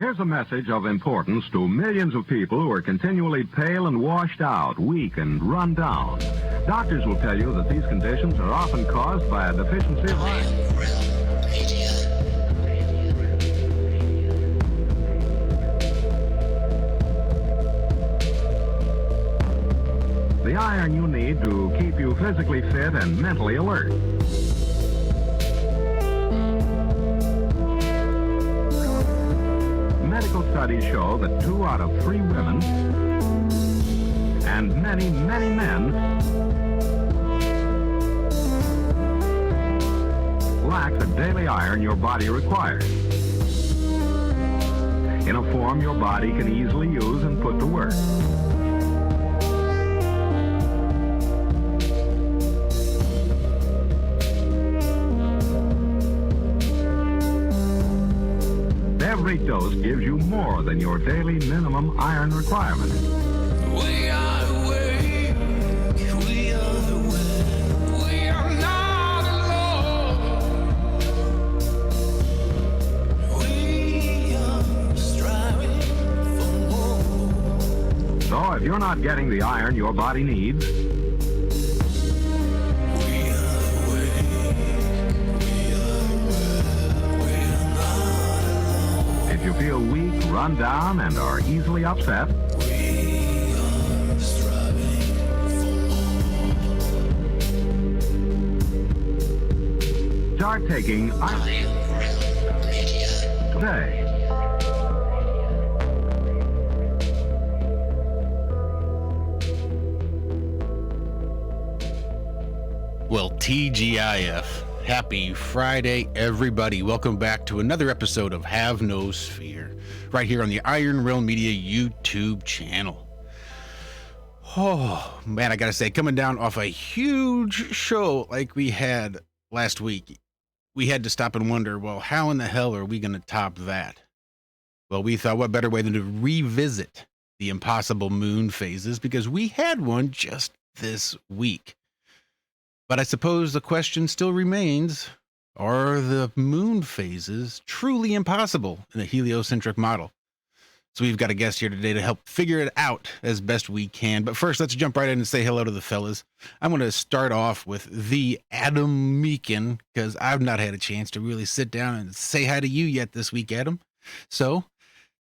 Here's a message of importance to millions of people who are continually pale and washed out, weak and run down. Doctors will tell you that these conditions are often caused by a deficiency of iron. The iron you need to keep you physically fit and mentally alert. Medical studies show that 2 out of 3 women and many, many men lack the daily iron your body requires in a form your body can easily use and put to work. Every dose gives you more than your daily minimum iron requirement. We are awake, we are the way, we are not alone. We are striving for more. So if you're not getting the iron your body needs, if you feel weak, run down, and are easily upset, start taking iron today. Well, TGIF. Happy Friday, everybody. Welcome back to another episode of Have No Sphere, right here on the Iron Realm Media YouTube channel. Oh, man, I gotta say, coming down off a huge show like we had last week, we had to stop and wonder, well, how in the hell are we going to top that? Well, we thought, what better way than to revisit the impossible moon phases, because we had one just this week. But I suppose the question still remains, are the moon phases truly impossible in a heliocentric model? So we've got a guest here today to help figure it out as best we can. But first, let's jump right in and say hello to the fellas. I'm going to start off with the Adam Meakin, because I've not had a chance to really sit down and say hi to you yet this week, Adam. So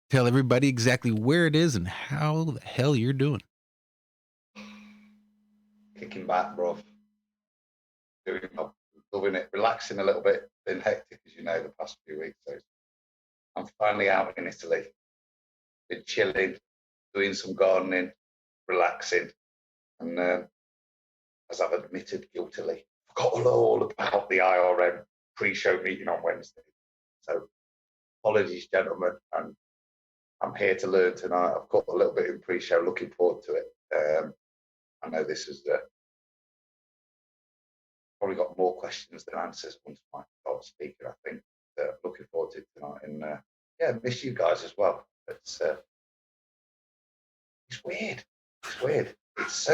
tell everybody exactly where it is and how the hell you're doing. Kicking back, bro. Loving it, relaxing a little bit. Been hectic, as you know, the past few weeks. So I'm finally out in Italy. Been chilling, doing some gardening, relaxing, and as I've admitted guiltily, forgot all about the IRM pre-show meeting on Wednesday. So apologies, gentlemen, and I'm here to learn tonight. I've got a little bit in pre-show, looking forward to it. I know this is probably got more questions than answers once I start speaking, I think. Looking forward to it tonight. And yeah, miss you guys as well. It's weird. It's weird. It's so...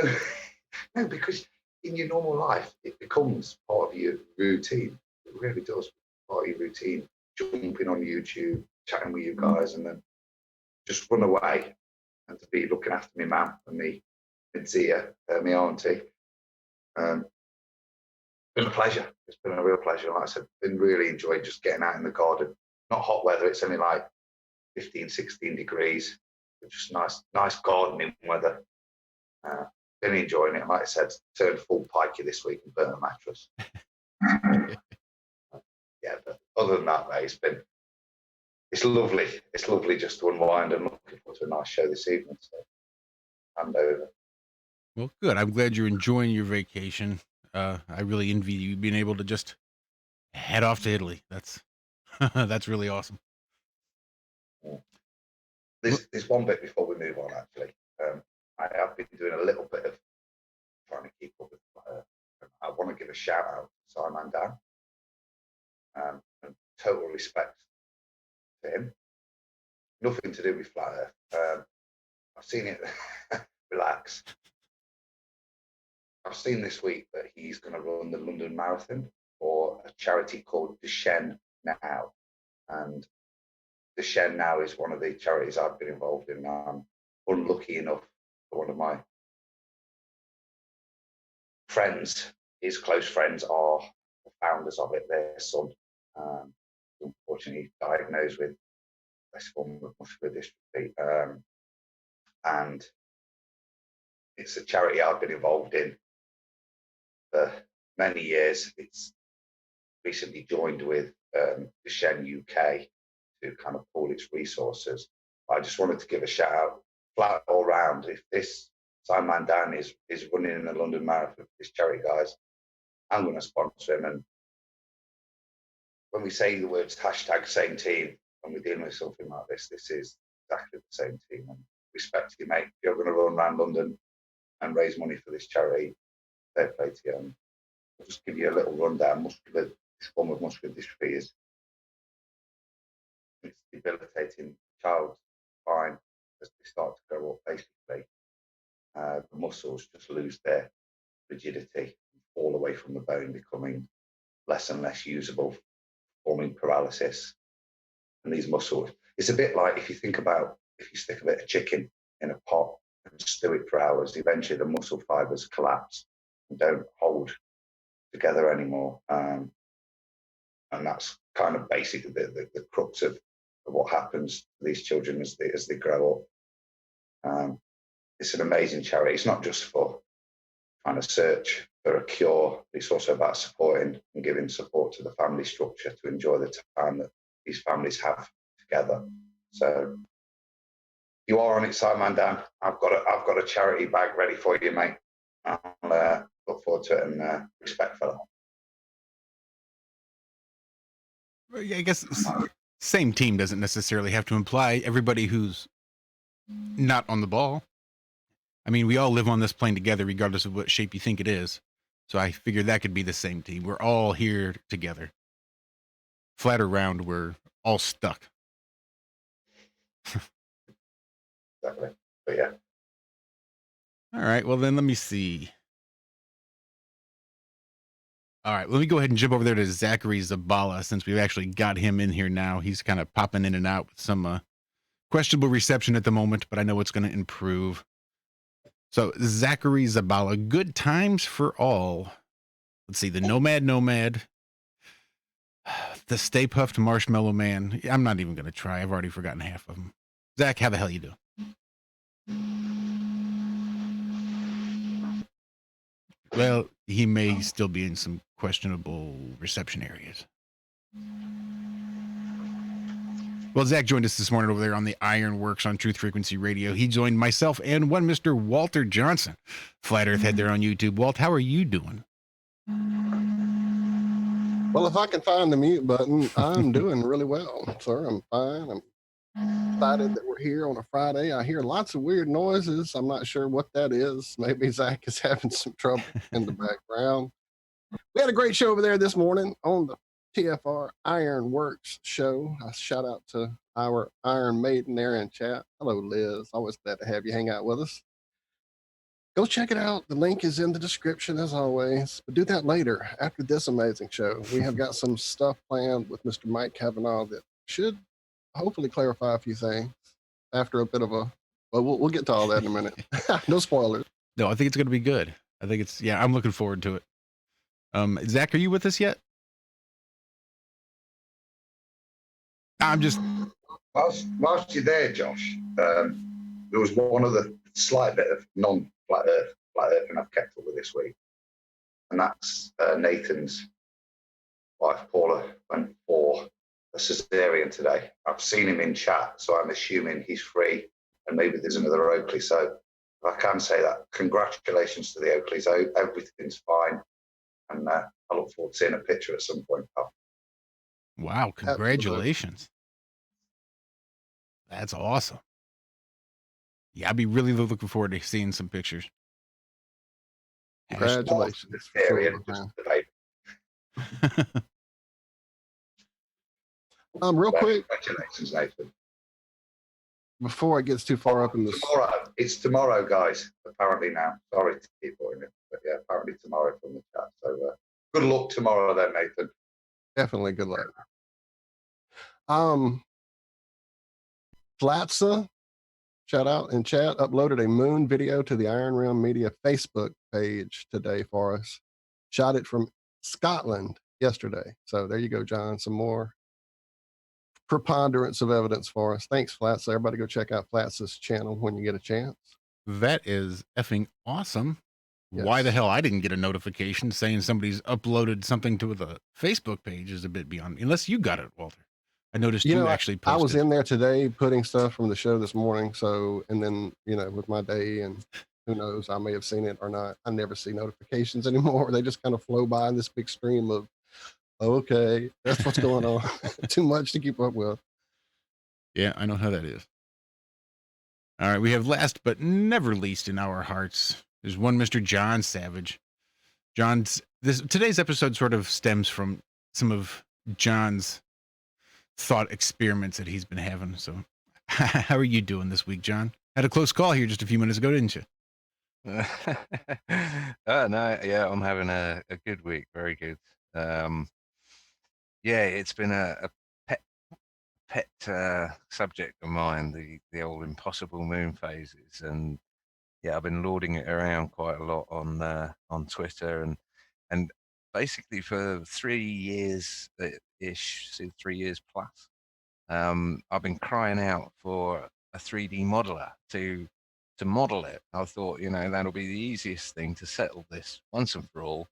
no, because in your normal life, it becomes part of your routine. It really does. Part of your routine. Jumping on YouTube, chatting with you guys, and then just run away and to be looking after me mum and me, Zia, my auntie. Been a pleasure. It's been a real pleasure. Like I said, been really enjoying just getting out in the garden. Not hot weather. It's only like 15, 16 degrees. Just nice gardening weather. Been enjoying it. Like I said, turned full pikey this week and burnt a mattress. Yeah, but other than that, mate, it's lovely. It's lovely just to unwind and looking forward to a nice show this evening. So, hand over. Well, good. I'm glad you're enjoying your vacation. I really envy you being able to just head off to Italy. That's really awesome. There's one bit before we move on, actually. I have been doing a little bit of trying to keep up with. I want to give a shout out to Simon Dan. And total respect to him. Nothing to do with Flat Earth. I've seen it. Relax. I've seen this week that he's going to run the London Marathon for a charity called Deshen Now. And the Shen now is one of the charities I've been involved in. I'm unlucky enough for one of my friends, his close friends are the founders of it, their son, unfortunately diagnosed with this form of muscular dystrophy. And it's a charity I've been involved in for many years. It's recently joined with the Shen UK to kind of pool its resources. I just wanted to give a shout out, flat all round. If this Simon Dan is running in the London Marathon, this charity, guys, I'm going to sponsor him. And when we say the words hashtag same team, when we're dealing with something like this, this is exactly the same team. And respect to you, mate. If you're going to run around London and raise money for this charity, fair play to you. And I'll just give you a little rundown. This form of muscular dystrophy is it's debilitating. Child's fine as they start to grow up, basically. The muscles just lose their rigidity, fall away from the bone, becoming less and less usable, forming paralysis. And these muscles, it's a bit like if you think about if you stick a bit of chicken in a pot and stew it for hours, eventually the muscle fibers collapse and don't hold together anymore. And that's kind of basically the crux of what happens to these children as they grow up. It's an amazing charity. It's not just for trying to search for a cure. It's also about supporting and giving support to the family structure to enjoy the time that these families have together. So you are on it, Simon Dan. I've got a charity bag ready for you, mate. I'll look forward to it and respect for that. Yeah, I guess same team doesn't necessarily have to imply everybody who's not on the ball. I mean, we all live on this plane together, regardless of what shape you think it is. So I figured that could be the same team. We're all here together. Flat or round, we're all stuck. Exactly. But yeah. All right. Well, then let me see. All right. Let me go ahead and jump over there to Zachary Zabala, since we've actually got him in here now. He's kind of popping in and out with some questionable reception at the moment, but I know it's going to improve. So Zachary Zabala, good times for all. Let's see, the Nomad, the Stay Puffed Marshmallow Man. I'm not even going to try. I've already forgotten half of them. Zach, how the hell you do? Well, he may still be in some questionable reception areas. Well, Zach joined us this morning over there on the Ironworks on Truth Frequency Radio. He joined myself and one Mr. Walter Johnson, Flat Earth Head there on YouTube. Walt, how are you doing? Well, if I can find the mute button, I'm doing really well, sir. I'm fine. I'm excited that we're here on a Friday. I hear lots of weird noises. I'm not sure what that is. Maybe Zach is having some trouble in the background. We had a great show over there this morning on the TFR Ironworks show. A shout out to our Iron Maiden there in chat. Hello, Liz. Always glad to have you hang out with us. Go check it out. The link is in the description as always. But do that later after this amazing show. We have got some stuff planned with Mr. Mike Cavanaugh that should hopefully clarify a few things after a bit of a. Well, we'll get to all that in a minute. No spoilers. No, I think it's going to be good. I think I'm looking forward to it. Zach, are you with us yet? I'm just. Whilst you're there, Josh, there was one other slight bit of non-flat earth thing I've kept up with this week, and that's Nathan's wife Paula went for a cesarean today. I've seen him in chat, so I'm assuming he's free, and maybe there's another Oakley. So I can say that. Congratulations to the Oakleys. Everything's fine, and I look forward to seeing a picture at some point. Wow! Congratulations. That's awesome. Yeah, I'd be really looking forward to seeing some pictures. Congratulations. Real quick. Congratulations, Nathan. Before it gets too far up in this. It's tomorrow, guys. Apparently now. Sorry to keep putting it, but yeah, apparently tomorrow from the chat. So good luck tomorrow, then, Nathan. Definitely good luck. Flatsa, shout out in chat, uploaded a moon video to the Iron Realm Media Facebook page today for us. Shot it from Scotland yesterday. So there you go, John. Some more preponderance of evidence for us. Thanks, Flatsa. Everybody go check out Flatsa's channel when you get a chance. That is effing awesome. Why the Yes. hell I didn't get a notification saying somebody's uploaded something to the Facebook page is a bit beyond me. Unless you got it, Walter. I noticed you actually I posted. was in there today putting stuff from the show this morning. So, and then, with my day, and who knows, I may have seen it or not. I never see notifications anymore. They just kind of flow by in this big stream of, okay, that's what's going on. Too much to keep up with. Yeah, I know how that is. All right, we have last but never least in our hearts. There's one Mr. John Savage. Today's episode sort of stems from some of John's thought experiments that he's been having. So how are you doing this week, John? Had a close call here just a few minutes ago, didn't you? No, yeah, I'm having a good week. Very good. Yeah, it's been a pet subject of mine, the old impossible moon phases, and yeah, I've been lauding it around quite a lot on Twitter, and basically for 3 years ish, 3 years plus, I've been crying out for a 3D modeler to model it. I thought, that'll be the easiest thing to settle this once and for all.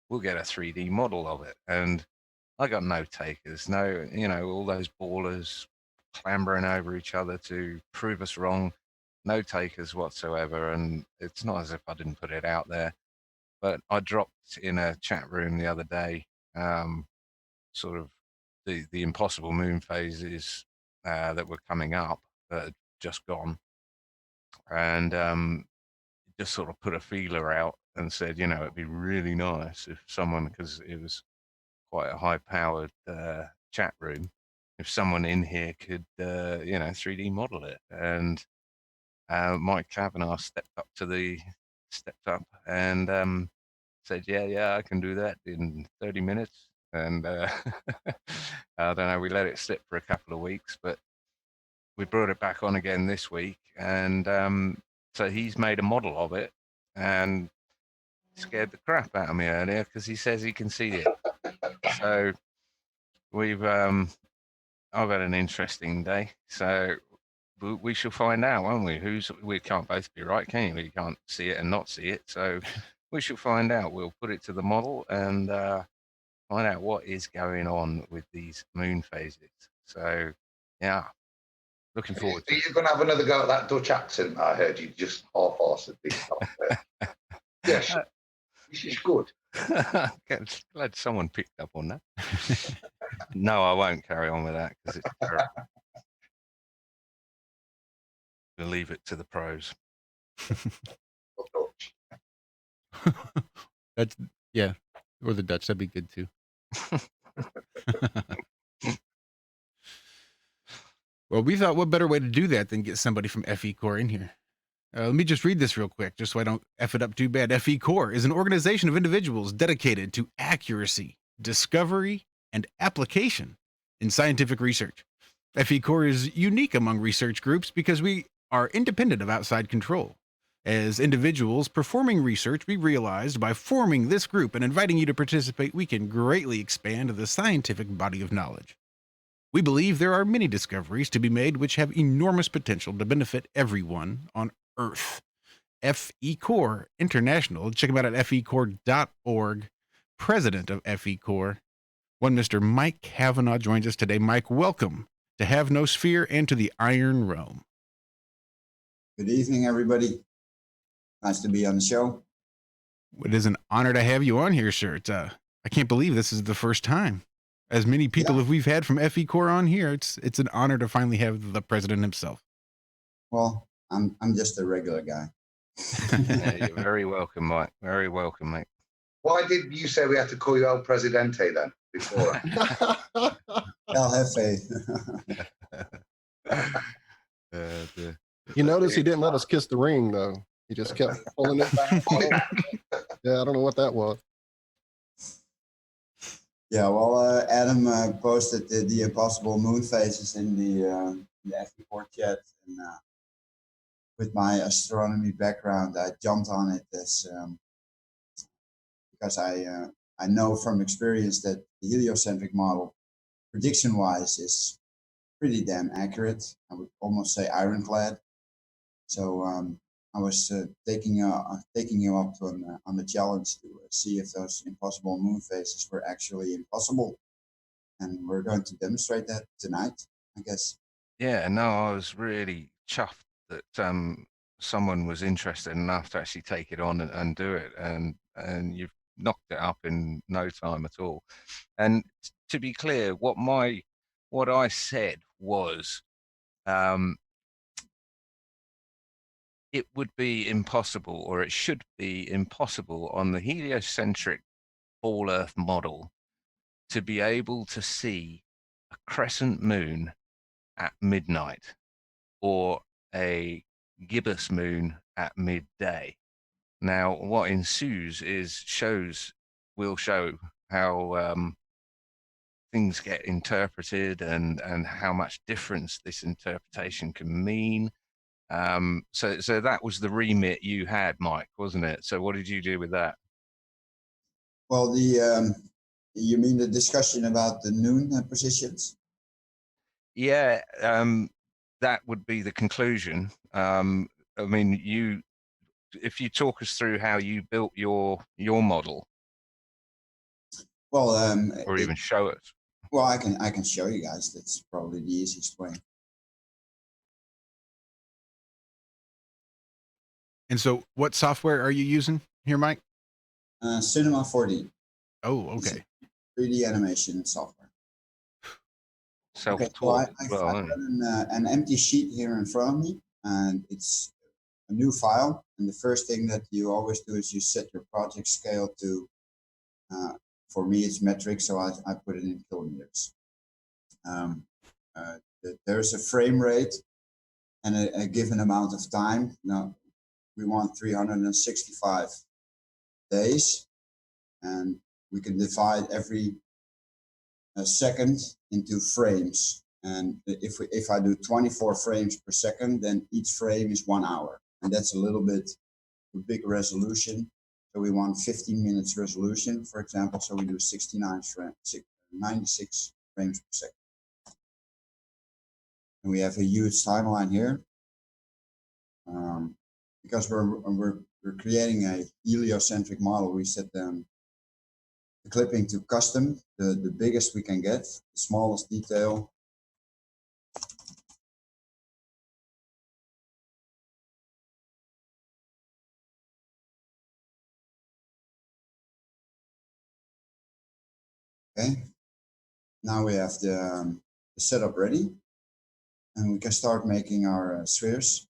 We'll get a 3D model of it, and I got no takers, all those ballers clambering over each other to prove us wrong. No takers whatsoever, and it's not as if I didn't put it out there. But I dropped in a chat room the other day, sort of the impossible moon phases that were coming up that had just gone, and just sort of put a feeler out and said, it'd be really nice if someone, because it was quite a high-powered chat room, if someone in here could, 3D model it. And Mike Cavanaugh stepped up and said, yeah, I can do that in 30 minutes. And I don't know, we let it slip for a couple of weeks, but we brought it back on again this week. And so he's made a model of it and scared the crap out of me earlier because he says he can see it. So I've had an interesting day. So we shall find out, won't we? We can't both be right, can you? We can't see it and not see it. So we shall find out. We'll put it to the model and find out what is going on with these moon phases. So yeah, looking forward to it. You're going to have another go at that Dutch accent I heard you just half-arsedly stop there. Yes, this is good. Glad someone picked up on that. No, I won't carry on with that because it's terrible. We'll leave it to the pros. That's, yeah, or the Dutch. That'd be good too. Well, we thought what better way to do that than get somebody from FECore in here. Let me just read this real quick, just so I don't F it up too bad. FECore is an organization of individuals dedicated to accuracy, discovery, and application in scientific research. FECore is unique among research groups because we are independent of outside control. As individuals performing research, we realized by forming this group and inviting you to participate, we can greatly expand the scientific body of knowledge. We believe there are many discoveries to be made which have enormous potential to benefit everyone on Earth. FECore International, check them out at fecore.org. President of FECore, one Mr. Mike Cavanaugh, joins us today. Mike, welcome to Have No Sphere and to the Iron Realm. Good evening, everybody. Nice to be on the show. It is an honor to have you on here, sir. I can't believe this is the first time. As many people as we've had from FECore on here, it's an honor to finally have the president himself. Well, I'm just a regular guy. Yeah, you're very welcome, Mike. Very welcome, mate. Why did you say we had to call you El Presidente then? Before? El Jefe. You notice he didn't let us kiss the ring, though. He just kept pulling it back. Yeah, I don't know what that was. Yeah, well, Adam posted the impossible moon phases in in the FECore chat, and with my astronomy background, I jumped on it as because I know from experience that the heliocentric model, prediction-wise, is pretty damn accurate. I would almost say ironclad. So I was taking you up on the challenge to see if those impossible moon phases were actually impossible, and we're going to demonstrate that tonight, I guess. Yeah, no, I was really chuffed that someone was interested enough to actually take it on and do it, and you've knocked it up in no time at all. And to be clear, what I said was it would be impossible, or it should be impossible on the heliocentric ball Earth model to be able to see a crescent moon at midnight or a gibbous moon at midday. Now, what ensues is will show how things get interpreted and how much difference this interpretation can mean. So that was the remit you had, Mike, wasn't it? So what did you do with that? Well, you mean the discussion about the noon positions? Yeah, that would be the conclusion. I mean, if you talk us through how you built your model, Well, or even show us. well, I can show you guys. That's probably the easiest way. And so, what software are you using here, Mike? Cinema 4D. Oh, okay. 3D animation software. Self-taught. Okay, so I've got an empty sheet here in front of me, and it's a new file. And the first thing that you always do is you set your project scale to, for me, it's metric, so I put it in kilometers. There's a frame rate and a given amount of time. Now, we want 365 days, and we can divide every second into frames. And if I do 24 frames per second, then each frame is 1 hour, and that's a little bit a big resolution. So we want 15 minutes resolution, for example. So we do 96 frames per second. And we have a huge timeline here. Because we're creating a heliocentric model, we set the clipping to custom, the biggest we can get, the smallest detail. Okay, now we have the setup ready, and we can start making our spheres,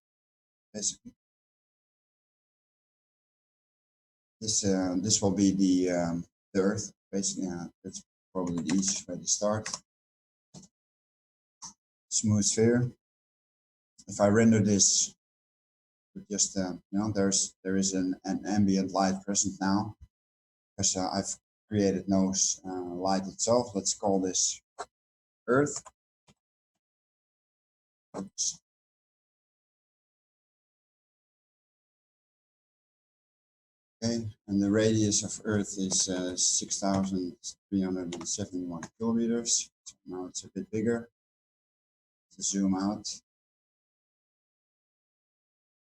basically. This will be the Earth, basically. That's probably the easiest way to start. Smooth sphere. If I render this with just there is an ambient light present now, because I've created no light itself. Let's call this Earth. Oops. Okay, and the radius of Earth is 6,371 kilometers. So now it's a bit bigger. To zoom out.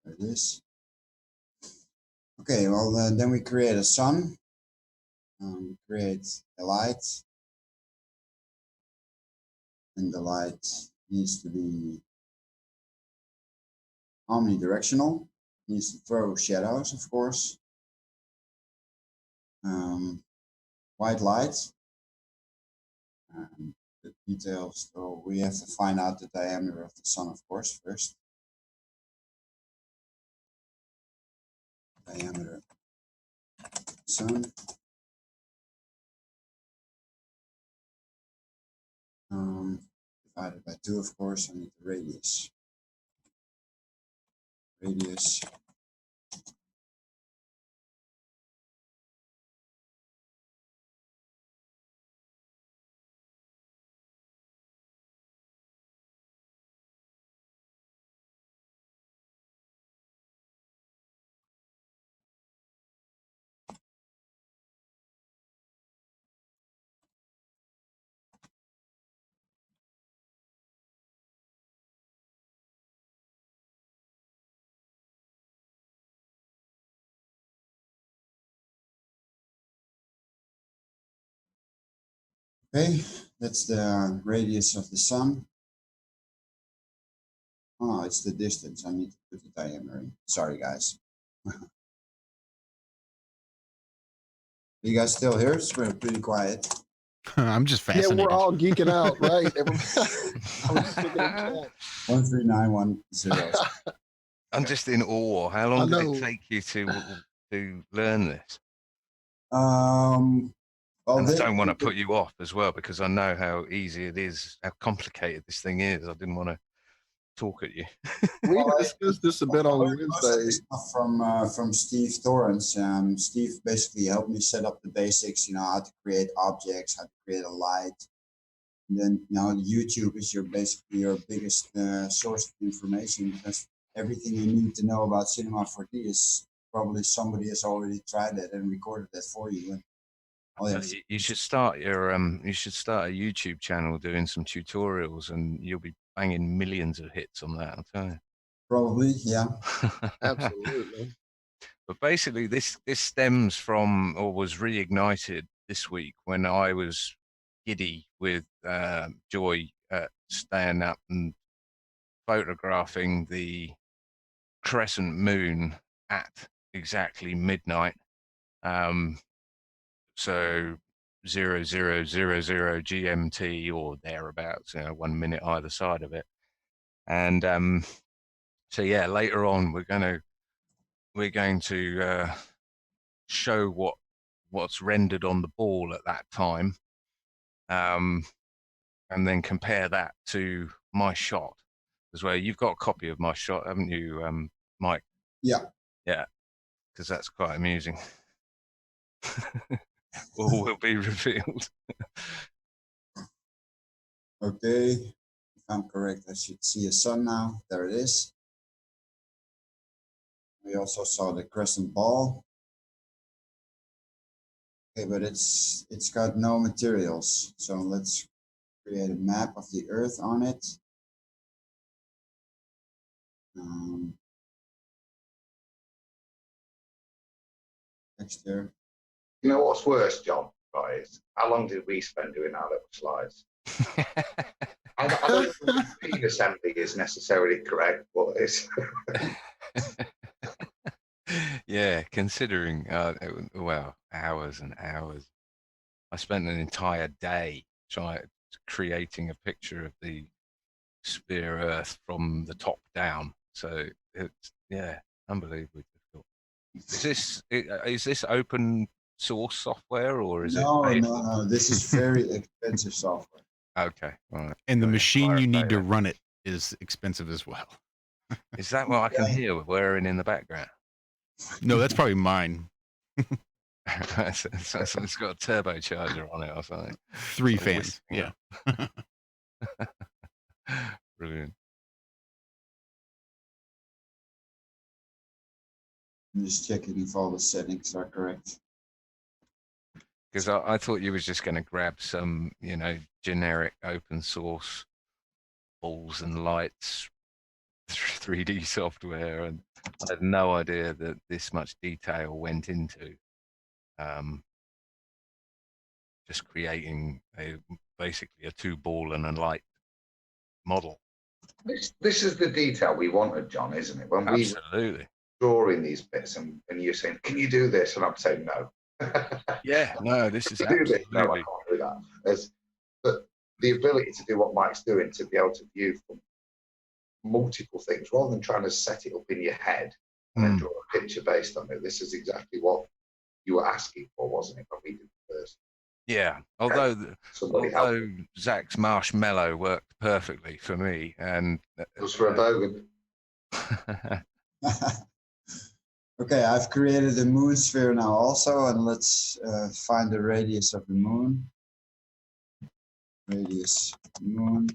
There it is. Okay, well then we create a sun. We create a light, and the light needs to be omnidirectional. Needs to throw shadows, of course. White light. The details, so we have to find out the diameter of the sun, of course, first. Diameter sun. Divided by 2, of course. I need the radius. Radius. Okay, that's the radius of the sun. Oh, it's the distance. I need to put the diameter in. Sorry, guys. You guys still here? It's pretty quiet. I'm just Yeah, fascinated. we're all geeking out, right? I was just looking at that. 13910. I'm just in awe. How long did it take you to learn this? Well, And I don't want to put you off as well, because I know how easy it is, how complicated this thing is. I didn't want to talk at you. We discussed this a bit on Wednesday. From Steve Torrance. Steve basically helped me set up the basics, how to create objects, how to create a light. And then, YouTube is basically your biggest source of information, because everything you need to know about Cinema 4D is probably somebody has already tried it and recorded that for you. And you should start a YouTube channel doing some tutorials, and you'll be banging millions of hits on that, I'll tell you. Probably, yeah. Absolutely. But basically, this stems from, or was reignited this week, when I was giddy with joy at staying up and photographing the crescent moon at exactly midnight. So 0000 GMT or thereabouts, 1 minute either side of it. And so yeah, later on we're going to show what's rendered on the ball at that time, and then compare that to my shot as well. You've got a copy of my shot, haven't you, Mike? Yeah. Yeah, because that's quite amusing. All will be revealed. Okay, if I'm correct, I should see a sun now. There it is. We also saw the crescent ball. Okay, but it's got no materials. So let's create a map of the Earth on it. Next there. You know what's worse, John? Right? Is how long did we spend doing our little slides? I don't think penis envy is necessarily correct, but it's. Yeah, considering, well, hours and hours. I spent an entire day creating a picture of the sphere Earth from the top down. So it's, yeah, unbelievably difficult. Is this open source software, or is it? No. This is very expensive software. Okay, all right. And the machine you need to Clarify run it is expensive as well. that. Is that what I can hear whirring in the background? No, that's probably mine. So it's got a turbocharger on it or something. 3 fans. Yeah. Brilliant. I'm just checking if all the settings are correct. Because I thought you was just going to grab some, generic open source balls and lights 3D software, and I had no idea that this much detail went into just creating basically a 2-ball and a light model. This is the detail we wanted, John, isn't it? When we Absolutely. drawing these bits, and you're saying, "Can you do this?" and I'm saying, "No." Yeah, no, this is do this. absolutely. No, I can't do that. But the ability to do what Mike's doing, to be able to view from multiple things rather than trying to set it up in your head and then draw a picture based on it. This is exactly what you were asking for, wasn't it, when we did it first? Yeah, although Zach's marshmallow worked perfectly for me, and it was for a bogan. Okay, I've created the moon sphere now also, and let's find the radius of the moon. Radius moon.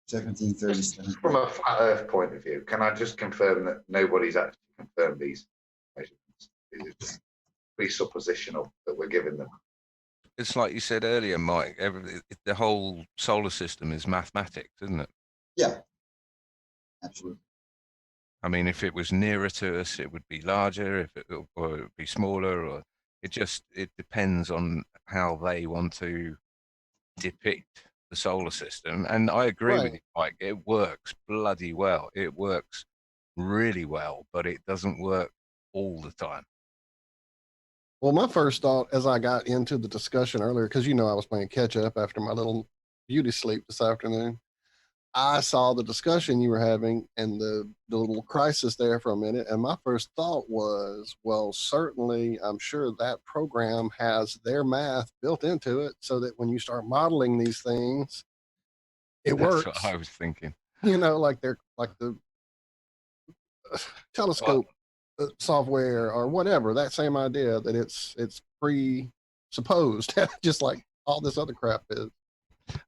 1737. From a flat Earth point of view, can I just confirm that nobody's actually confirmed these measurements? It is just presuppositional that we're giving them. It's like you said earlier, Mike. The whole solar system is mathematics, isn't it? Yeah, absolutely. I mean, if it was nearer to us, it would be larger. Or it would be smaller, or It depends on how they want to depict the solar system. And I agree with Right. you, Mike. It works bloody well. It works really well, but it doesn't work all the time. Well, my first thought as I got into the discussion earlier, because I was playing catch up after my little beauty sleep this afternoon. I saw the discussion you were having and the little crisis there for a minute. And my first thought was, well, certainly, I'm sure that program has their math built into it so that when you start modeling these things, it That's works. what I was thinking. Like they're like the telescope software or whatever, that same idea that it's presupposed, just like all this other crap is.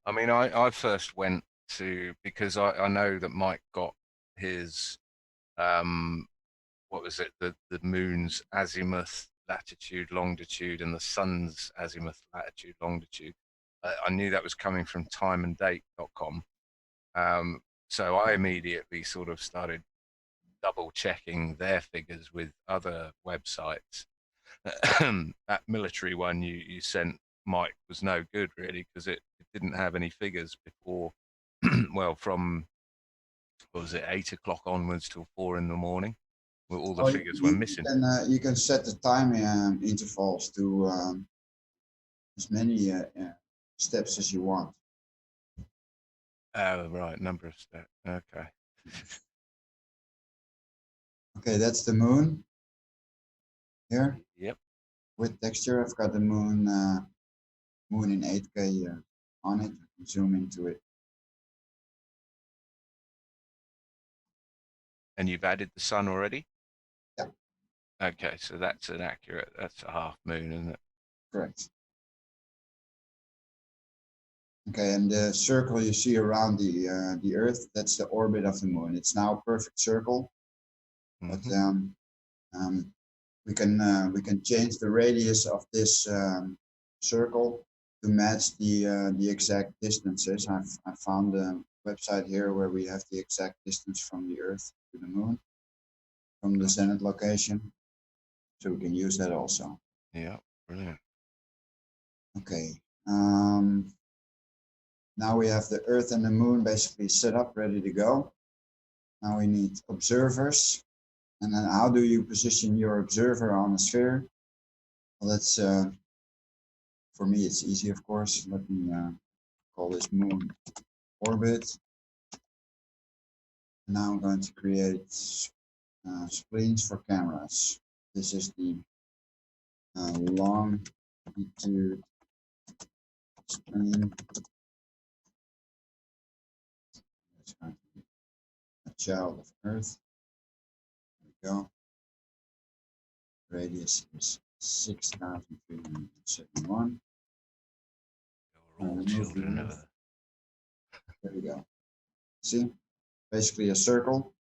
I mean, I first went to, because I know that Mike got his, what was it, the moon's azimuth, latitude, longitude, and the sun's azimuth, latitude, longitude. I knew that was coming from timeanddate.com. So I immediately sort of started double checking their figures with other websites. That military one you sent, Mike, was no good really, because it didn't have any figures before, well, from, what was it, 8 o'clock onwards till 4 in the morning, where all the figures were missing. You can set the time intervals to as many steps as you want. Oh, right, number of steps. Okay. Okay, that's the moon here Yep. with texture. I've got the moon in 8K on it. I can zoom into it. And you've added the sun already? Yeah. Okay, so that's a half moon, isn't it? Correct. Okay, and the circle you see around the Earth, that's the orbit of the moon. It's now a perfect circle, but we can change the radius of this circle to match the exact distances. I found a website here where we have the exact distance from the Earth to the moon, from the zenith location, so we can use that also. Yeah, brilliant. Okay. Now we have the Earth and the moon basically set up, ready to go. Now we need observers. And then how do you position your observer on a sphere? Well, that's, for me, it's easy, of course. Let me call this moon orbit. Now I'm going to create spleens for cameras. This is the longitude spleen. It's going to be a child of Earth. There we go. Radius is 6,371. You're all children of There we go. See, basically a circle.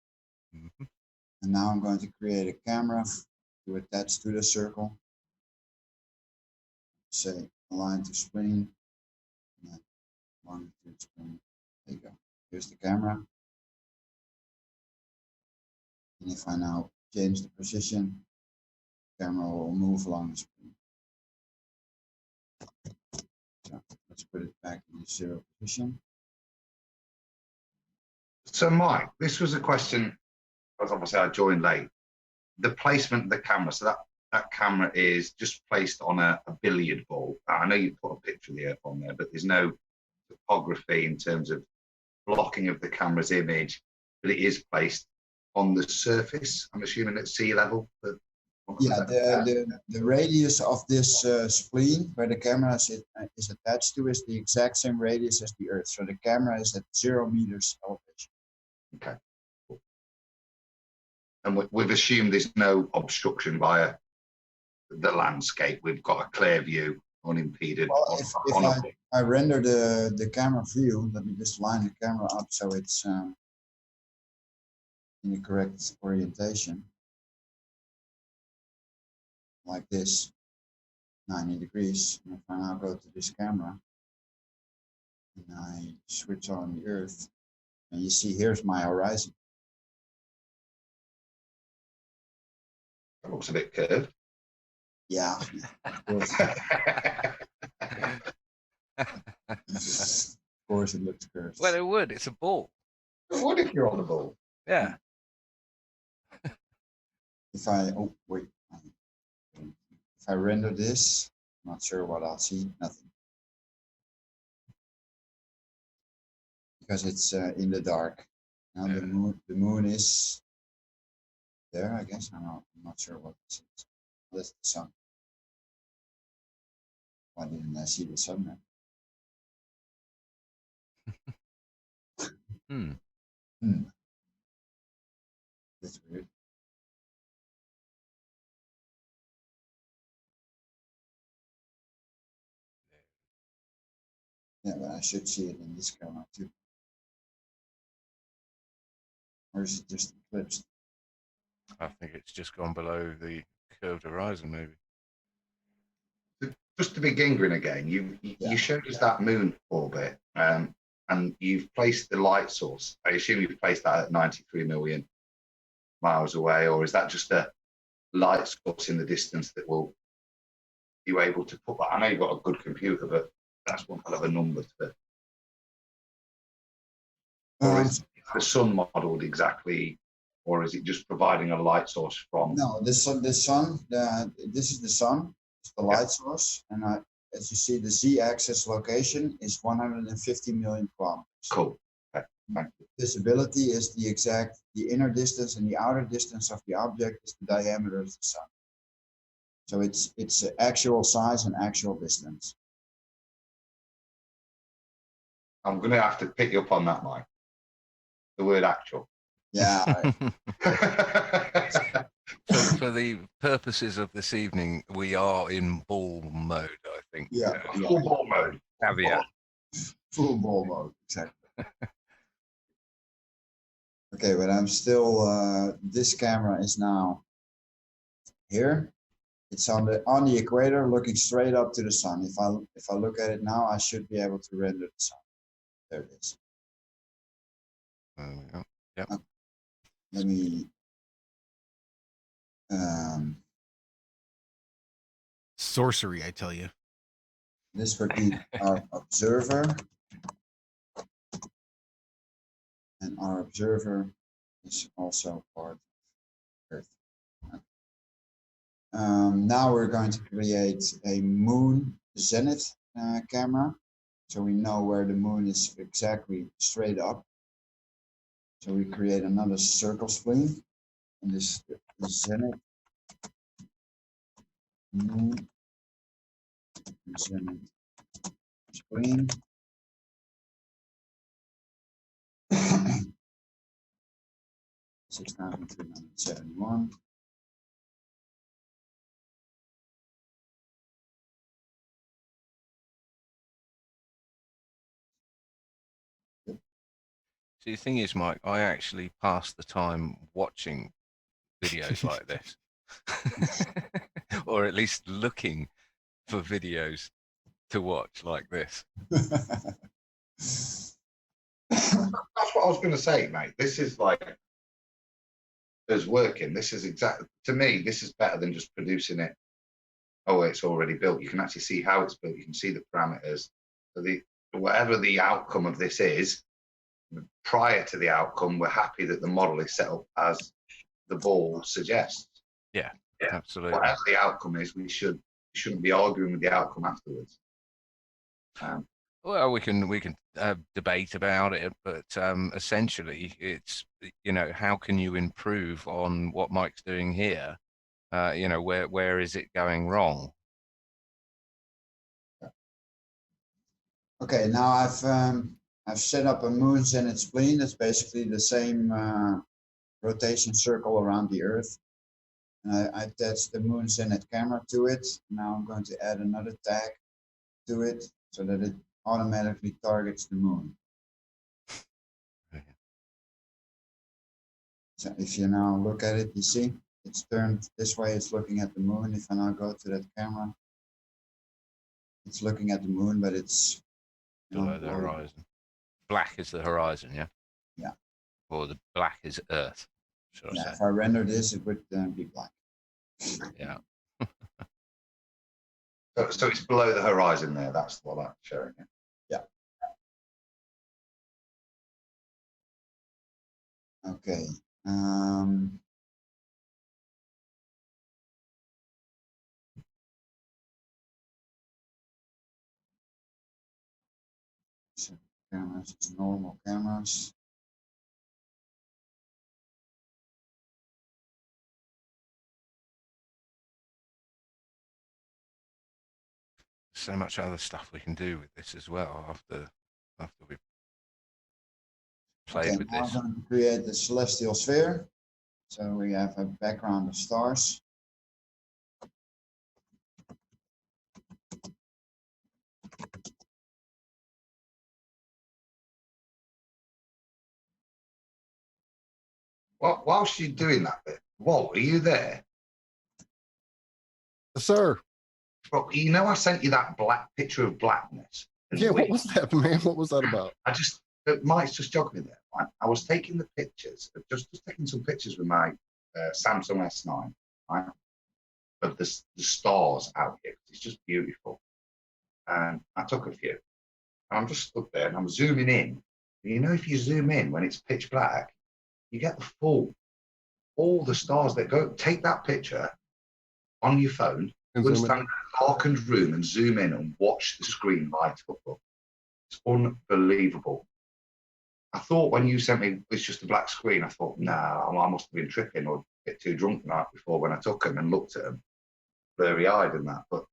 Mhm. And now I'm going to create a camera to attach to the circle. Say align to spleen. Longitude spleen. There you go. Here's the camera. And if I now change the position, the camera will move along the spleen. So let's put it back in the 0 position. So, Mike, this was a question, because obviously I joined late. The placement of the camera, so that camera is just placed on a billiard ball. I know you put a picture of the Earth on there, but there's no topography in terms of blocking of the camera's image, but it is placed on the surface, I'm assuming at sea level. Yeah, the radius of this spleen where the camera is attached to is the exact same radius as the Earth. So the camera is at 0 meters elevation. Okay. Cool. And we've assumed there's no obstruction via the landscape. We've got a clear view, unimpeded. Well, if I render the camera view, let me just line the camera up so it's in the correct orientation. Like this, 90 degrees. And if I now go to this camera and I switch on the Earth, and you see here's my horizon. It looks a bit curved. Yeah, of course. Of course, it looks cursed. Well, it would. It's a ball. What if you're on the ball? Yeah. If I wait, if I render this, I'm not sure what I'll see. Nothing, because it's in the dark. Now Yeah. the moon is there. I guess I'm not sure what this is. That's the sun. Why didn't I see the sun then? Hmm. That's weird. Yeah, but I should see it in this camera too. Or is it just eclipsed? I think it's just gone below the curved horizon, maybe. Just to begin again, you showed us that moon orbit, and you've placed the light source. I assume you've placed that at 93 million miles away, or is that just a light source in the distance that will you able to put that? I know you've got a good computer, but that's one hell of a number to. Or is the sun modeled exactly, or is it just providing a light source from? No, this is the sun. This is the sun. It's the light source, and as you see, the z-axis location is 150 million kilometers. Cool. Okay. Thank you. Visibility is the inner distance, and the outer distance of the object is the diameter of the sun. So it's actual size and actual distance. I'm going to have to pick you up on that, Mike. The word actual. Yeah. For the purposes of this evening, we are in ball mode, I think. Yeah. Full ball mode. Caveat. Full ball mode, exactly. Okay, but I'm still. This camera is now here. It's on the equator, looking straight up to the sun. If I look at it now, I should be able to render the sun. There it is. Yep. Let me. Sorcery, I tell you. This would be our observer, and our observer is also part of Earth. Now we're going to create a moon zenith camera, so we know where the moon is exactly straight up. So we create another circle spleen, and this zenith moon zenith spleen. $6,371. See, the thing is, Mike, I actually pass the time watching videos like this, or at least looking for videos to watch like this. That's what I was going to say, mate. This is like as working. This is exactly, to me, this is better than just producing it. Oh, it's already built. You can actually see how it's built. You can see the parameters. So whatever the outcome of this is, prior to the outcome, we're happy that the model is set up as the ball suggests. Yeah, absolutely. Whatever the outcome is, we shouldn't be arguing with the outcome afterwards. Well, we can debate about it, but essentially, it's how can you improve on what Mike's doing here? Where is it going wrong? Okay, now I've set up a moon zenith spleen. That's basically the same rotation circle around the Earth. And I attached the moon zenith camera to it. Now I'm going to add another tag to it so that it automatically targets the moon. So if you now look at it, you see it's turned this way. It's looking at the moon. If I now go to that camera, it's looking at the moon, but it's Below the horizon. Black is the horizon, yeah? Yeah. Or the black is Earth, should I Yeah, say. if I render this, it would be black. Yeah. So it's below the horizon there. That's what I'm showing you. Okay. So cameras, is normal cameras. So much other stuff we can do with this as well after we've played Okay, with now this. I'm going to create the celestial sphere. So we have a background of stars. Well, whilst you're doing that bit, Walt, are you there? Sir. Well, you know, I sent you that black picture of blackness. Yeah, what was that, man? What was that about? Mike's just jogged me there. Right? I was taking the pictures, just taking some pictures with my Samsung S9, right? Of the stars out here. It's just beautiful. And I took a few. And I'm just stood there and I'm zooming in. And you know, if you zoom in when it's pitch black, you get the all the stars that go. Take that picture on your phone, go and stand in a darkened room and zoom in and watch the screen light up. It's unbelievable. I thought when you sent me it's just a black screen, I thought, nah, I must have been tripping or get too drunk the night before when I took them and looked at them, blurry-eyed and that. But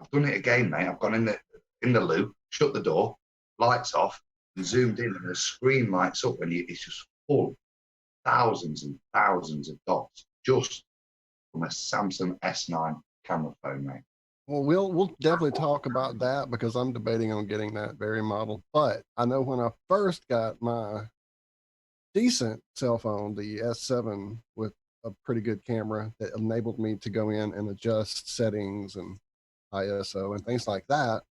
I've done it again, mate. I've gone in the loo, shut the door, lights off, and zoomed in, and the screen lights up, and it's just full, thousands and thousands of dots, just from a Samsung S9 camera phone, mate. Well, we'll definitely talk about that because I'm debating on getting that very model. But I know when I first got my decent cell phone, the S7 with a pretty good camera that enabled me to go in and adjust settings and ISO and things like that.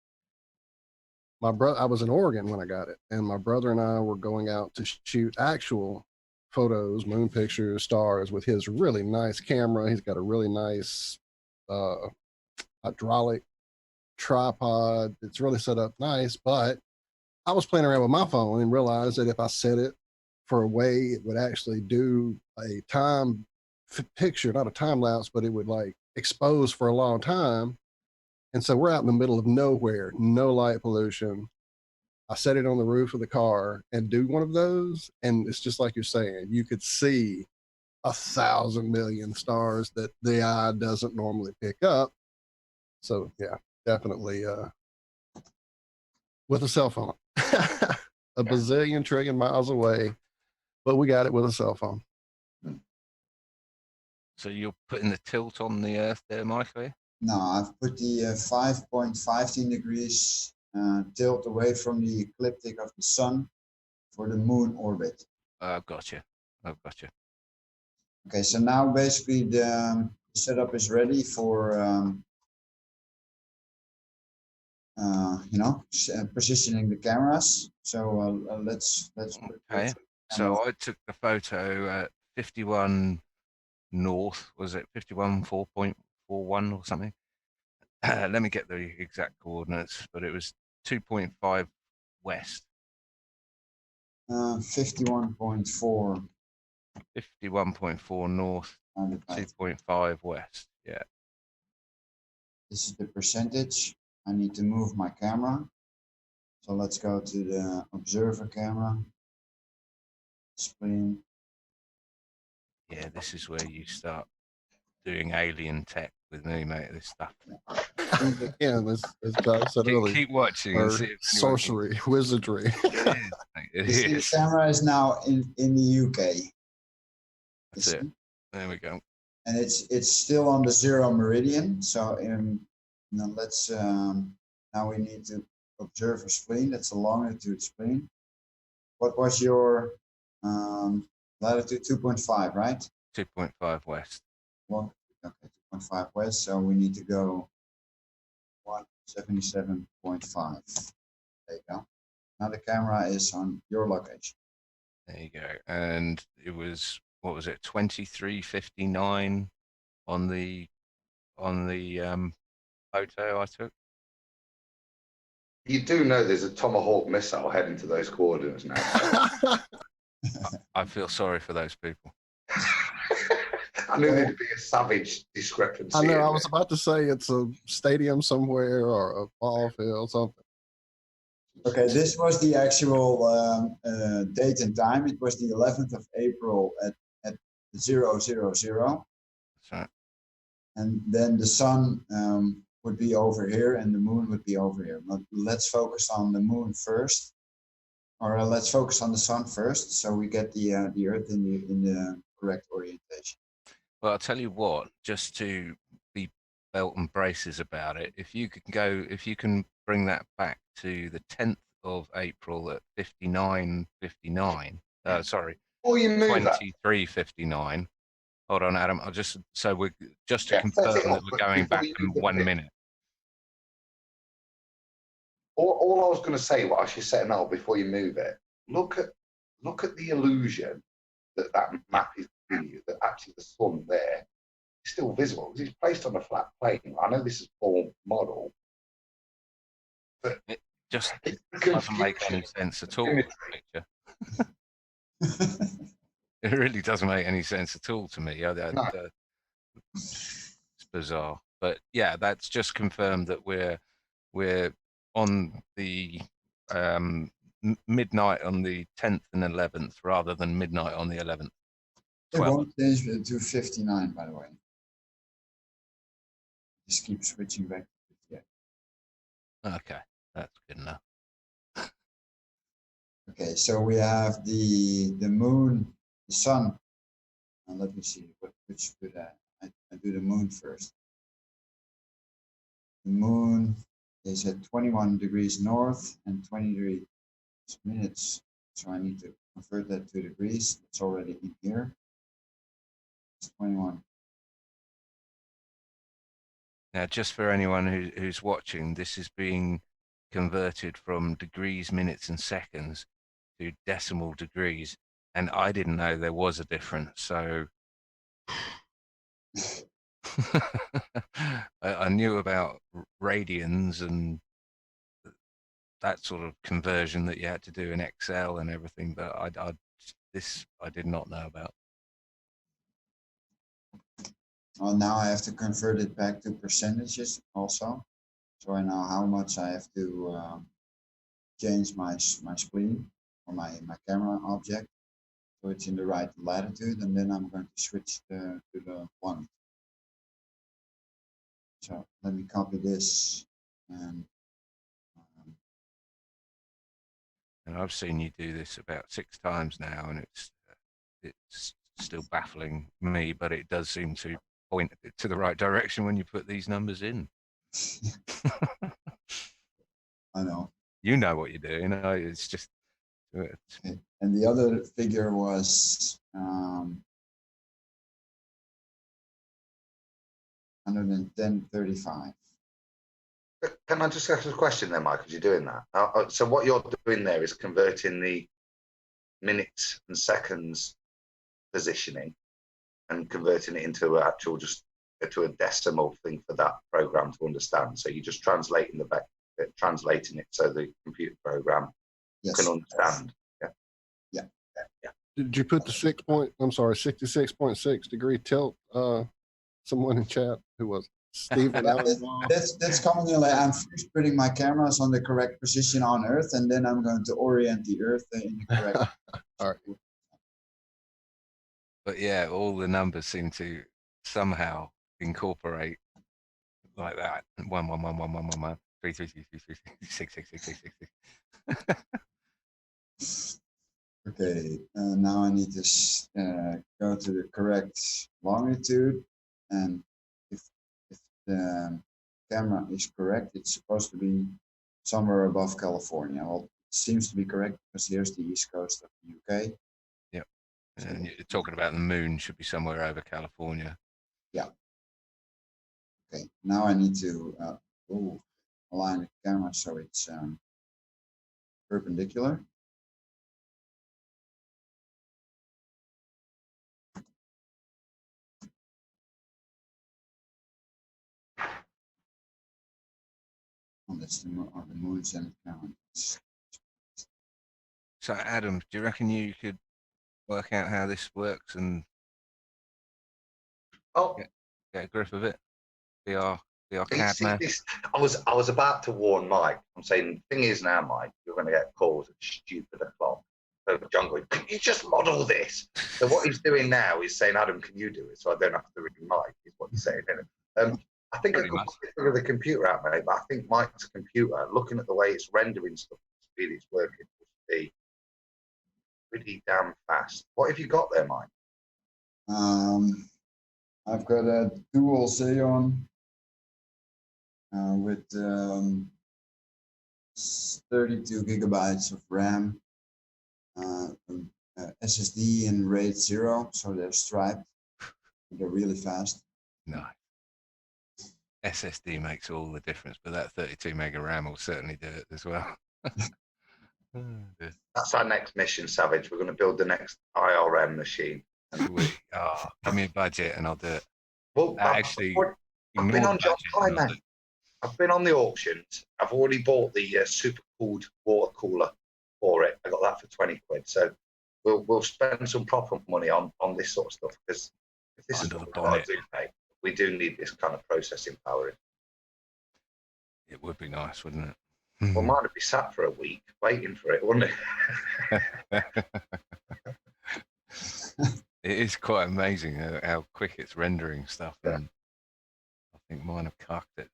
I was in Oregon when I got it, and my brother and I were going out to shoot actual photos, moon pictures, stars with his really nice camera. He's got a really nice hydraulic tripod. It's really set up nice, but I was playing around with my phone and realized that if I set it for a way it would actually do a time picture, not a time lapse, but it would like expose for a long time. And so we're out in the middle of nowhere, no light pollution. I set it on the roof of the car and do one of those, and it's just like you're saying, you could see 1,000 million stars that the eye doesn't normally pick up. So yeah, definitely with a cell phone, a bazillion trillion miles away, but we got it with a cell phone. So you're putting the tilt on the Earth there, Michael? No, I've put the 5.15 degrees tilt away from the ecliptic of the sun for the moon orbit. Gotcha. Okay, so now basically the setup is ready for positioning the cameras. So let's. Okay. So I took the photo at 51 north. Was it 51 4.41 or something? Let me get the exact coordinates, but it was 2.5 west. 51.4. 51.4 north, 2.5 west. Yeah. This is the percentage. I need to move my camera. So let's go to the observer camera. Spleen. Yeah, this is where you start doing alien tech with me, mate. This stuff. Yeah, as John said earlier, Keep watching and see if sorcery, wizardry. It is. The camera is now in the UK. That's it. There we go. And it's still on the 0 meridian. So let's now we need to observe a spleen. That's a longitude spleen. What was your latitude? 2.5, right? 2.5 west. Well, okay, 2.5 west. So we need to go 177.5. There you go. Now the camera is on your location. There you go. And it was, what was it, 2359 on the photo I took. You do know there's a Tomahawk missile heading to those coordinates now. I feel sorry for those people. I knew there'd be a savage discrepancy. I know. in I was it. about to say it's a stadium somewhere or a ball field, something. Okay, this was the actual date and time. It was the 11th of April at 000. That's right. And then the sun would be over here and the moon would be over here. But let's focus on the moon first, or let's focus on the sun first, so we get the Earth in the correct orientation. Well, I'll tell you what, just to be belt and braces about it, if you can bring that back to the 10th of April at 59:59, sorry, Before you move that, 23:59. Hold on, Adam. I'll just so we're just to Yeah, set it confirm up that we're going before back you in move the 1 bit. minute. all I was going to say, what I should set now before you move it, look at the illusion that map is giving you, that actually the sun there is still visible because it's placed on a flat plane. I know this is full model, but It just it's doesn't make any sense at all. The picture. It really doesn't make any sense at all to me. It's bizarre, but yeah, that's just confirmed that we're on the midnight on the 10th and 11th rather than midnight on the 11th. It won't change to 59, by the way. Just keep switching back to 58. Okay, that's good enough. Okay, so we have the moon, the sun. Now let me see which should I do the moon first. The moon is at 21 degrees north and 23 minutes. So I need to convert that to degrees. It's already in here. It's 21. Now, just for anyone who's watching, this is being converted from degrees, minutes, and seconds to decimal degrees, and I didn't know there was a difference. So I knew about radians and that sort of conversion that you had to do in Excel and everything, but this I did not know about. Well, now I have to convert it back to percentages also. So I know how much I have to change my spleen or my camera object, so it's in the right latitude, and then I'm going to switch to the one. So let me copy this, and I've seen you do this about 6 times now, and it's still baffling me, but it does seem to point to the right direction when you put these numbers in. I know. You know what you're doing. It's just. Okay. And the other figure was 110.35. Can I just ask a question then, Mike, as you're doing that? So what you're doing there is converting the minutes and seconds positioning and converting it into actual just to a decimal thing for that program to understand. So you're just translating translating it so the computer program can understand. Yeah. Did you put the 66.6 degree tilt? Someone in chat who was Stephen. That's coming in. I'm first putting my cameras on the correct position on Earth, and then I'm going to orient the Earth in the correct. All right. But yeah, all the numbers seem to somehow incorporate like that. 1 1 1 1 1 1 1 3 3 3 3 3 6 6 6 6 6 6. Okay, now I need to go to the correct longitude, and if the camera is correct, it's supposed to be somewhere above California. Well, it seems to be correct because here's the east coast of the UK. Yep, and you're talking about the moon should be somewhere over California. Yeah. Okay, now I need to align the camera so it's perpendicular. That's the moon's and count. So, Adam, do you reckon you could work out how this works and Oh, get a grip of it? Be our you CAD see man. this? I was about to warn Mike. I'm saying the thing is now, Mike, you're going to get calls at stupid o'clock. So John going, can you just model this? So what he's doing now is saying, Adam, can you do it? So I don't have to ring Mike, is what he's saying. Isn't it? I think I Pretty could much. figure the computer out, mate, but I think Mike's computer, looking at the way it's rendering stuff, the speed it's working, would be pretty damn fast. What have you got there, Mike? I've got a dual Xeon with 32 gigabytes of RAM, SSD in RAID 0, so they're striped. They're really fast. No. SSD makes all the difference, but that 32 mega RAM will certainly do it as well. That's our next mission, Savage. We're going to build the next IRM machine. Sweet. Oh, give me a budget and I'll do it. Well, Actually, I've been on John's time, man. I've been on the auctions. I've already bought the super cooled water cooler for it. I got that for 20 quid. So we'll spend some proper money on this sort of stuff, because if this Under is the what we bonnet. do, mate, we do need this kind of processing power. It would be nice, wouldn't it? Well, mine would be sat for a week waiting for it, wouldn't it? It is quite amazing how quick it's rendering stuff. Yeah. And I think mine have cucked it.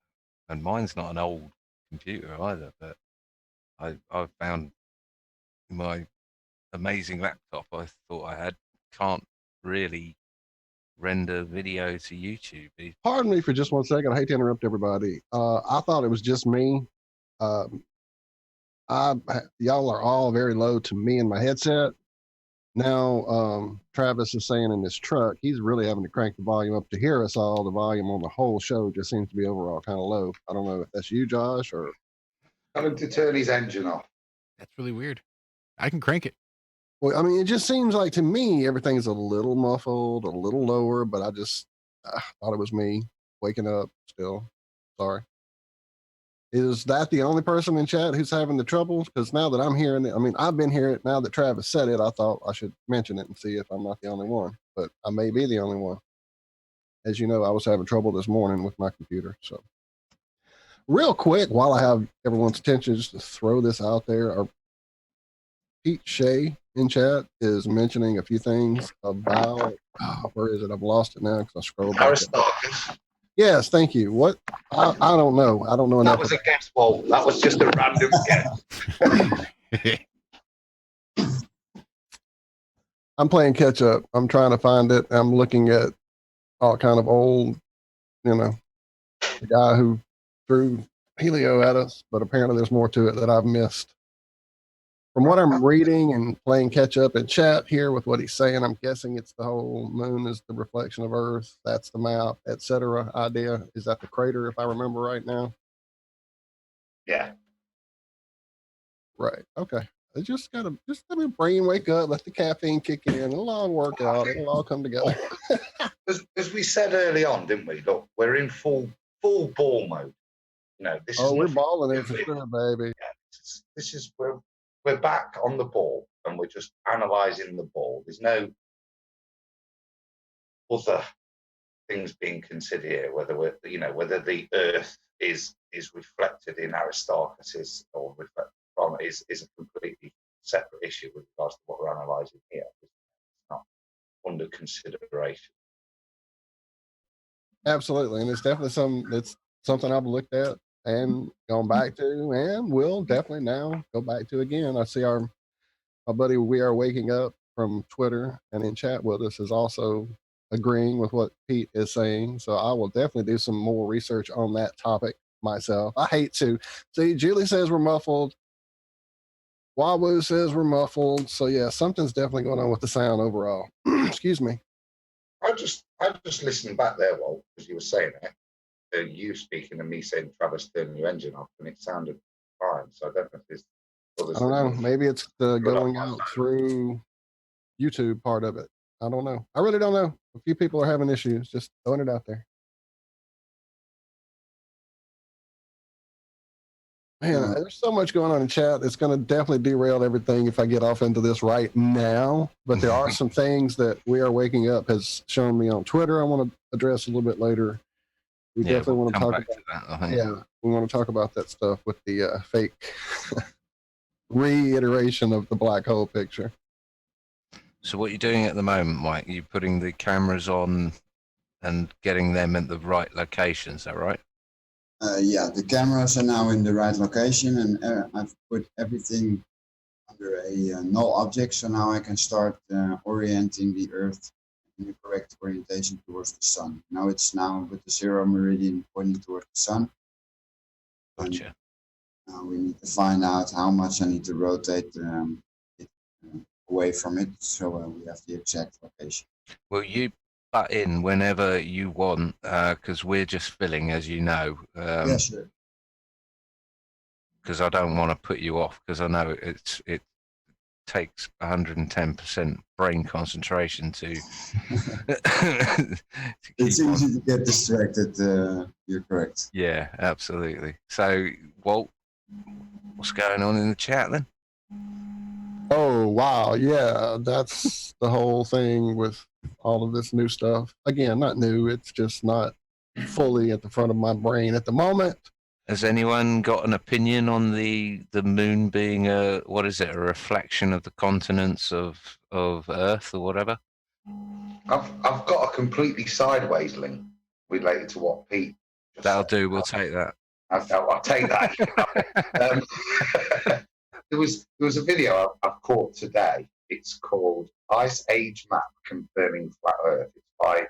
And mine's not an old computer either, but I've found my amazing laptop I thought I had can't really render video to YouTube. Pardon me for just 1 second. I hate to interrupt everybody. I thought it was just me. Y'all are all very low to me in my headset. Now, Travis is saying in this truck, he's really having to crank the volume up to hear us all. The volume on the whole show just seems to be overall kind of low. I don't know if that's you, Josh, or. Tell him to turn his engine off. That's really weird. I can crank it. Well, I mean, it just seems like to me everything's a little muffled, a little lower, but I just thought it was me waking up still. Sorry. Is that the only person in chat who's having the troubles? Because now that I'm hearing it, I mean, I've been hearing it now that Travis said it. I thought I should mention it and see if I'm not the only one, but I may be the only one. As you know, I was having trouble this morning with my computer. So, real quick, while I have everyone's attention, just to throw this out there, our Pete Shea in chat is mentioning a few things about where is it? I've lost it now because I scrolled back. Aristarchus. Yes, thank you. What? I don't know. I don't know enough. That was a guess, Paul. That was just a random guess. I'm playing catch up. I'm trying to find it. I'm looking at all kind of old, the guy who threw Helio at us, but apparently there's more to it that I've missed. From what I'm reading and playing catch up in chat here with what he's saying, I'm guessing it's the whole moon is the reflection of Earth. That's the map, etc. idea. Is that the crater, if I remember right now? Yeah. Right. Okay. I just let my brain wake up, let the caffeine kick in. It'll all work out. It'll all come together. As we said early on, didn't we? Look, we're in full ball mode. This is we're balling it for sure, baby. Yeah, this is we're back on the ball and we're just analysing the ball. There's no other things being considered here, whether whether the Earth is reflected in Aristarchus or reflected from is a completely separate issue with regards to what we're analysing here. It's not under consideration. Absolutely, and it's definitely something I've looked at and gone back to, and will definitely now go back to again. I see my buddy We Are Waking Up from Twitter and in chat with us is also agreeing with what Pete is saying. So I will definitely do some more research on that topic myself. I hate to see. Julie says we're muffled. Wawu says we're muffled. So yeah, something's definitely going on with the sound overall. Excuse me. I just listened back there, Walt, because you were saying it. You speaking and me saying, Travis, turn your engine off, and it sounded fine. So I don't know if there's others. I don't know. Maybe it's the going out through YouTube part of it. I don't know. I really don't know. A few people are having issues. Just throwing it out there. Man, there's so much going on in chat. It's going to definitely derail everything if I get off into this right now. But there are some things that We Are Waking Up has shown me on Twitter I want to address a little bit later. We definitely want to talk about that, I think. Yeah, we want to talk about that stuff with the fake reiteration of the black hole picture. So what you're doing at the moment, Mike, you're putting the cameras on and getting them at the right location, is that right? Yeah, the cameras are now in the right location, and I've put everything under a null object, so now I can start orienting the Earth in the correct orientation towards the sun. Now it's with the 0 meridian pointing towards the sun. Gotcha. Now we need to find out how much I need to rotate it away from it, so we have the exact location. Well, you butt in whenever you want, because we're just filling, as you know. Yeah, sure. Because I don't want to put you off, because I know it takes 110% brain concentration to. It's easy to get distracted. You're correct. Yeah, absolutely. So, Walt, what's going on in the chat then? Oh, wow. Yeah, that's the whole thing with all of this new stuff. Again, not new. It's just not fully at the front of my brain at the moment. Has anyone got an opinion on the moon being a reflection of the continents of Earth or whatever? I've got a completely sideways link related to what Pete just That'll said. do. We'll take that. I'll take that. There was a video I've caught today. It's called Ice Age Map Confirming Flat Earth. It's by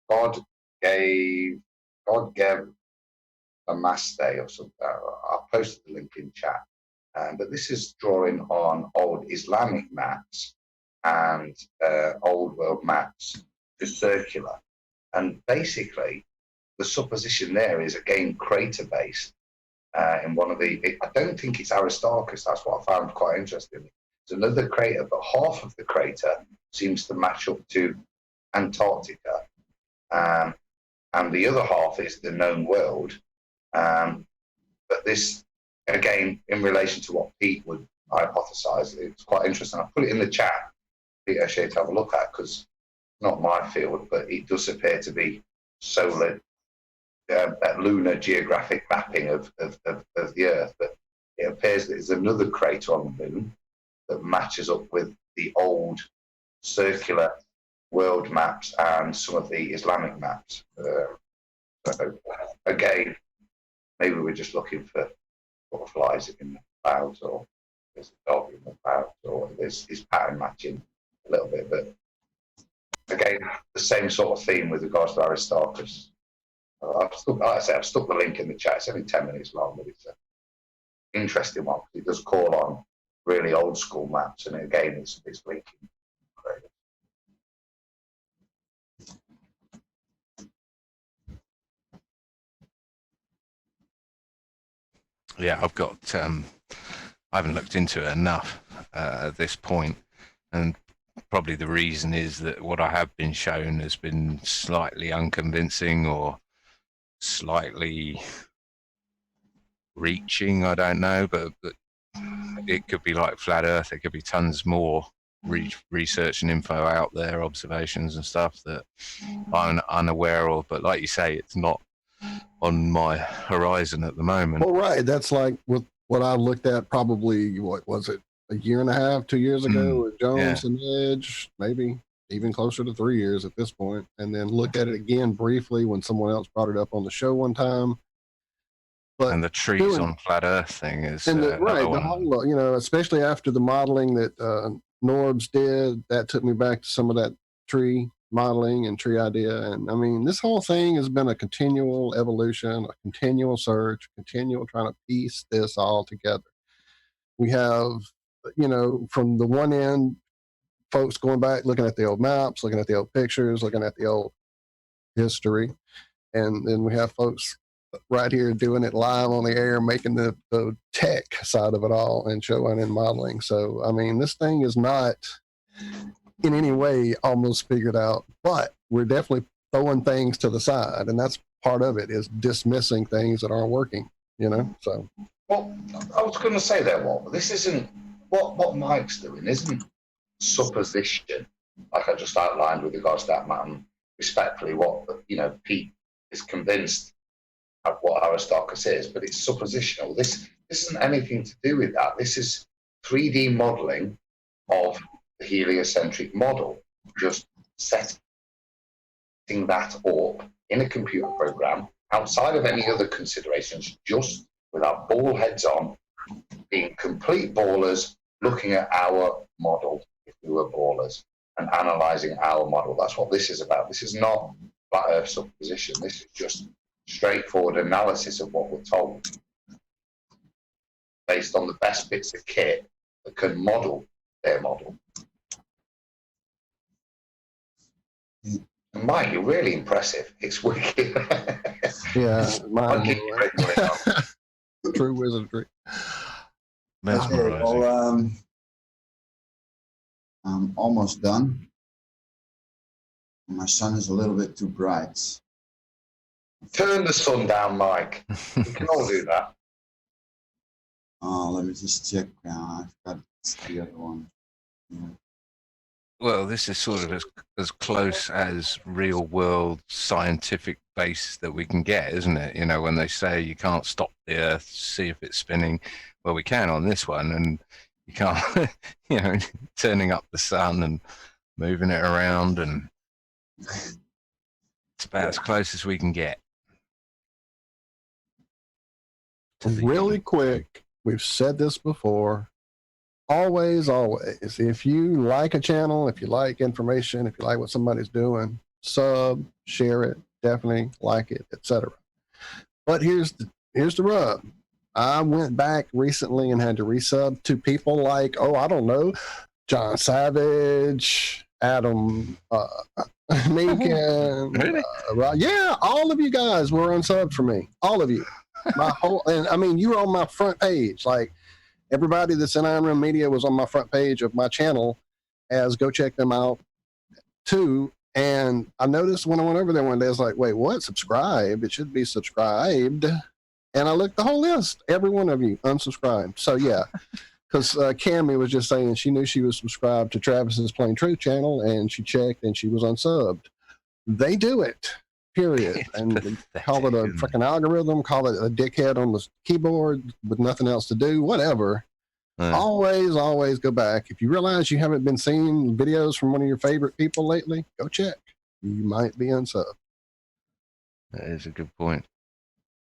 God gave a mass day or something. I'll post the link in chat. But this is drawing on old Islamic maps and old world maps, just circular. And basically, the supposition there is again crater based. In one of I don't think it's Aristarchus. That's what I found quite interesting. It's another crater, but half of the crater seems to match up to Antarctica, and the other half is the known world. But this, again, in relation to what Pete would hypothesize, it's quite interesting. I put it in the chat, Pete, actually, to have a look at, because it's not my field, but it does appear to be solar, lunar geographic mapping of the Earth. But it appears that there's another crater on the moon that matches up with the old circular world maps and some of the Islamic maps. So again, maybe we're just looking for butterflies in the clouds, or there's a dog in the clouds, or there's pattern matching a little bit. But again, the same sort of theme with regards to Aristarchus. I've stuck the link in the chat. It's only 10 minutes long, but it's an interesting one. It does call on really old school maps, and again, it's linking. Yeah, I've got. I haven't looked into it enough at this point, and probably the reason is that what I have been shown has been slightly unconvincing or slightly reaching. I don't know, but it could be like flat Earth. There could be tons more research and info out there, observations and stuff that I'm unaware of. But like you say, it's not on my horizon at the moment. Well, right. That's like with what I looked at probably, what was it, a year and a half, 2 years ago with Jones and Edge, maybe even closer to 3 years at this point. And then looked at it again briefly when someone else brought it up on the show one time. But and the trees on flat Earth thing is and the whole, especially after the modeling that Norbs did, that took me back to some of that tree modeling and tree idea. And I mean, this whole thing has been a continual evolution, a continual search, continual trying to piece this all together. We have, from the one end, folks going back, looking at the old maps, looking at the old pictures, looking at the old history. And then we have folks right here doing it live on the air, making the tech side of it all and showing and modeling. So, I mean, this thing is not in any way almost figured out, but we're definitely throwing things to the side. And that's part of it, is dismissing things that aren't working. you know. So Well, I was going to say there, Walt, this isn't what Mike's doing, isn't supposition, like I just outlined with regards to that man. Respectfully, what Pete is convinced of what Aristarchus is, but it's suppositional. This isn't anything to do with that. This is 3D modeling of the heliocentric model, just setting that up in a computer program outside of any other considerations, just with our ball heads on, being complete ballers, looking at our model if we were ballers and analyzing our model. That's what this is about. This is not flat earth supposition. This is just straightforward analysis of what we're told based on the best bits of kit that can model their model. And Mike, you're really impressive. It's wicked. yeah, I'll keep you regular. true wizardry. Mesmerizing. Well, I'm almost done. My sun is a little bit too bright. Turn the sun down, Mike. We can all do that. Let me just check. I've got the other one. Yeah. Well, this is sort of as close as real world scientific base that we can get, isn't it? You know, when they say you can't stop the Earth, see if it's spinning. Well, we can on this one, and you can't, you know, turning up the sun and moving it around, and it's about as close as we can get. Really quick, we've said this before. Always, if you like a channel, if you like information, if you like what somebody's doing, sub, share it, definitely like it, etc. But here's the rub. I went back recently and had to resub to people like, I don't know, John Savage, Adam Meekin. Really? Yeah, all of you guys were unsubbed for me. All of you. My whole, and I mean, you were on my front page. Like, everybody that's in Iron Room Media was on my front page of my channel as go check them out too. And I noticed when I went over there one day, I was like, wait, what? Subscribe? It should be subscribed. And I looked the whole list, every one of you unsubscribed. So yeah, because Cammie was just saying she knew she was subscribed to Travis's Plain Truth channel, and she checked and she was unsubbed. They do it. Period. And call it a freaking algorithm, call it a dickhead on the keyboard with nothing else to do, whatever. Always go back. If you realize you haven't been seeing videos from one of your favorite people lately, go check. You might be unsubbed. That is a good point.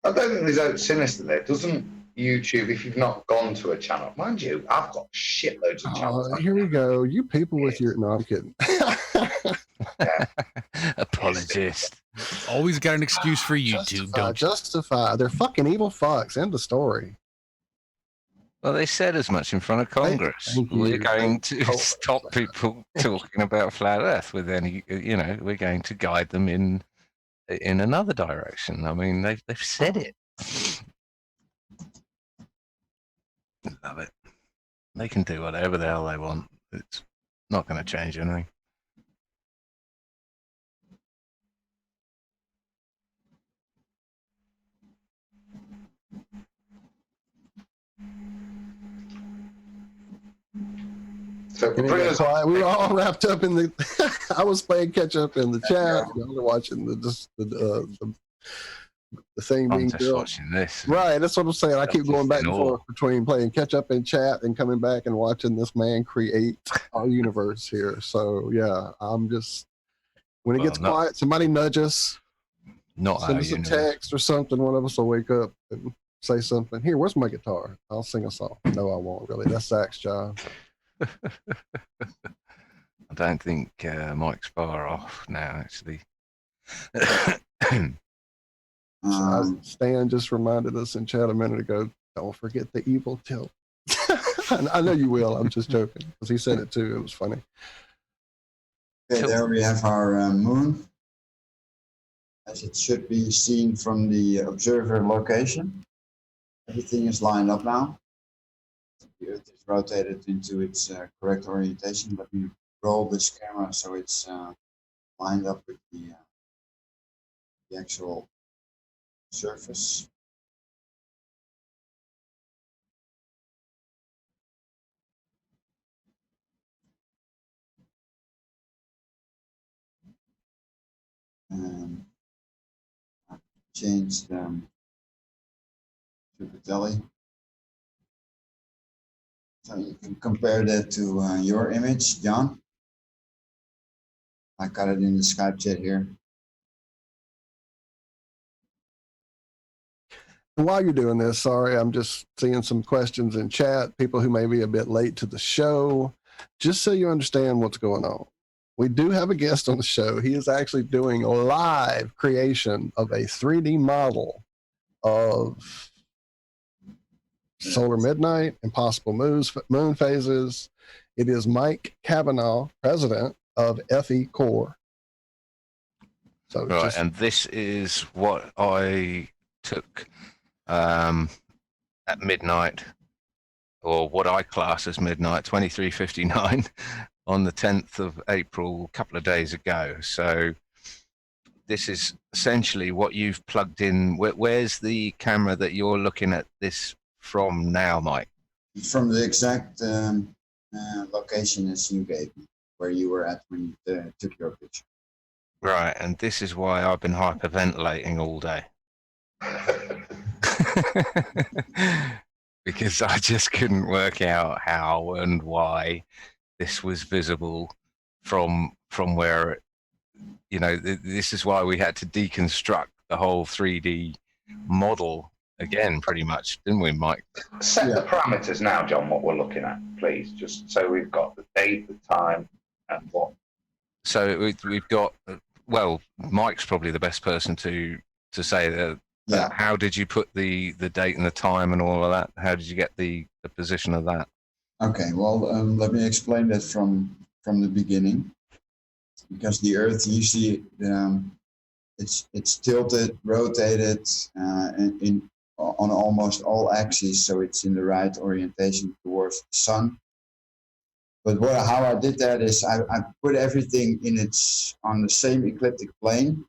I don't think there's out sinister there. Doesn't YouTube, if you've not gone to a channel, mind you, I've got shitloads of channels. Here we go. You people with your, no, I'm kidding. Apologist. Always got an excuse for YouTube, don't you? Justify. They're fucking evil fucks. End of story. Well, they said as much in front of Congress. Thank you. We're going to stop people talking about flat Earth with any, you know, we're going to guide them in another direction. I mean, they've said it. Love it. They can do whatever the hell they want. It's not going to change anything. So We were all wrapped up in the. I was playing catch up in the chat. Y'all are watching the thing I'm being just built. watching this. Right, that's what I'm saying. I keep That's going just back in and awe. forth between playing catch up in chat and coming back and watching this man create our universe here. So yeah, I'm just when it Well, gets quiet, somebody nudge us, Not send our us a universe. text or something. One of us will wake up and say something. Here, where's my guitar? I'll sing a song. No, I won't really. That's Zach's job. I don't think Mike's far off now, actually. Stan just reminded us in chat a minute ago, don't forget the evil tilt. I know you will. I'm just joking because he said it too. It was funny. Okay, there we have our moon, as it should be seen from the observer location. Everything is lined up now. The Earth is rotated into its correct orientation. Let me roll this camera so it's lined up with the actual surface. Changed to the telly. So you can compare that to your image, John. I got it in the Skype chat here. While you're doing this, sorry, I'm just seeing some questions in chat, people who may be a bit late to the show, just so you understand what's going on. We do have a guest on the show. He is actually doing a live creation of a 3D model of solar midnight and possible moon phases. It is Mike Cavanaugh, president of FECore. So Right, and this is what I took at midnight, or what I class as midnight, 23:59, on the 10th of April, a couple of days ago. So this is essentially what you've plugged in. Where's the camera that you're looking at this from now, Mike? From the exact location as you gave me, where you were at when you took your picture. Right, and this is why I've been hyperventilating all day. Because I just couldn't work out how and why this was visible from where, you know, this is why we had to deconstruct the whole 3D model again, pretty much, didn't we, Mike? Set the parameters now, John, what we're looking at, please, just so we've got the date, the time, and what. So we've got, well, Mike's probably the best person to say that. Yeah. How did you put the date and the time and all of that? How did you get the position of that? Okay, well, let me explain that from the beginning. Because the Earth, you see, it's tilted, rotated, on almost all axes, so it's in the right orientation towards the sun. But how I did that is I put everything on the same ecliptic plane.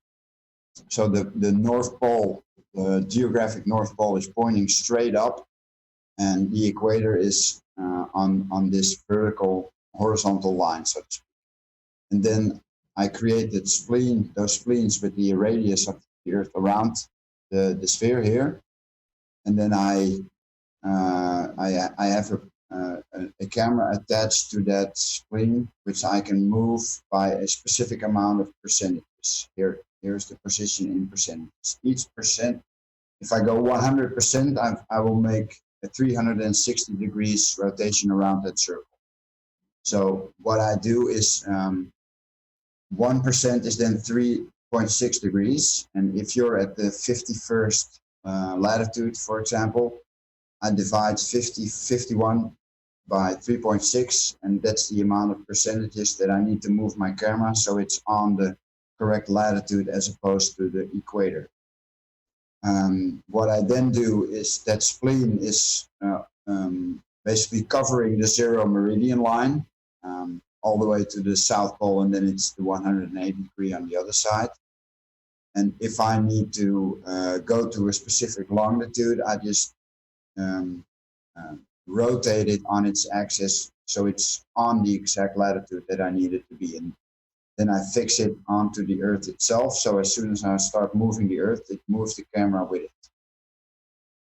So the North Pole, the geographic North Pole, is pointing straight up, and the equator is on this vertical horizontal line, so to speak. And then I created those spleens with the radius of the Earth around the sphere here, and then I have a camera attached to that spleen, which I can move by a specific amount of percentages. Here's the position in percentages. Each percent, if I go 100%, I will make a 360 degrees rotation around that circle. So what I do is 1% is then 3.6 degrees. And if you're at the 51st latitude, for example, I divide 51 by 3.6, and that's the amount of percentages that I need to move my camera so it's on the correct latitude as opposed to the equator. What I then do is that spleen is basically covering the 0 meridian line all the way to the South Pole, and then it's the 180 degree on the other side. And if I need to go to a specific longitude, I just rotate it on its axis so it's on the exact latitude that I need it to be in. Then I fix it onto the Earth itself. So as soon as I start moving the Earth, it moves the camera with it.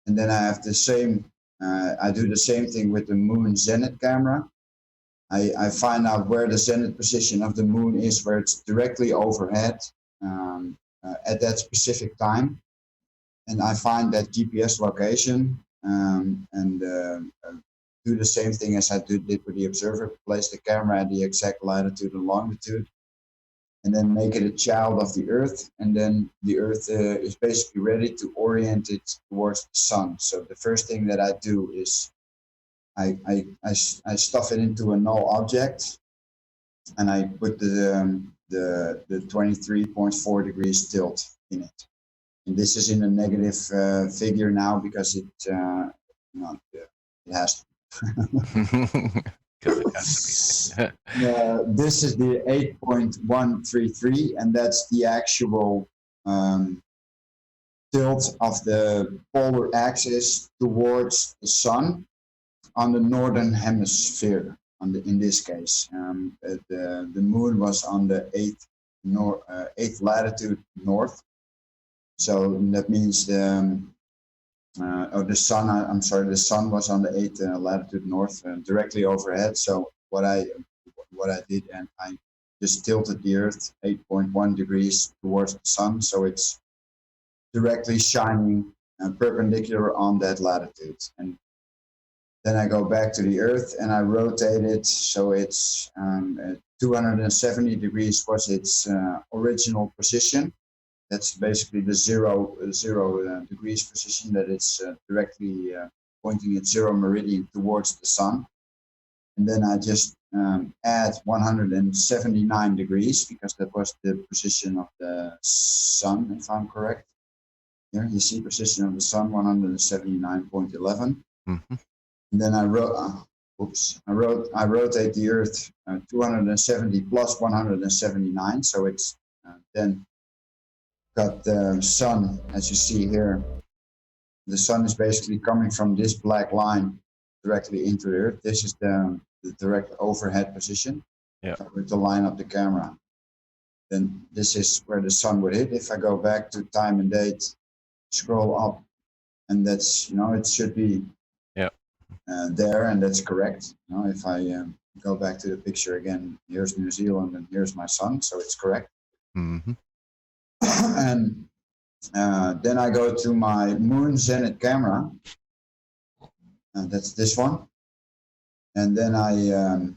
And then I have the same, I do the same thing with the Moon Zenith camera. I find out where the zenith position of the moon is, where it's directly overhead at that specific time. And I find that GPS location and do the same thing as I did with the observer, place the camera at the exact latitude and longitude, and then make it a child of the Earth. And then the Earth is basically ready to orient it towards the sun. So the first thing that I do is I stuff it into a null object, and I put the 23.4 degrees tilt in it. And this is in a negative figure now because it has to. This is the 8.133, and that's the actual tilt of the polar axis towards the sun on the northern hemisphere. In this case, the moon was on the 8th 8th latitude north. So that means the sun. I'm sorry, the sun was on the 8th latitude north, directly overhead. So what I did, and I just tilted the Earth 8.1 degrees towards the sun, so it's directly shining perpendicular on that latitude. And then I go back to the Earth and I rotate it, so it's 270 degrees was its original position. That's basically the zero degrees position, that it's directly pointing at 0 meridian towards the sun. And then I just add 179 degrees, because that was the position of the sun, if I'm correct. Here you see position of the sun, 179.11. Mm-hmm. And then I rotate the Earth 270 plus 179, so it's then got the sun, as you see here. The sun is basically coming from this black line directly into the Earth. This is the direct overhead position. Yeah. With to line up the camera. Then this is where the sun would hit. If I go back to time and date, scroll up, and that's, it should be there, and that's correct. If I go back to the picture again, here's New Zealand and here's my sun, so it's correct. Mm-hmm. And then I go to my moon zenith camera, and that's this one. And then I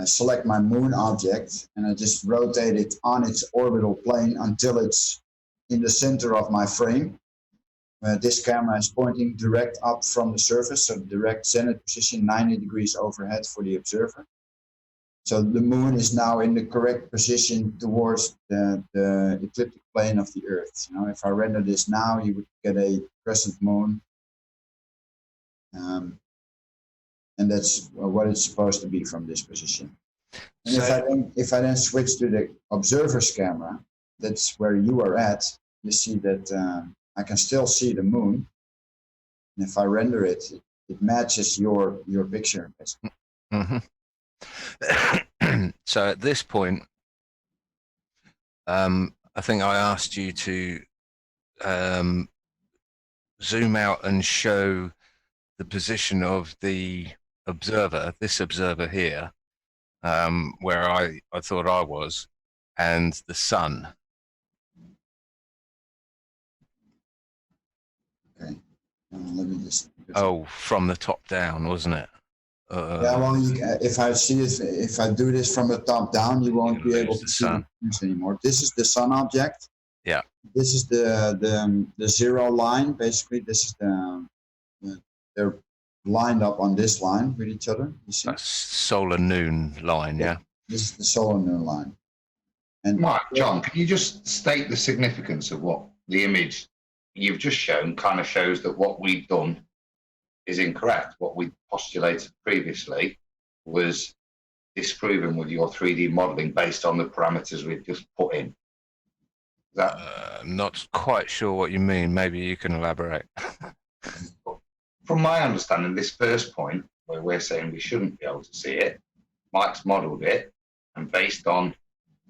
select my moon object and I just rotate it on its orbital plane until it's in the center of my frame. This camera is pointing direct up from the surface, so direct zenith position, 90 degrees overhead for the observer. So the moon is now in the correct position towards the ecliptic plane of the Earth. If I render this now, you would get a crescent moon. And that's what it's supposed to be from this position. And So, if I then switch to the observer's camera, that's where you are at, you see that I can still see the moon. And if I render it, it matches your picture, basically. mm-hmm. So at this point, I think I asked you to zoom out and show the position of the observer, this observer here, where I thought I was, and the sun. Okay. Let me just. Oh, from the top down, wasn't it? Yeah, well, if I do this from the top down, you won't be able to see the moons anymore. This is the sun object. Yeah. This is the zero line. Basically, this is they're lined up on this line with each other. You see? That's solar noon line, yeah. This is the solar noon line. And Right, John, can you just state the significance of what the image you've just shown kind of shows that what we've done is incorrect? What we postulated previously was disproven with your 3D modeling based on the parameters we've just put in. Is that Not quite sure what you mean. Maybe you can elaborate. from my understanding, this first point where we're saying we shouldn't be able to see it, Mike's modeled it, and based on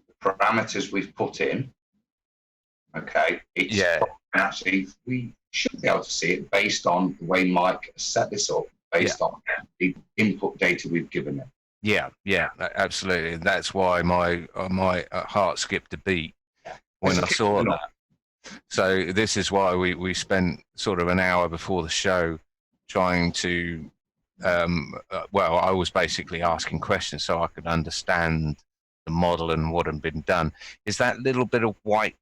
the parameters we've put in, okay, it's actually we should be able to see it based on the way Mike has set this up, based on the input data we've given him. Yeah, absolutely. That's why my heart skipped a beat when I saw that. So this is why we spent sort of an hour before the show trying to, I was basically asking questions so I could understand the model and what had been done. Is that little bit of white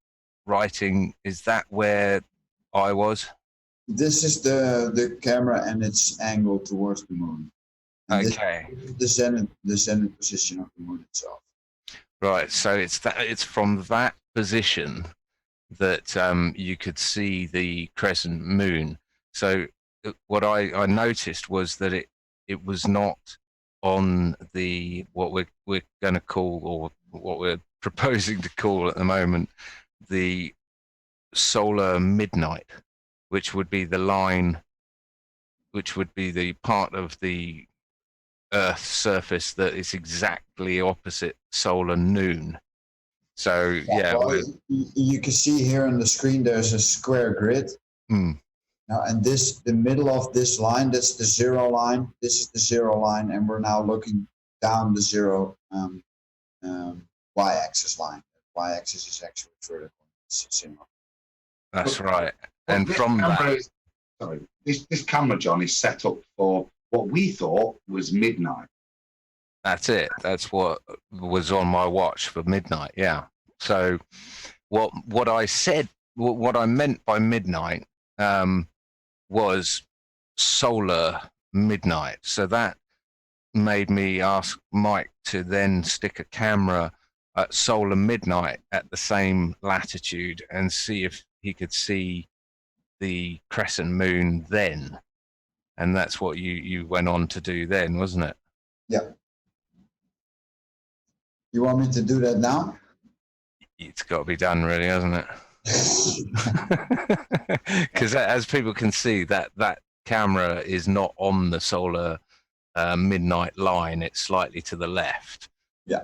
writing, is that where I was? This is the camera and its angle towards the moon. And okay. The zenith position of the moon itself. Right. So it's from that position that you could see the crescent moon. So what I noticed was that it was not on the what we're going to call, or what we're proposing to call at the moment, the solar midnight, which would be the line, which would be the part of the Earth's surface that is exactly opposite solar noon. So yeah, Well, you can see here on the screen there's a square grid. Now, and the middle of this line, that's the 0 line. This is the 0 line, and we're now looking down the 0 y-axis line. Y-axis is actually vertical. That's right. And from that, this camera, John, is set up for what we thought was midnight. that's it. That's what was on my watch for midnight. Yeah. So what I said, what I meant by midnight was solar midnight. So that made me ask Mike to then stick a camera at solar midnight at the same latitude and see if he could see the crescent moon then. And that's what you went on to do then, wasn't it? Yeah. You want me to do that now? It's got to be done, really, hasn't it? Because as people can see, that camera is not on the solar midnight line. It's slightly to the left. Yeah.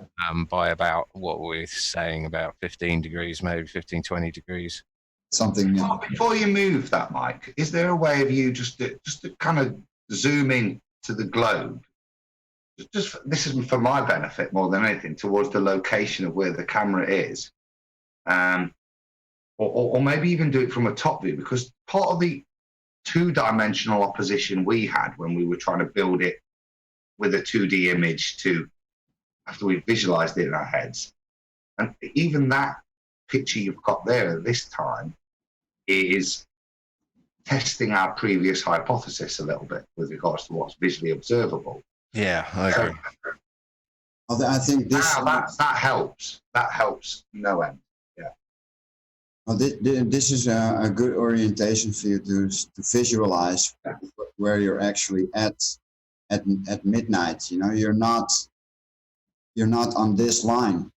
By about, what we're saying, about 15 degrees, maybe 15, 20 degrees. Something. Before you move that, Mike, is there a way of you just to kind of zoom in to the globe? Just this is for my benefit more than anything, towards the location of where the camera is. Or maybe even do it from a top view, because part of the two-dimensional opposition we had when we were trying to build it with a 2D image after we visualized it in our heads, and even that picture you've got there at this time is testing our previous hypothesis a little bit with regards to what's visually observable. Yeah, I agree. I think this that helps. That helps no end. Well, this is a good orientation for you to visualize where you're actually at midnight. You know, you're not on this line.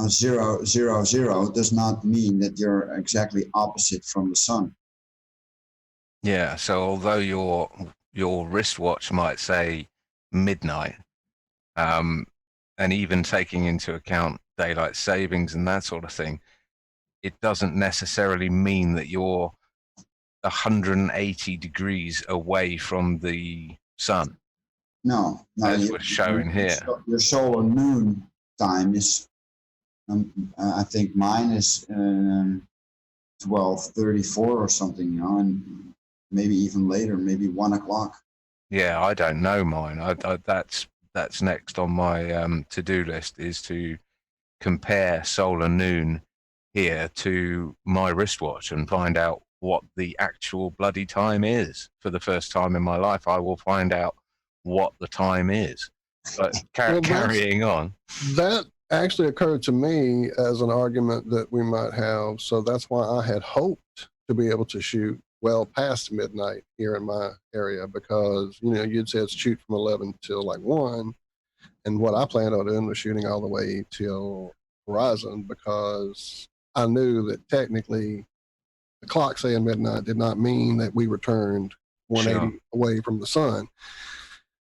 0, 0, 0 does not mean that you're exactly opposite from the sun. Yeah. So although your wristwatch might say midnight, and even taking into account daylight savings and that sort of thing, it doesn't necessarily mean that you're 180 degrees away from the sun. No, as we're showing here. Your solar noon time is, I think mine is 12:34 or something, you know, and maybe even later, maybe 1 o'clock. Yeah, I don't know mine. That's next on my to-do list, is to compare solar noon here to my wristwatch and find out what the actual bloody time is. For the first time in my life, I will find out what the time is. But carrying on. That actually occurred to me as an argument that we might have. So that's why I had hoped to be able to shoot well past midnight here in my area, because, you know, you'd said shoot from 11 till like 1. And what I planned on doing was shooting all the way till horizon, because I knew that technically the clock saying midnight did not mean that we returned 180 away from the sun.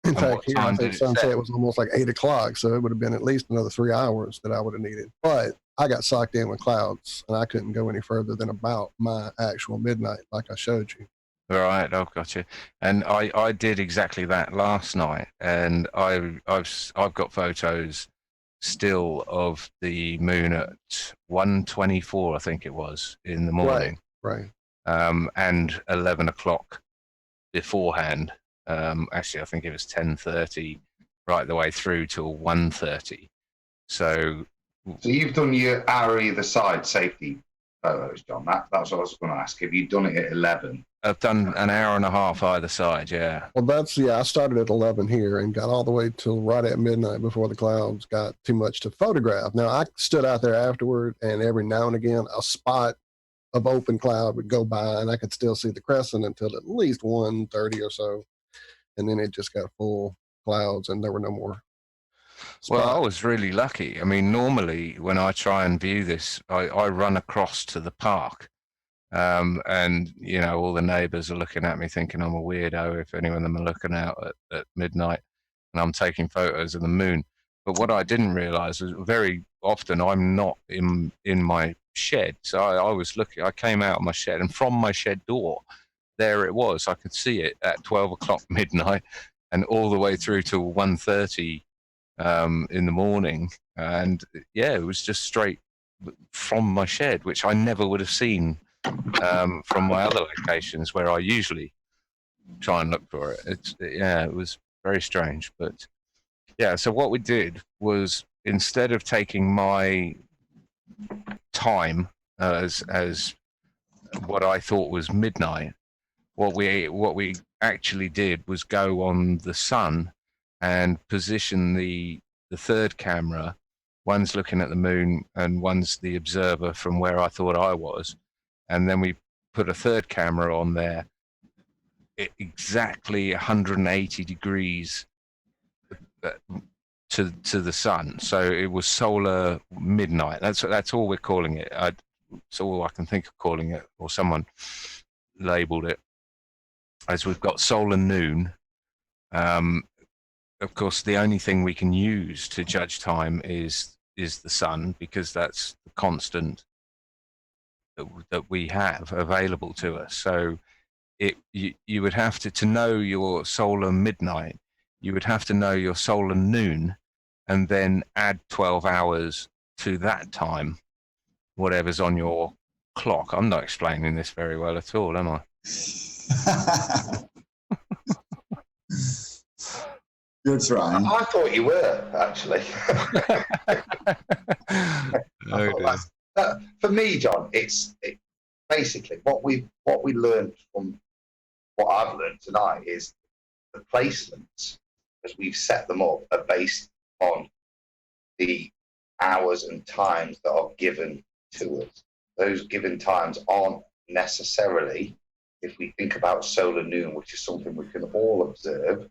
In fact, here I think sunset was almost like 8 o'clock, so it would have been at least another 3 hours that I would have needed. But I got socked in with clouds, and I couldn't go any further than about my actual midnight, like I showed you. Right, I've got you. And I did exactly that last night, and I've got photos still of the moon at 1:24, I think it was, in the morning. Right. And 11 o'clock beforehand. Actually, I think it was 10:30 right the way through till 1:30. So you've done your hour either side safety photos, John. That's what I was going to ask. Have you done it at 11? I've done an hour and a half either side, yeah. Well, I started at 11 here and got all the way till right at midnight before the clouds got too much to photograph. Now, I stood out there afterward, and every now and again, a spot of open cloud would go by, and I could still see the crescent until at least 1:30 or so. And then it just got full clouds, and there were no more spots. Well, I was really lucky. I mean, normally when I try and view this, I run across to the park. And, you know, all the neighbors are looking at me thinking I'm a weirdo if any of them are looking out at midnight and I'm taking photos of the moon. But what I didn't realize was very often I'm not in my shed. So I was looking, I came out of my shed, and from my shed door, there it was. I could see it at 12 o'clock midnight and all the way through to 1:30 in the morning. And yeah, it was just straight from my shed, which I never would have seen from my other locations where I usually try and look for it. It was very strange. But yeah, so what we did was, instead of taking my time as what I thought was midnight, what we actually did was go on the sun and position the third camera. One's looking at the moon and one's the observer from where I thought I was, and then we put a third camera on there exactly 180 degrees to the sun. So it was solar midnight. That's all we're calling it. It's all I can think of calling it, or someone labeled it, as we've got solar noon. Of course, the only thing we can use to judge time is the sun, because that's the constant that we have available to us. So you would have to know your solar midnight, you would have to know your solar noon, and then add 12 hours to that time, whatever's on your clock. I'm not explaining this very well at all, am I? You're trying. I thought you were, actually. For me, John, it's basically what we learned from what I've learned tonight is the placements, as we've set them up, are based on the hours and times that are given to us. Those given times aren't necessarily, if we think about solar noon, which is something we can all observe,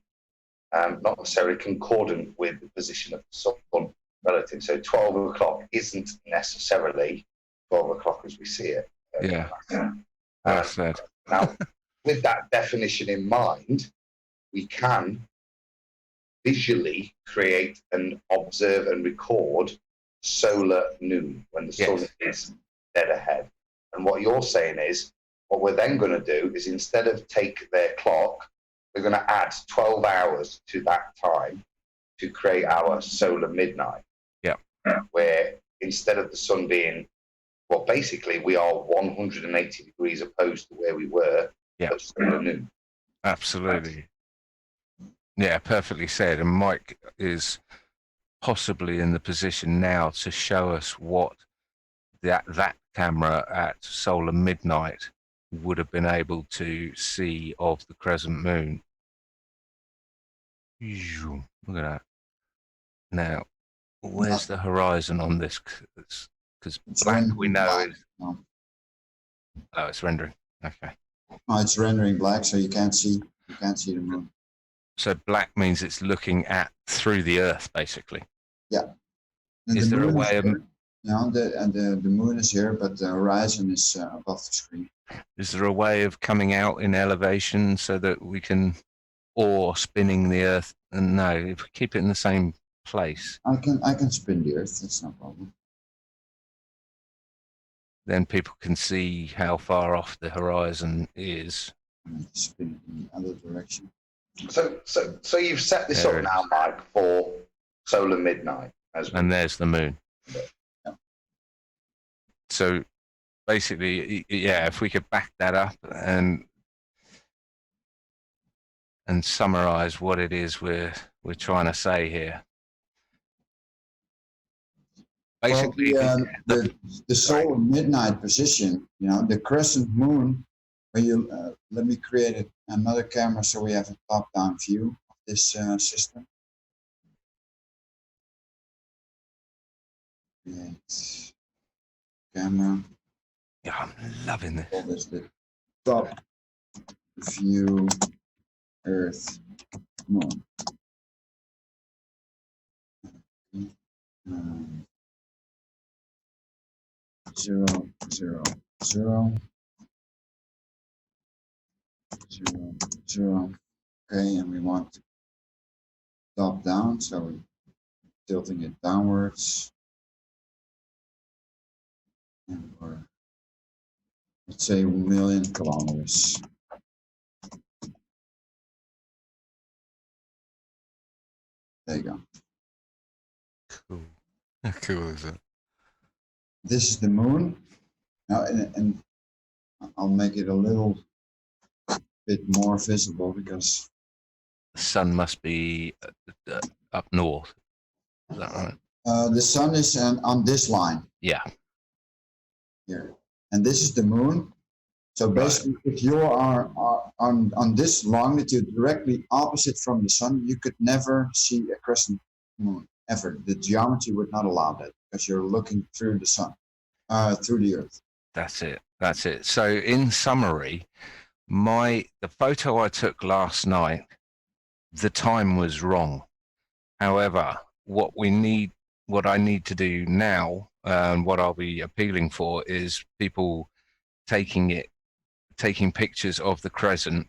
not necessarily concordant with the position of the sun relative. So 12 o'clock isn't necessarily 12 o'clock as we see it. Yeah, that's it. Now, with that definition in mind, we can visually create and observe and record solar noon when the sun is dead ahead. And what you're saying is, what we're then going to do is, instead of take their clock, we're going to add 12 hours to that time to create our solar midnight. Yeah. Where instead of the sun being, well, basically we are 180 degrees opposed to where we were at solar noon. Absolutely. Yeah, perfectly said. And Mike is possibly in the position now to show us what that camera at solar midnight would have been able to see of the crescent moon. Look at that. Now, where's the horizon on this? Because black we know is... Oh, it's rendering. Okay. Oh, it's rendering black, so you can't see the moon. So black means it's looking at through the Earth, basically. Yeah. And is there a way of... the moon is here, but the horizon is above the screen. Is there a way of coming out in elevation so that we can, or spinning the Earth? And no, if we keep it in the same place. I can spin the Earth. That's no problem. Then people can see how far off the horizon is. Spin it in the other direction. So you've set this up now, Mike, for solar midnight. And there's the moon. Yeah. So basically, yeah, if we could back that up and summarize what it is we're trying to say here. Basically, well, the solar midnight position, the crescent moon. Where you let me create another camera so we have a top-down view of this system. Create camera. Yeah, I'm loving this. Call this the top view Earth moon. 0, 0, 0. 0, 0. Okay, and we want top down, so we're tilting it downwards. or let's say 1 million kilometers. There you go. Cool. How cool is it? This is the moon. Now, and I'll make it a little bit more visible because The sun must be up north. Is that right? the sun is on this line Yeah. here, and this is the moon. So basically, if you are on this longitude directly opposite from the sun, you could never see a crescent moon ever. The geometry would not allow that because you're looking through the sun, through the earth. That's it. That's it. So in summary, the photo I took last night, the time was wrong. However, what I need to do now, and what I'll be appealing for, is people taking pictures of the crescent,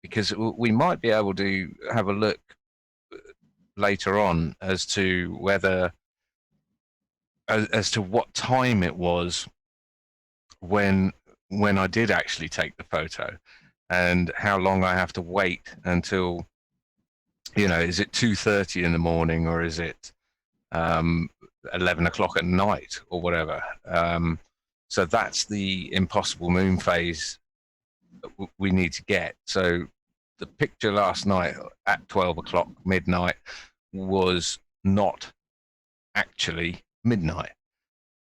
because we might be able to have a look later on as to whether as to what time it was when I did actually take the photo, and how long I have to wait until, is it 2:30 in the morning, or is it 11 o'clock at night, or whatever. So that's the impossible moon phase that we need to get. So the picture last night at 12 o'clock midnight was not actually midnight.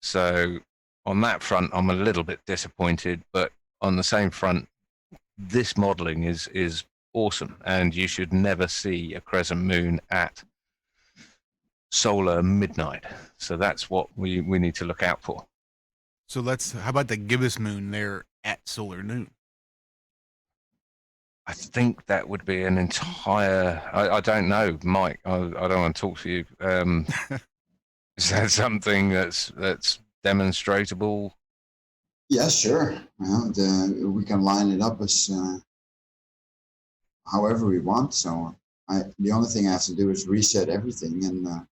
So on that front, I'm a little bit disappointed, but on the same front, this modeling is awesome, and you should never see a crescent moon at solar midnight. So that's what we need to look out for. So how about the gibbous moon there at solar noon? I think that would be an entire, I don't know, Mike, I don't want to talk to you. Is that something that's demonstrable? Yeah, sure. We can line it up as however we want. So the only thing I have to do is reset everything, and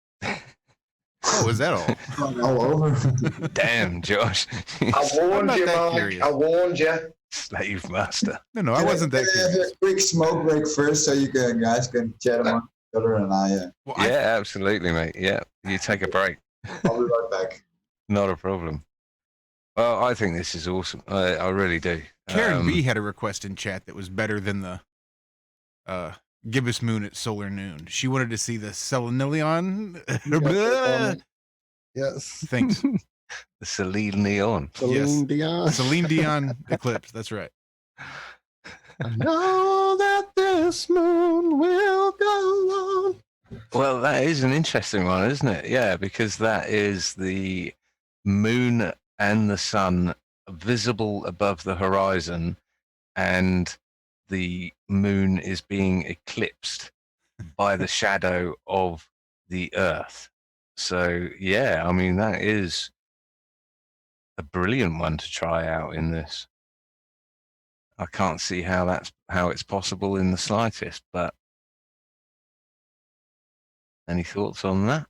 oh, is that all? all over. Damn, Josh. I warned you, Mike. Curious. I warned you. Slave master. No, I wasn't that curious. A quick smoke break first, so you guys can chat among each other, and Well, Yeah, absolutely, mate. Yeah, you take a break. I'll be right back. Not a problem. Well, I think this is awesome. I really do. Karen B had a request in chat that was better than the gibbous moon at solar noon. She wanted to see the Selenion. Yes. Thanks. The Celine Neon. Celine Dion. Celine Dion eclipse. That's right. I know that this moon will go on. Well, that is an interesting one, isn't it? Yeah, because that is the moon and the sun visible above the horizon, and the moon is being eclipsed by the shadow of the earth. So, yeah, I mean, that is a brilliant one to try out in this. I can't see how it's possible in the slightest, but any thoughts on that?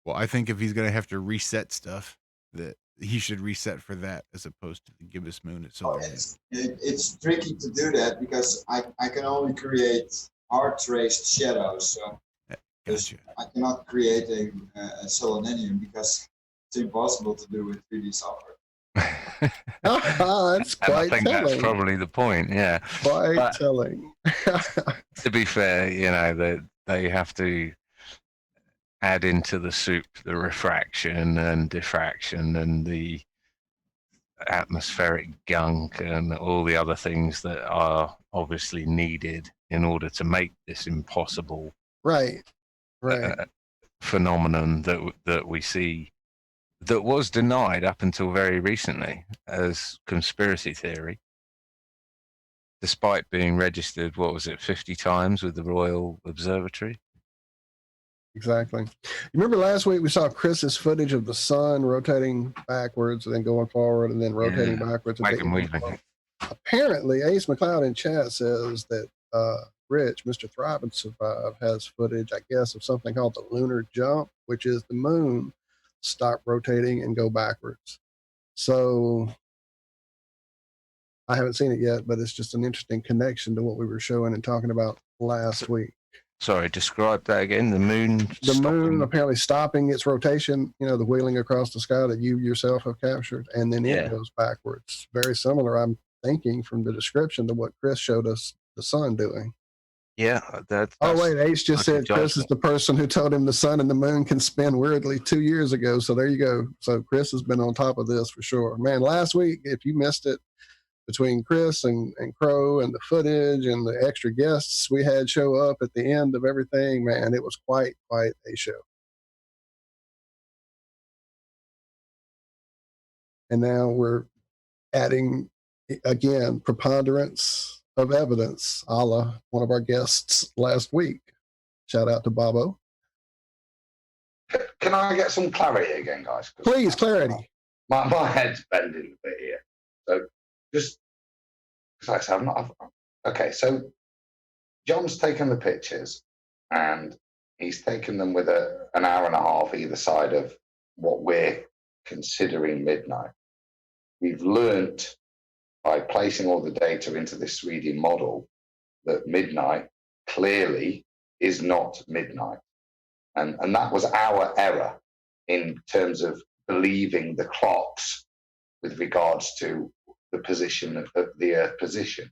Well, I think if he's going to have to reset stuff, that he should reset for that as opposed to the gibbous moon at solar noon. It's tricky to do that because I can only create hard traced shadows. So Gotcha. I cannot create a selenium because it's impossible to do with 3D software. That's And I quite think that's telling. probably the point, yeah. Quite But- telling. To be fair, they have to add into the soup the refraction and diffraction and the atmospheric gunk and all the other things that are obviously needed in order to make this impossible Right. phenomenon that we see, that was denied up until very recently as conspiracy theory, despite being registered, 50 times with the Royal Observatory? Exactly. You remember last week we saw Chris's footage of the sun rotating backwards and then going forward and then rotating backwards. And Wagon then wheeling. apparently, Ace McLeod in chat says that Rich, Mr. Thrive and Survive, has footage, I guess, of something called the lunar jump, which is the moon stop rotating and go backwards. So I haven't seen it yet, but it's just an interesting connection to what we were showing and talking about last week. Sorry, describe that again. The moon. The moon apparently stopping its rotation, you know, the wheeling across the sky that you yourself have captured, and then it goes backwards. Very similar, I'm thinking, from the description to what Chris showed us the sun doing. Yeah. Oh, wait, H just said Chris is the person who told him the sun and the moon can spin weirdly 2 years ago. So there you go. So Chris has been on top of this for sure. Man, last week, if you missed it, between Chris and Crow and the footage and the extra guests we had show up at the end of everything, man, it was quite a show. And now we're adding, again, preponderance of evidence, a la one of our guests last week. Shout out to Bobo. Can I get some clarity again, guys? Please, clarity. My head's bending a bit here. So just, like I said, okay, so John's taken the pictures and he's taken them with an hour and a half either side of what we're considering midnight. We've learnt by placing all the data into this 3D model that midnight clearly is not midnight. And that was our error in terms of believing the clocks with regards to the position of the Earth position.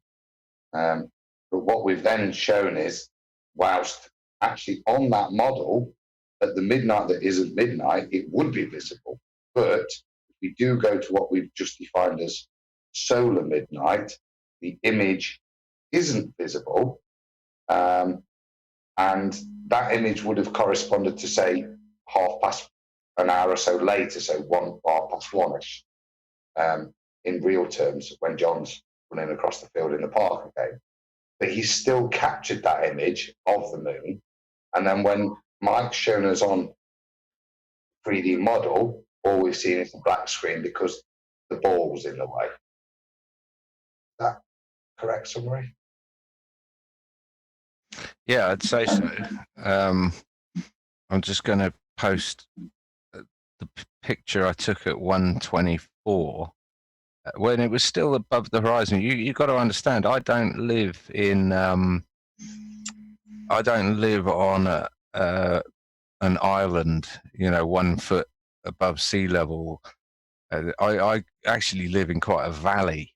But what we've then shown is, whilst actually on that model, at the midnight that isn't midnight, it would be visible. But if we do go to what we've just defined as solar midnight, the image isn't visible. And that image would have corresponded to, say, an hour or so later, so 1:30ish. In real terms, when John's running across the field in the park again. But he's still captured that image of the moon. And then when Mike's shown us on 3D model, all we've seen is the black screen because the ball's in the way. Is that correct summary? Yeah, I'd say so. I'm just going to post the picture I took at 1:24. When it was still above the horizon. You got to understand, I don't live on an island, 1 foot above sea level. I actually live in quite a valley.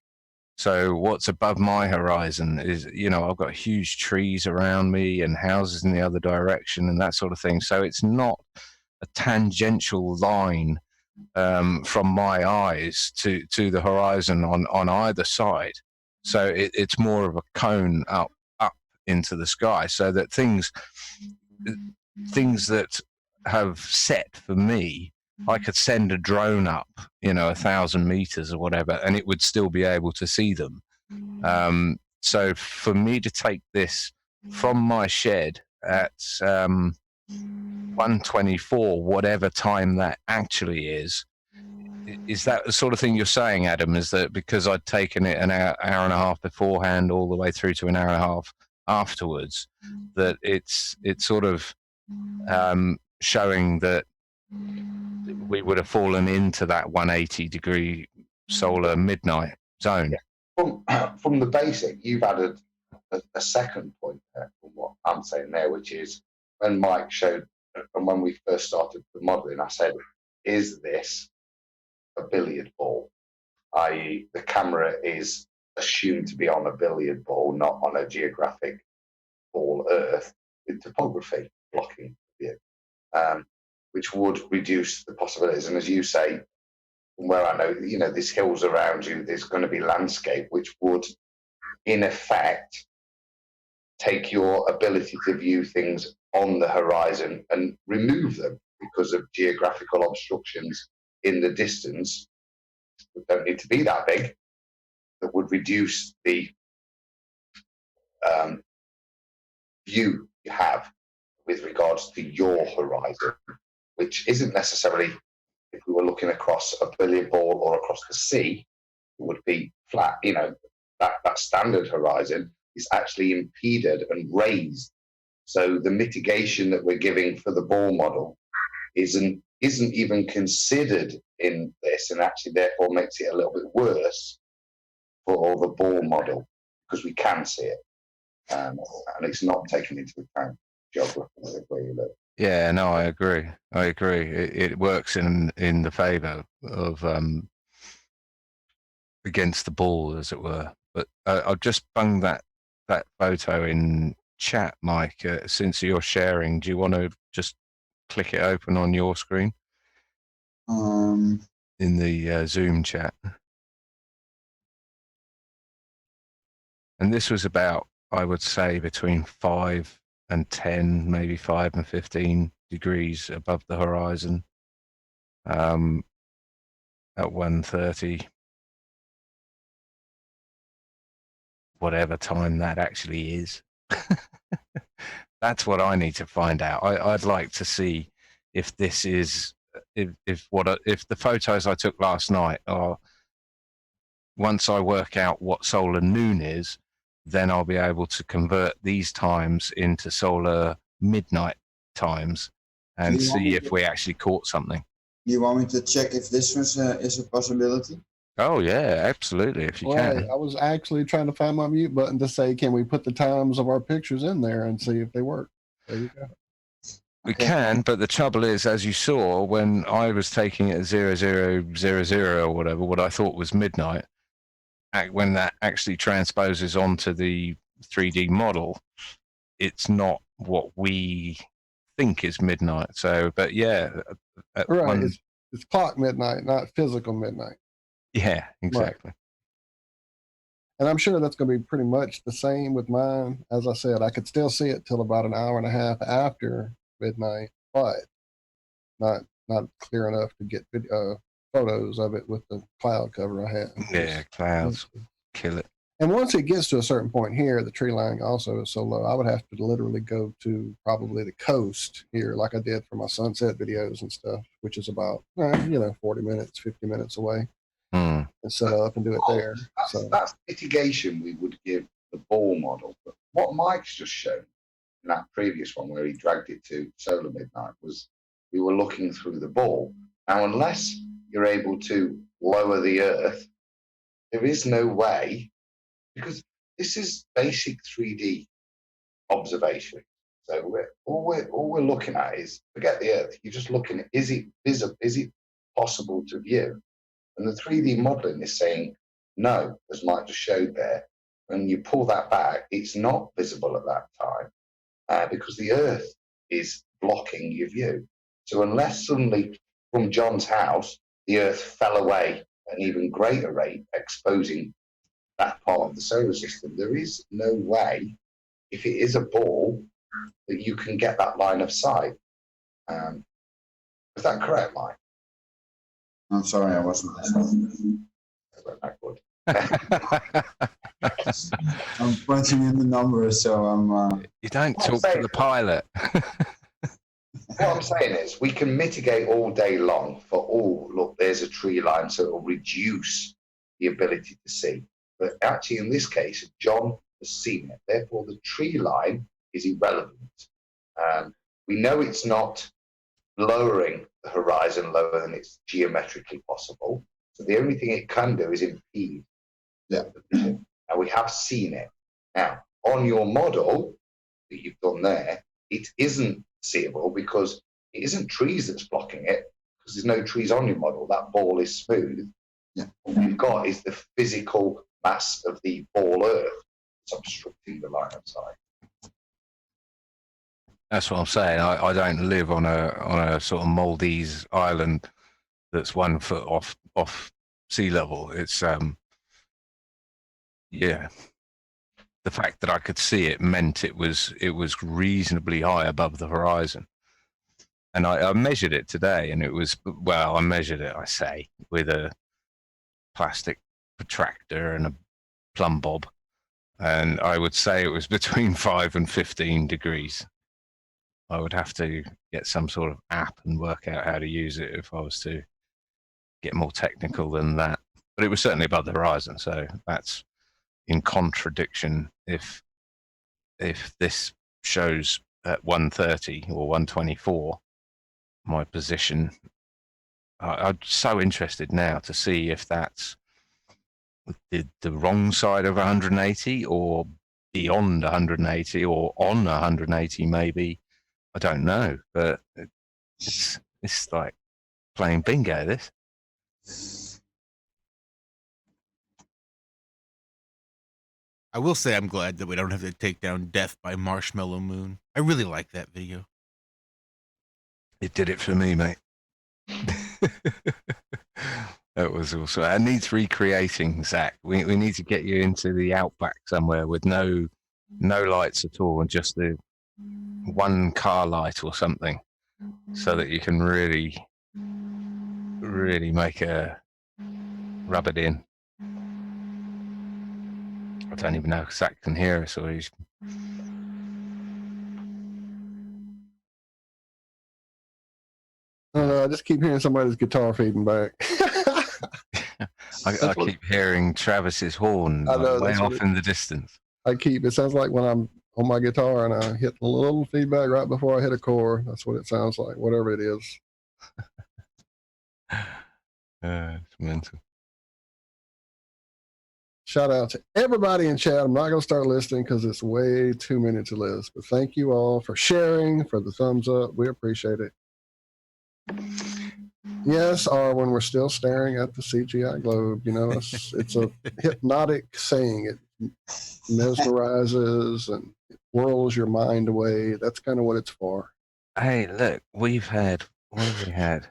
So what's above my horizon is, I've got huge trees around me and houses in the other direction and that sort of thing. So it's not a tangential line from my eyes to the horizon on either side. So it's more of a cone up into the sky, so that things that have set for me, I could send a drone up, 1,000 meters or whatever, and it would still be able to see them. So for me to take this from my shed at 1:24, whatever time that actually is that the sort of thing you're saying, Adam? Is that because I'd taken it an hour and a half beforehand all the way through to an hour and a half afterwards, that it's sort of showing that we would have fallen into that 180-degree solar midnight zone? From the basic, you've added a second point there from what I'm saying there, which is when Mike showed, and when we first started the modelling, I said, is this a billiard ball? I.e., the camera is assumed to be on a billiard ball, not on a geographic ball Earth, with topography blocking the view, which would reduce the possibilities. And as you say, from where I know, there's hills around you, there's going to be landscape, which would, in effect, take your ability to view things on the horizon and remove them because of geographical obstructions in the distance that don't need to be that big, that would reduce the view you have with regards to your horizon, which isn't necessarily, if we were looking across a billiard ball or across the sea, it would be flat. That standard horizon is actually impeded and raised. So the mitigation that we're giving for the ball model isn't isn't even considered in this, and actually therefore makes it a little bit worse for the ball model, because we can see it, and it's not taken into account geography where you live. Yeah, no, I agree. It works in the favour of against the ball, as it were. But I'll just bung that photo in chat, Mike. Since you're sharing, do you want to just click it open on your screen in the Zoom chat? And this was about, I would say, between 5 and 10, maybe 5 and 15 degrees above the horizon at 1:30, whatever time that actually is. That's what I need to find out. I'd like to see if this is if the photos I took last night are, once I work out what solar noon is, then I'll be able to convert these times into solar midnight times and see if we actually caught something. Do you want me to check if this was is a possibility? Oh yeah, absolutely. If you can. I was actually trying to find my mute button to say, can we put the times of our pictures in there and see if they work? There you go. We can, but the trouble is, as you saw, when I was taking it at 0000 or whatever, what I thought was midnight, when that actually transposes onto the 3D model, it's not what we think is midnight. So, but yeah, right. It's clock midnight, not physical midnight. Yeah, exactly. Right. And I'm sure that's going to be pretty much the same with mine. As I said, I could still see it till about an hour and a half after midnight, but not clear enough to get photos of it with the cloud cover I had. Yeah, clouds kill it. And once it gets to a certain point here, the tree line also is so low, I would have to literally go to probably the coast here, like I did for my sunset videos and stuff, which is about 40 minutes, 50 minutes away, and set up and do it there. That's mitigation we would give the ball model. But what Mike's just shown in that previous one, where he dragged it to solar midnight, was we were looking through the ball. Now, unless you're able to lower the Earth, there is no way, because this is basic 3D observation. So all we're looking at is, forget the Earth, you're just looking at, is it visible, is it possible to view? And the 3D modeling is saying no, as Mike just showed there. When you pull that back, it's not visible at that time because the Earth is blocking your view. So unless suddenly from John's house, the Earth fell away at an even greater rate, exposing that part of the solar system, there is no way, if it is a ball, that you can get that line of sight. Is that correct, Mike? I'm sorry, I wasn't listening. I'm punching in the numbers, so I'm... You don't talk to the pilot. What I'm saying is, we can mitigate all day long for, look, there's a tree line, so it'll reduce the ability to see. But actually, in this case, John has seen it. Therefore, the tree line is irrelevant. We know it's not lowering the horizon lower than it's geometrically possible. So the only thing it can do is impede the vision. And we have seen it. Now, on your model that you've done there, it isn't seeable because it isn't trees that's blocking it, because there's no trees on your model. That ball is smooth. Yeah. What we've got is the physical mass of the ball Earth that's obstructing the line of sight. That's what I'm saying. I don't live on a sort of Maldives island that's 1 foot off sea level. It's yeah. The fact that I could see it meant it was reasonably high above the horizon. And I measured it today, and it was, well, I measured it, I say, with a plastic protractor and a plumb bob, and I would say it was between 5 and 15 degrees. I would have to get some sort of app and work out how to use it if I was to get more technical than that. But it was certainly above the horizon, so that's in contradiction if this shows at 1:30 or 1:24 my position I'm so interested now to see if that's the wrong side of 180 or beyond 180 or on 180 maybe. I don't know, but it's like playing bingo, this. I will say I'm glad that we don't have to take down Death by Marshmallow Moon. I really like that video. It did it for me, mate. That was awesome. It needs recreating, Zach. We need to get you into the outback somewhere with no lights at all and just the one car light or something, so that you can really make rub it in. I don't even know if Zach can hear us or he's. I just keep hearing somebody's guitar feeding back. I keep hearing Travis's horn way off in the distance. It sounds like when I'm on my guitar and I hit a little feedback right before I hit a chord. That's what it sounds like, whatever it is. It's mental. Shout out to everybody in chat. I'm not going to start listing because it's way too many to list. But thank you all for sharing, for the thumbs up. We appreciate it. Yes, or when we're still staring at the CGI globe, it's a hypnotic thing. It mesmerizes and it whirls your mind away. That's kind of what it's for. Hey, look, what have we had?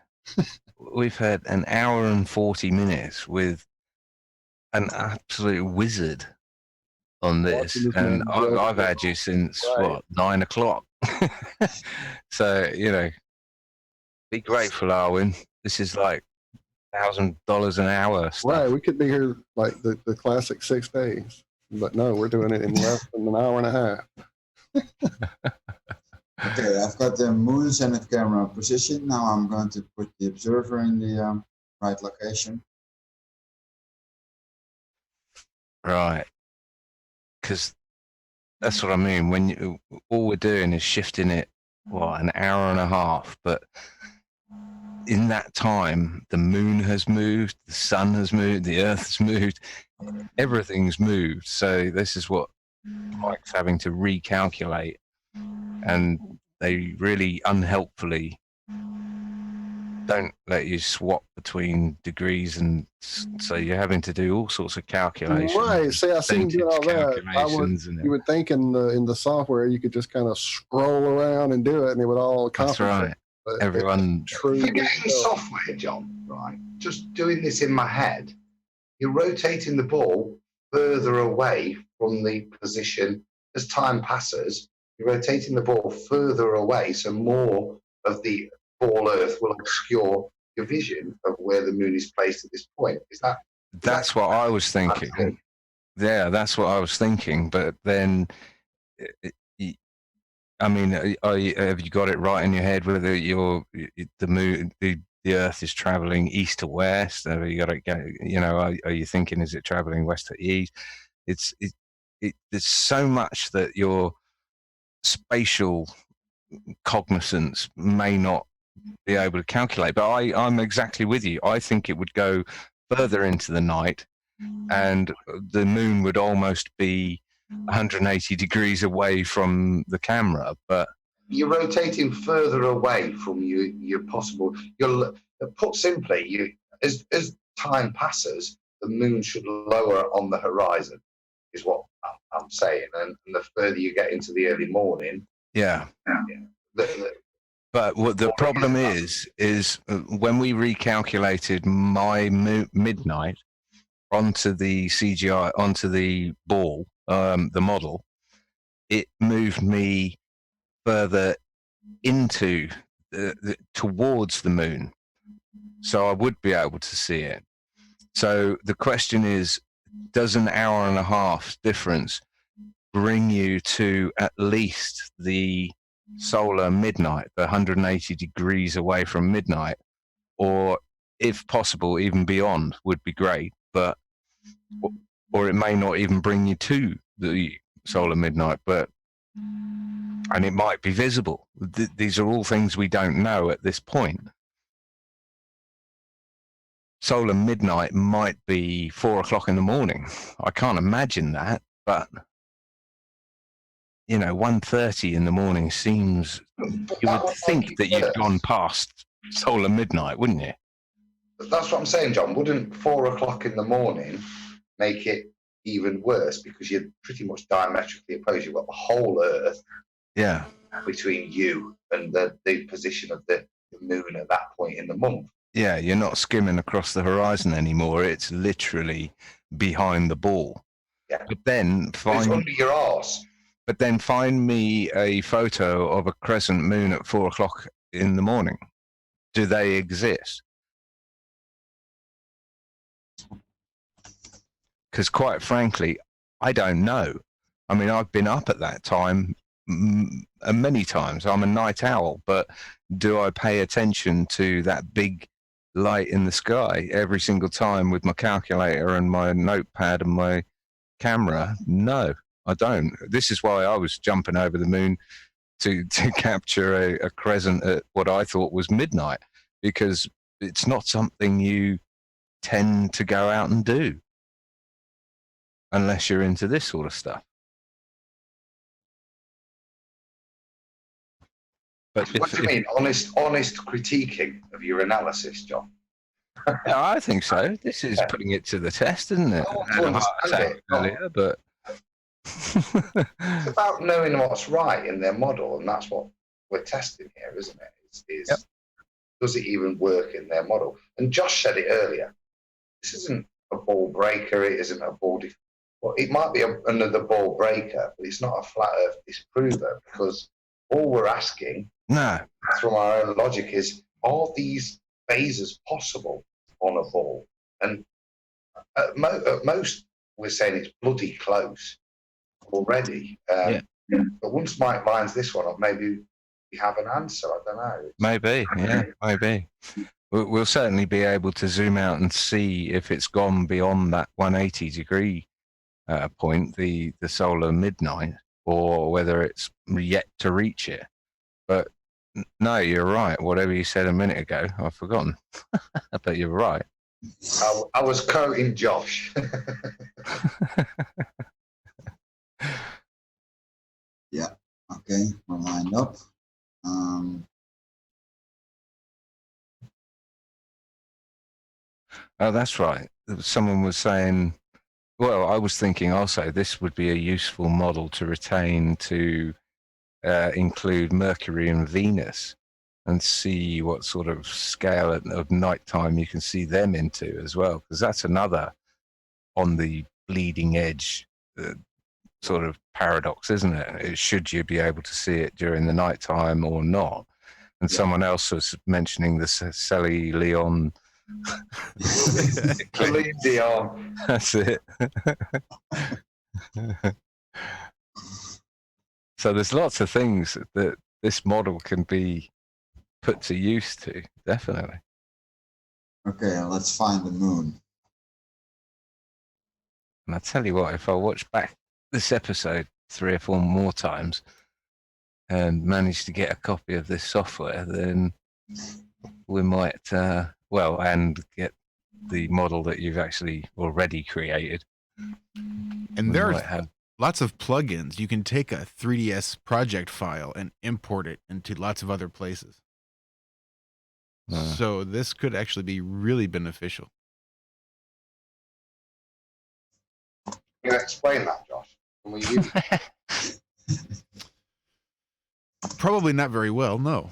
We've had an hour and 40 minutes with an absolute wizard on this, and I've had you since what, 9 o'clock. So be grateful, Arwin. This is like $1,000 an hour stuff. Right, we could be here like the classic 6 days, but no, we're doing it in less than an hour and a half. Okay, I've got the moon zenith camera position. Now I'm going to put the observer in the right location. Right, because that's what I mean. When all we're doing is shifting it, an hour and a half, but in that time, the moon has moved, the sun has moved, the earth has moved, everything's moved. So this is what Mike's having to recalculate, and they really unhelpfully don't let you swap between degrees, and so you're having to do all sorts of calculations. Right. See, I seen you do all that. You would think in the software you could just kind of scroll around and do it, and it would all compensate. That's right. Everyone. Forgetting software, John. Right. Just doing this in my head, you're rotating the ball further away from the position as time passes. You're rotating the ball further away, so more of the ball Earth will obscure your vision of where the moon is placed at this point. That's what I was thinking. Yeah, that's what I was thinking. But then, I mean, have you got it right in your head whether the moon, the Earth is traveling east to west? Have you got it? Are you thinking, is it traveling west to east? There's so much that your spatial cognizance may not be able to calculate. But I'm exactly with you. I think it would go further into the night, and the moon would almost be 180 degrees away from the camera. But you're rotating further away from your possible. Put simply, as time passes, the moon should lower on the horizon, is what I'm saying. And the further you get into the early morning, But what the problem is when we recalculated my midnight onto the CGI, onto the ball, the model, it moved me further into towards the moon, so I would be able to see it. So the question is, does an hour and a half difference bring you to at least the solar midnight, the 180 degrees away from midnight, or if possible even beyond would be great, but or it may not even bring you to the solar midnight, and it might be visible. These are all things we don't know at this point. solar midnight might be 4 o'clock in the morning. I can't imagine that, but 1:30 in the morning seems. But You that would would think make that it you'd worse. gone past solar midnight, wouldn't you? But that's what I'm saying, John. Wouldn't 4 o'clock in the morning make it even worse because you're pretty much diametrically opposed? You've got the whole Earth Yeah. between you and the position of the moon at that point in the month. Yeah, you're not skimming across the horizon anymore. It's literally behind the ball. Yeah. But then It's find under your arse. me a photo of a crescent moon at 4 o'clock in the morning. Do they exist? Because quite frankly, I don't know. I mean, I've been up at that time many times. I'm a night owl, but do I pay attention to that big light in the sky every single time with my calculator and my notepad and my camera? No, I don't. This is why I was jumping over the moon to capture a crescent at what I thought was midnight, because it's not something you tend to go out and do unless you're into this sort of stuff. But What do you mean? Honest critiquing of your analysis, John? Yeah, I think so. This is putting it to the test, isn't it? I want I to had a heart understand attack it. earlier, but It's about knowing what's right in their model, and that's what we're testing here, isn't it? Yep. Does it even work in their model? And Josh said it earlier. This isn't a ball breaker. It isn't a ball. Well, it might be another ball breaker, but it's not a flat Earth disprover, because all we're asking no. from our own logic is, are these phases possible on a ball? And at most, we're saying it's bloody close already. Yeah. But once Mike lines this one up, maybe we have an answer. I don't know. Maybe, yeah, maybe. We'll certainly be able to zoom out and see if it's gone beyond that 180-degree point, the solar midnight, or whether it's yet to reach it. But no, you're right. Whatever you said a minute ago, I've forgotten. But you're right. I was quoting Josh. Yeah. Okay, we're lined up. Oh, that's right. Someone was saying, well, I was thinking also this would be a useful model to retain to include Mercury and Venus and see what sort of scale of nighttime you can see them into as well, because that's another on the bleeding edge sort of paradox, isn't it? Should you be able to see it during the nighttime or not? And someone else was mentioning the Celine Dion. Celine Dion. That's it. So there's lots of things that this model can be put to use to, definitely. Okay, let's find the moon. And I tell you what, if I watch back this episode 3 or 4 more times and manage to get a copy of this software, then we might, and get the model that you've actually already created. And there are lots of plugins. You can take a 3ds project file and import it into lots of other places. So this could actually be really beneficial. Can you explain that, Josh? Can we use Probably not very well, no.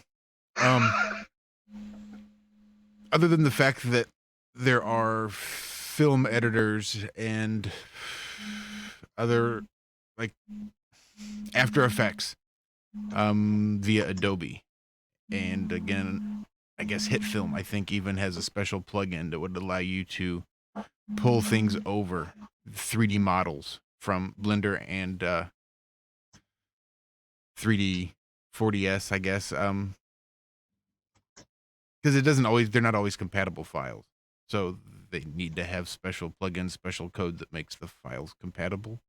Other than the fact that there are film editors and other, like After Effects via Adobe. And again, I guess HitFilm, I think, even has a special plugin that would allow you to pull things over 3D models from Blender and 3D 4DS, I guess. Because they're not always compatible files. So they need to have special plugins, special code that makes the files compatible.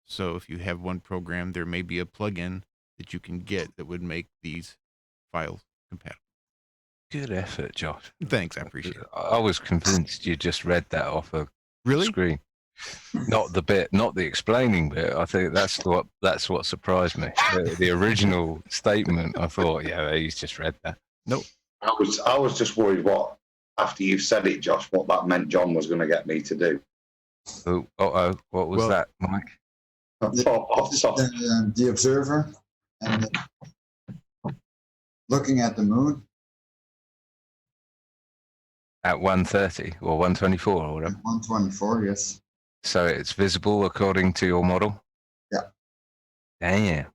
So if you have one program, there may be a plugin that you can get that would make these files compatible. Good effort, Josh. Thanks, I appreciate it. I was convinced you just read that off a Really? screen. Not the explaining bit. I think that's what surprised me. The original statement, I thought, yeah, he's just read that. Nope. I was just worried what, after you've said it, Josh, what that meant John was going to get me to do. Oh, what was that, Mike? The observer and looking at the moon. At 1:30 or 1:24 or whatever. 1:24, yes. So it's visible according to your model? Yeah. Damn.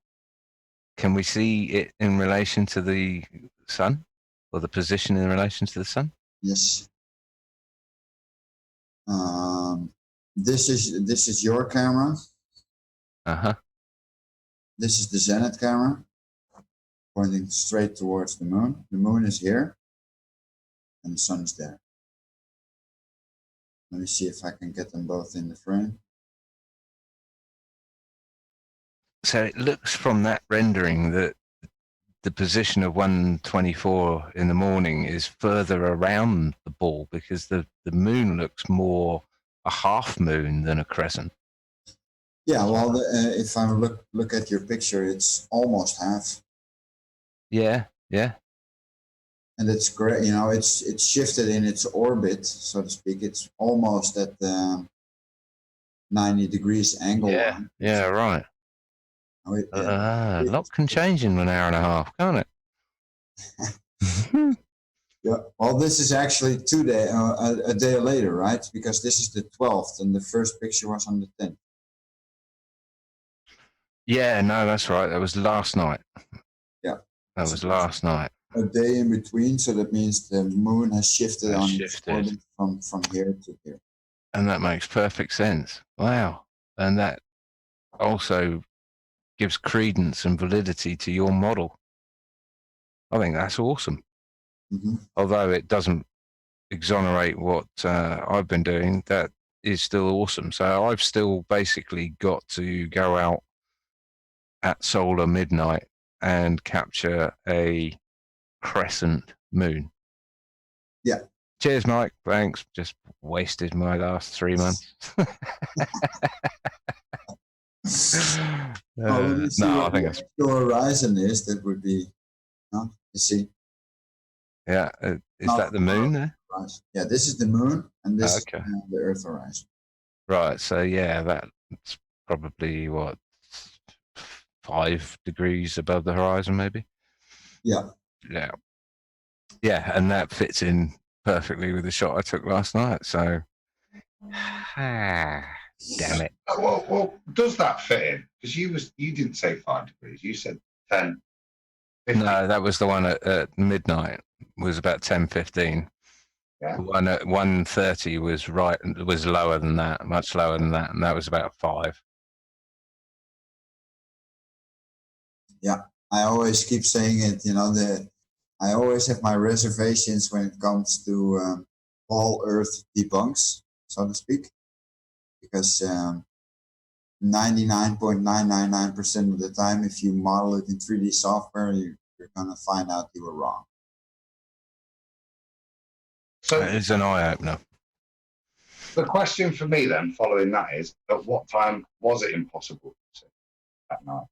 Can we see it in relation to the sun? Or the position in relation to the sun? Yes. This is your camera. Uh-huh. This is the zenith camera, pointing straight towards the moon. The moon is here, and the sun is there. Let me see if I can get them both in the frame. So it looks from that rendering that the position of 1:24 in the morning is further around the ball because the moon looks more a half moon than a crescent. Yeah, well, if I look at your picture, it's almost half. Yeah. And it's great, you know, it's shifted in its orbit, so to speak. It's almost at the 90 degrees angle. Yeah, right. A lot can change in an hour and a half, can't it? Yeah. Well, this is actually a day later, right? Because this is the 12th, and the first picture was on the 10th. Yeah, no, that's right. That was last night. Yeah. That was last night. A day in between, so that means the moon has shifted its orbit from here to here. And that makes perfect sense. Wow. And that also gives credence and validity to your model. I think that's awesome. Mm-hmm. Although it doesn't exonerate what I've been doing, that is still awesome. So I've still basically got to go out at solar midnight and capture a crescent moon. Yeah. Cheers, Mike. Thanks. Just wasted my last 3 months. No, I think it's your horizon is. That would be, you see. Yeah, is that the moon there? Yeah, this is the moon, and this is the Earth horizon. Right. So yeah, that's probably what 5 degrees above the horizon, maybe. Yeah. Yeah, and that fits in perfectly with the shot I took last night. So, damn it. Well, does that fit in? Because you didn't say 5 degrees. You said 10. 15. No, that was the one at midnight. Was about 10:15. Yeah. One at 1:30 was lower than that, much lower than that, and that was about 5. Yeah, I always keep saying it. You know, I always have my reservations when it comes to all Earth debunks, so to speak, because 99.999% of the time, if you model it in 3D software, you're going to find out you were wrong. So it's an eye opener. The question for me then, following that, is at what time was it impossible to see that night?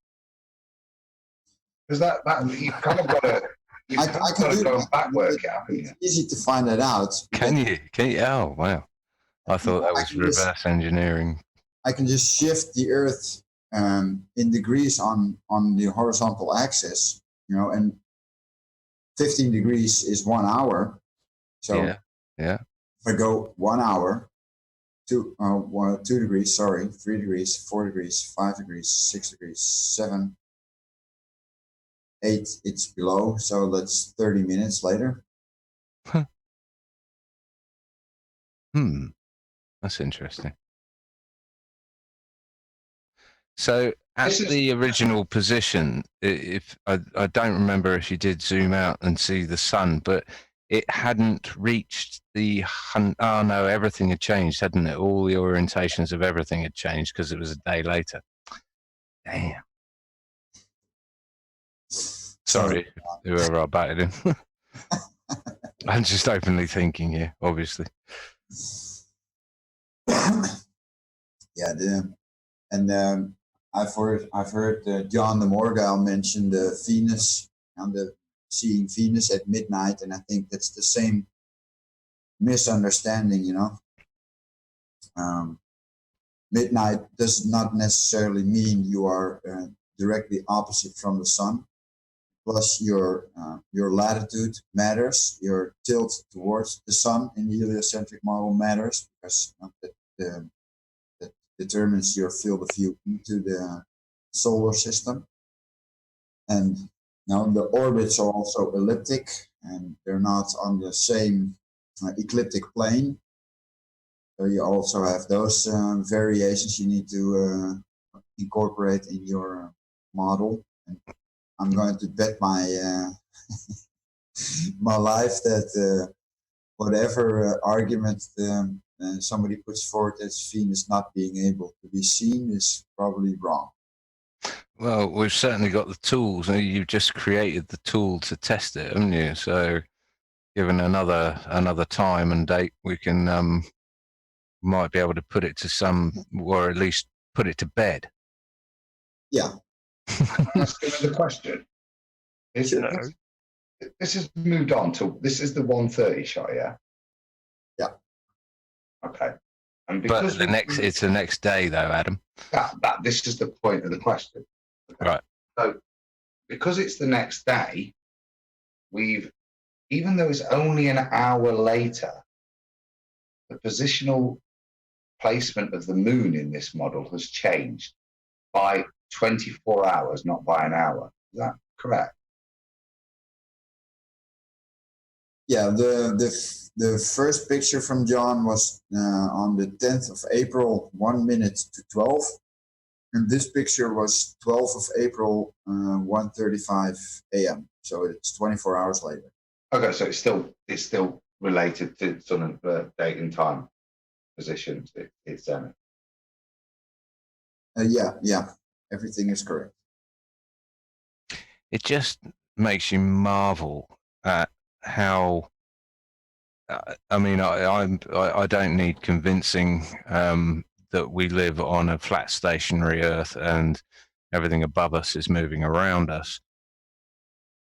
Because that you've kind of got to. I can go back work it out. It's easy to find that out. Can you? Oh, wow. I thought that was reverse engineering. I can just shift the Earth in degrees on the horizontal axis, you know, and 15 degrees is 1 hour. So yeah. If I go 1 hour, 2 degrees, 3 degrees, 4 degrees, 5 degrees, 6 degrees, 7, 8, it's below. So that's 30 minutes later. That's interesting. So at the original position, if I don't remember if you did zoom out and see the sun, but it hadn't reached the oh no, everything had changed, hadn't it? All the orientations of everything had changed because it was a day later. Damn. Sorry, whoever I batted him. I'm just openly thinking here, obviously. Yeah, I've heard John de Morgal mention the Venus and the seeing Venus at midnight, and I think that's the same misunderstanding. Midnight does not necessarily mean you are directly opposite from the sun. Plus, your latitude matters. Your tilt towards the sun in the heliocentric model matters, because that determines your field of view into the solar system. And now the orbits are also elliptic, and they're not on the same ecliptic plane. So you also have those variations you need to incorporate in your model. And I'm going to bet my my life that whatever argument somebody puts forward as Venus not being able to be seen is probably wrong. Well, we've certainly got the tools. You've just created the tool to test it, haven't you? So, given another time and date, we can might be able to put it to some, or at least put it to bed. Yeah. Ask another question. This has moved on to, this is the 1:30 shot, yeah? Yeah. Okay. And because But it's the next day, though, Adam. This is the point of the question. Okay. Right. So, because it's the next day, even though it's only an hour later, the positional placement of the moon in this model has changed by 24 hours, not by an hour. Is that correct? Yeah, the first picture from John was on the 10th of April, 1 minute to 12. And this picture was 12th of April, 1:35 a.m. So it's 24 hours later. Okay, so it's still related to sun and date and time positions. It's Yeah, everything is correct. It just makes you marvel at how. I mean, I don't need convincing that we live on a flat, stationary Earth and everything above us is moving around us.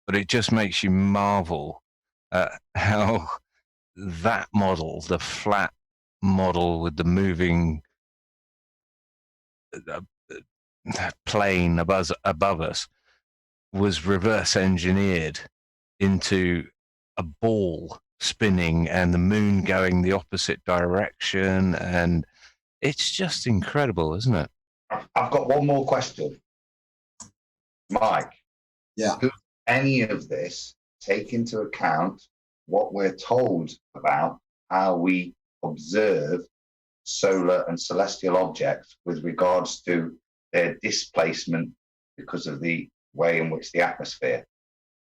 But it just makes you marvel at how that model, the flat model with the moving plane above us, was reverse engineered into a ball spinning and the moon going the opposite direction, and it's just incredible, isn't it? I've got one more question, Mike. Yeah. Does any of this take into account what we're told about how we observe solar and celestial objects with regards to their displacement because of the way in which the atmosphere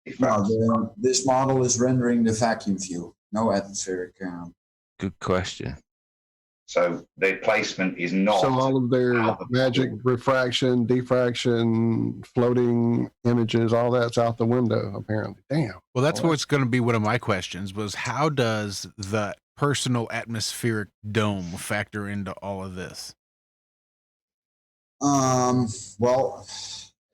diffracts? No, this model is rendering the vacuum view, no atmospheric. Good question. So the placement is not. So all of their magic refraction, diffraction, floating images, all that's out the window, apparently. Damn. Well, that's what's going to be one of my questions was how does the personal atmospheric dome factor into all of this? Well,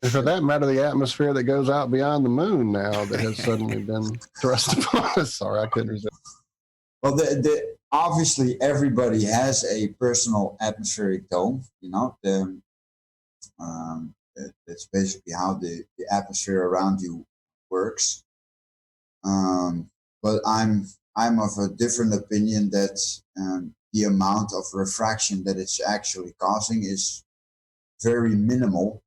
and for that matter, the atmosphere that goes out beyond the moon now that has suddenly been thrust upon us. Sorry, I couldn't resist. Well, obviously everybody has a personal atmospheric dome. That's basically how the atmosphere around you works. But I'm of a different opinion that the amount of refraction that it's actually causing is very minimal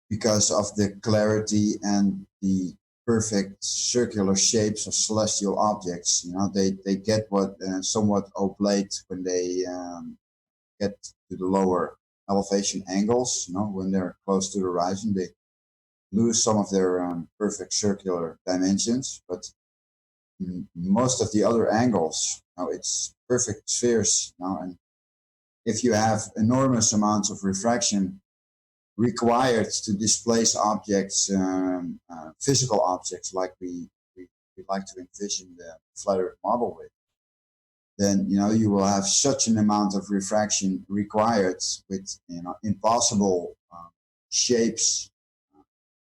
because of the clarity and the perfect circular shapes of celestial objects. They get somewhat oblate when they get to the lower elevation angles. When they're close to the horizon, they lose some of their perfect circular dimensions. But most of the other angles, it's perfect spheres. And if you have enormous amounts of refraction required to displace objects, physical objects like we you'd like to envision the flat Earth model with, then you will have such an amount of refraction required with impossible shapes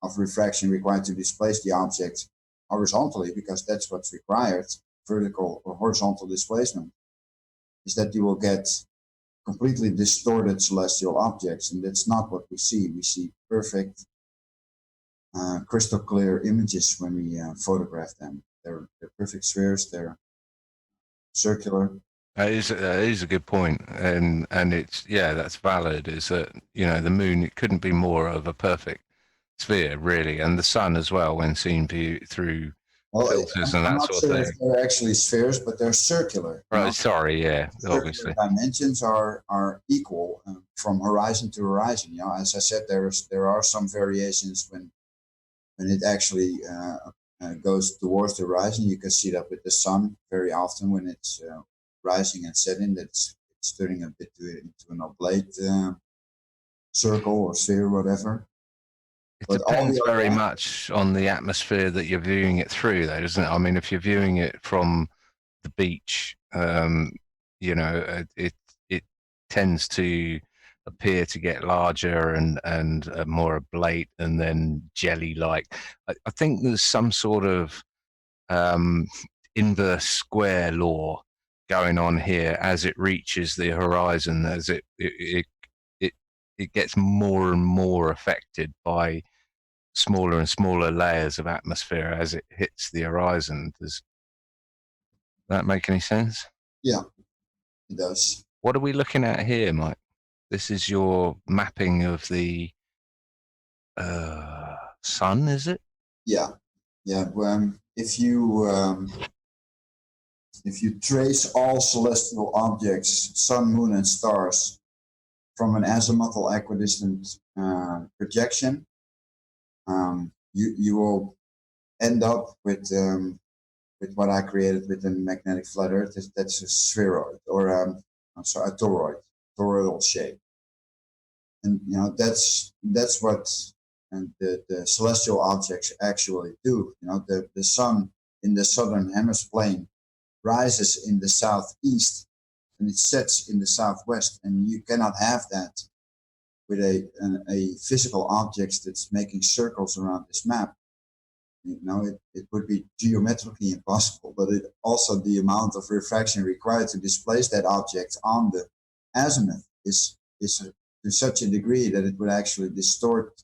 of refraction required to displace the object horizontally, because that's what's required, vertical or horizontal displacement, is that you will get completely distorted celestial objects, and that's not what we see. We see perfect, crystal clear images when we photograph them. They're perfect spheres. They're circular. That is a good point, and it's that's valid. Is that the moon? It couldn't be more of a perfect sphere, really, and the sun as well when seen through filters and that sort of thing. If they're actually spheres, but they're circular. Right. Sorry. Yeah. Circular obviously. dimensions are equal from horizon to horizon. As I said, there are some variations when it actually goes towards the horizon. You can see that with the sun very often when it's rising and setting. It's turning a bit into an oblate circle or sphere, whatever. It depends very much on the atmosphere that you're viewing it through, though, doesn't it? I mean, if you're viewing it from the beach, it tends to appear to get larger and more oblate and then jelly-like. I think there's some sort of inverse square law going on here as it reaches the horizon, as it gets more and more affected by smaller and smaller layers of atmosphere as it hits the horizon. Does that make any sense? Yeah, it does. What are we looking at here, Mike? This is your mapping of the sun, is it? Yeah. If you trace all celestial objects, sun, moon, and stars, from an azimuthal equidistant projection, you will end up with what I created with the magnetic flat Earth. That's a spheroid, or a toroidal shape, and that's what the celestial objects actually do. The sun in the southern hemisphere plane rises in the southeast and it sets in the southwest, and you cannot have that with a physical object that's making circles around this map. It would be geometrically impossible, but it also, the amount of refraction required to displace that object on the azimuth is to such a degree that it would actually distort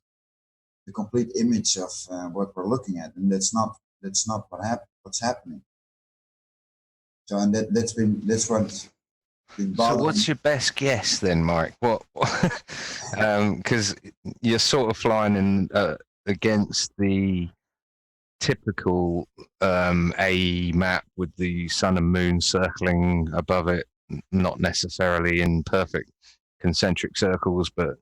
the complete image of what we're looking at, and that's not what's happening. So, and that's what's been bothering. So what's your best guess then, Mike? What? Because you're sort of flying in against the typical A map with the sun and moon circling above it, not necessarily in perfect concentric circles, but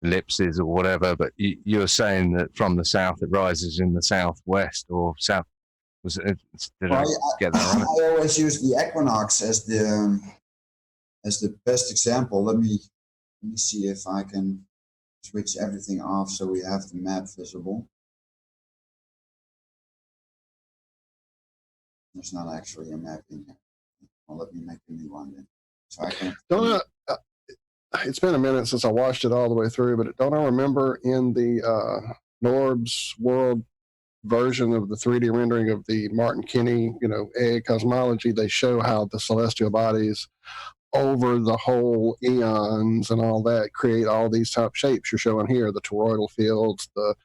ellipses or whatever. But you're saying that from the south it rises in the southwest or south. Did I get that right? I always use the equinox as the best example. Let me see if I can switch everything off so we have the map visible. There's not actually a map in here. Well, let me make a new one then. So I can. It's been a minute since I watched it all the way through, but don't I remember in the Norb's World version of the 3D rendering of the Martin Kinney, egg cosmology, they show how the celestial bodies over the whole eons and all that create all these type shapes you're showing here, the toroidal fields, the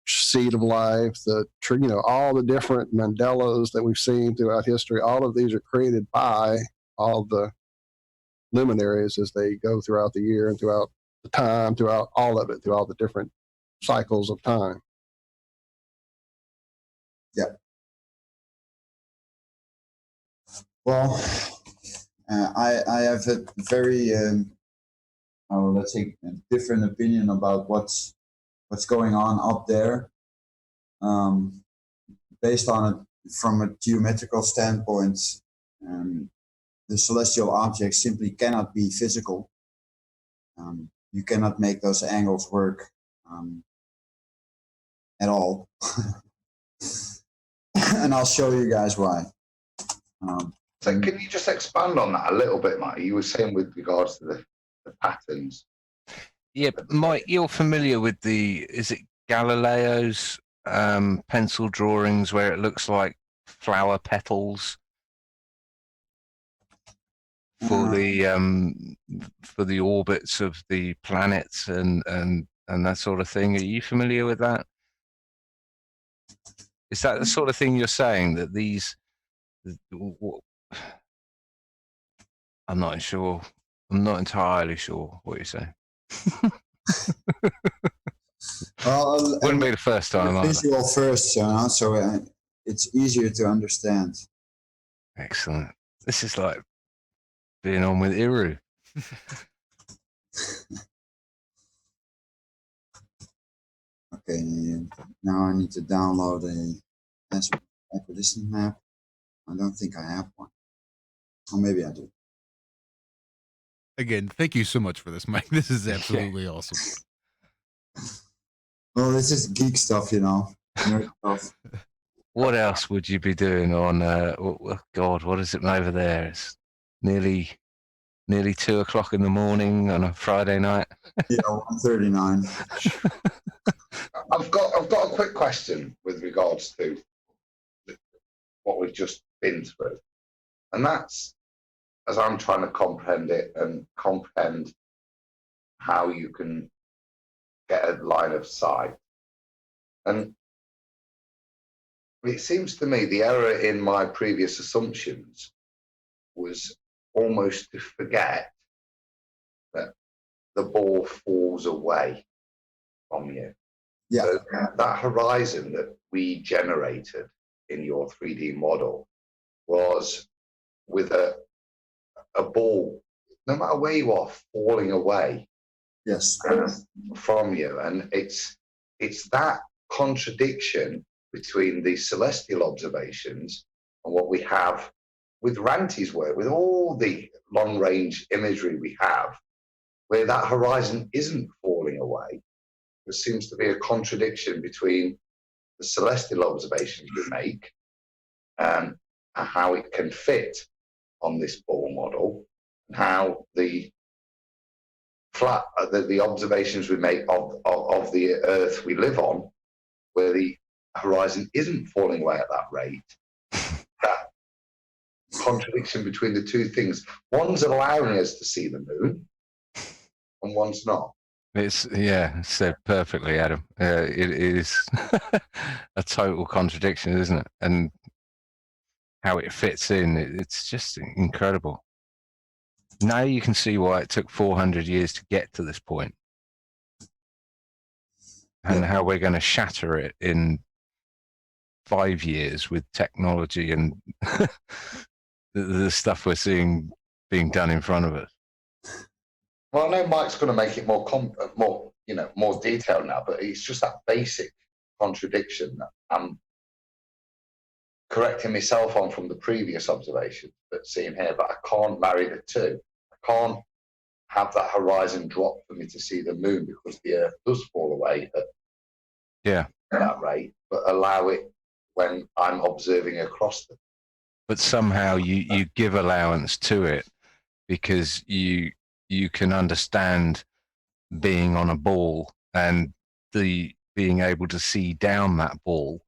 seed of life, the tree, all the different Mandelas that we've seen throughout history. All of these are created by all the luminaries as they go throughout the year and throughout the time, throughout all of it, through all the different cycles of time. Yeah. Well, I have a very, let's say, a different opinion about what's going on up there. Based on it from a geometrical standpoint, the celestial objects simply cannot be physical. You cannot make those angles work at all. and I'll show you guys why. So can you just expand on that a little bit, Mike? You were saying with regards to the patterns. Yeah, Mike, you're familiar with is it Galileo's pencil drawings where it looks like flower petals for the orbits of the planets and that sort of thing? Are you familiar with that? Is that the sort of thing you're saying, that these? I'm not sure. I'm not entirely sure what you're saying. Well, Wouldn't be the first time. Either. Visual first, so it's easier to understand. Excellent. This is like being on with Iru. Okay, now I need to download a acquisition map. I don't think I have one. Or maybe I do. Again, thank you so much for this, Mike. This is absolutely awesome. Well, this is geek stuff, nerd stuff. What else would you be doing on? Oh God, what is it over there? It's nearly 2 o'clock in the morning on a Friday night. Yeah, 1:39. I've got a quick question with regards to what we've just been through, and that's, as I'm trying to comprehend it and comprehend how you can get a line of sight. And it seems to me the error in my previous assumptions was almost to forget that the ball falls away from you. Yeah. So that horizon that we generated in your 3D model was with a ball, no matter where you are, falling away. Yes. From you. And it's that contradiction between the celestial observations and what we have with Ranty's work, with all the long-range imagery we have, where that horizon isn't falling away. There seems to be a contradiction between the celestial observations we make and how it can fit on this ball model, and how the observations we make of the Earth we live on, where the horizon isn't falling away at that rate. That contradiction between the two things. One's allowing us to see the moon, and one's not. It's said perfectly, Adam. It is a total contradiction, isn't it? And how it fits in, it's just incredible. Now you can see why it took 400 years to get to this point, and how we're going to shatter it in 5 years with technology and the stuff we're seeing being done in front of us. Well, I know Mike's going to make it more detailed now, but it's just that basic contradiction that I'm correcting myself on from the previous observation that's seen here, but I can't marry the two. I can't have that horizon drop for me to see the moon because the Earth does fall away at that rate, but allow it when I'm observing across them. But somehow you give allowance to it because you can understand being on a ball and being able to see down that ball,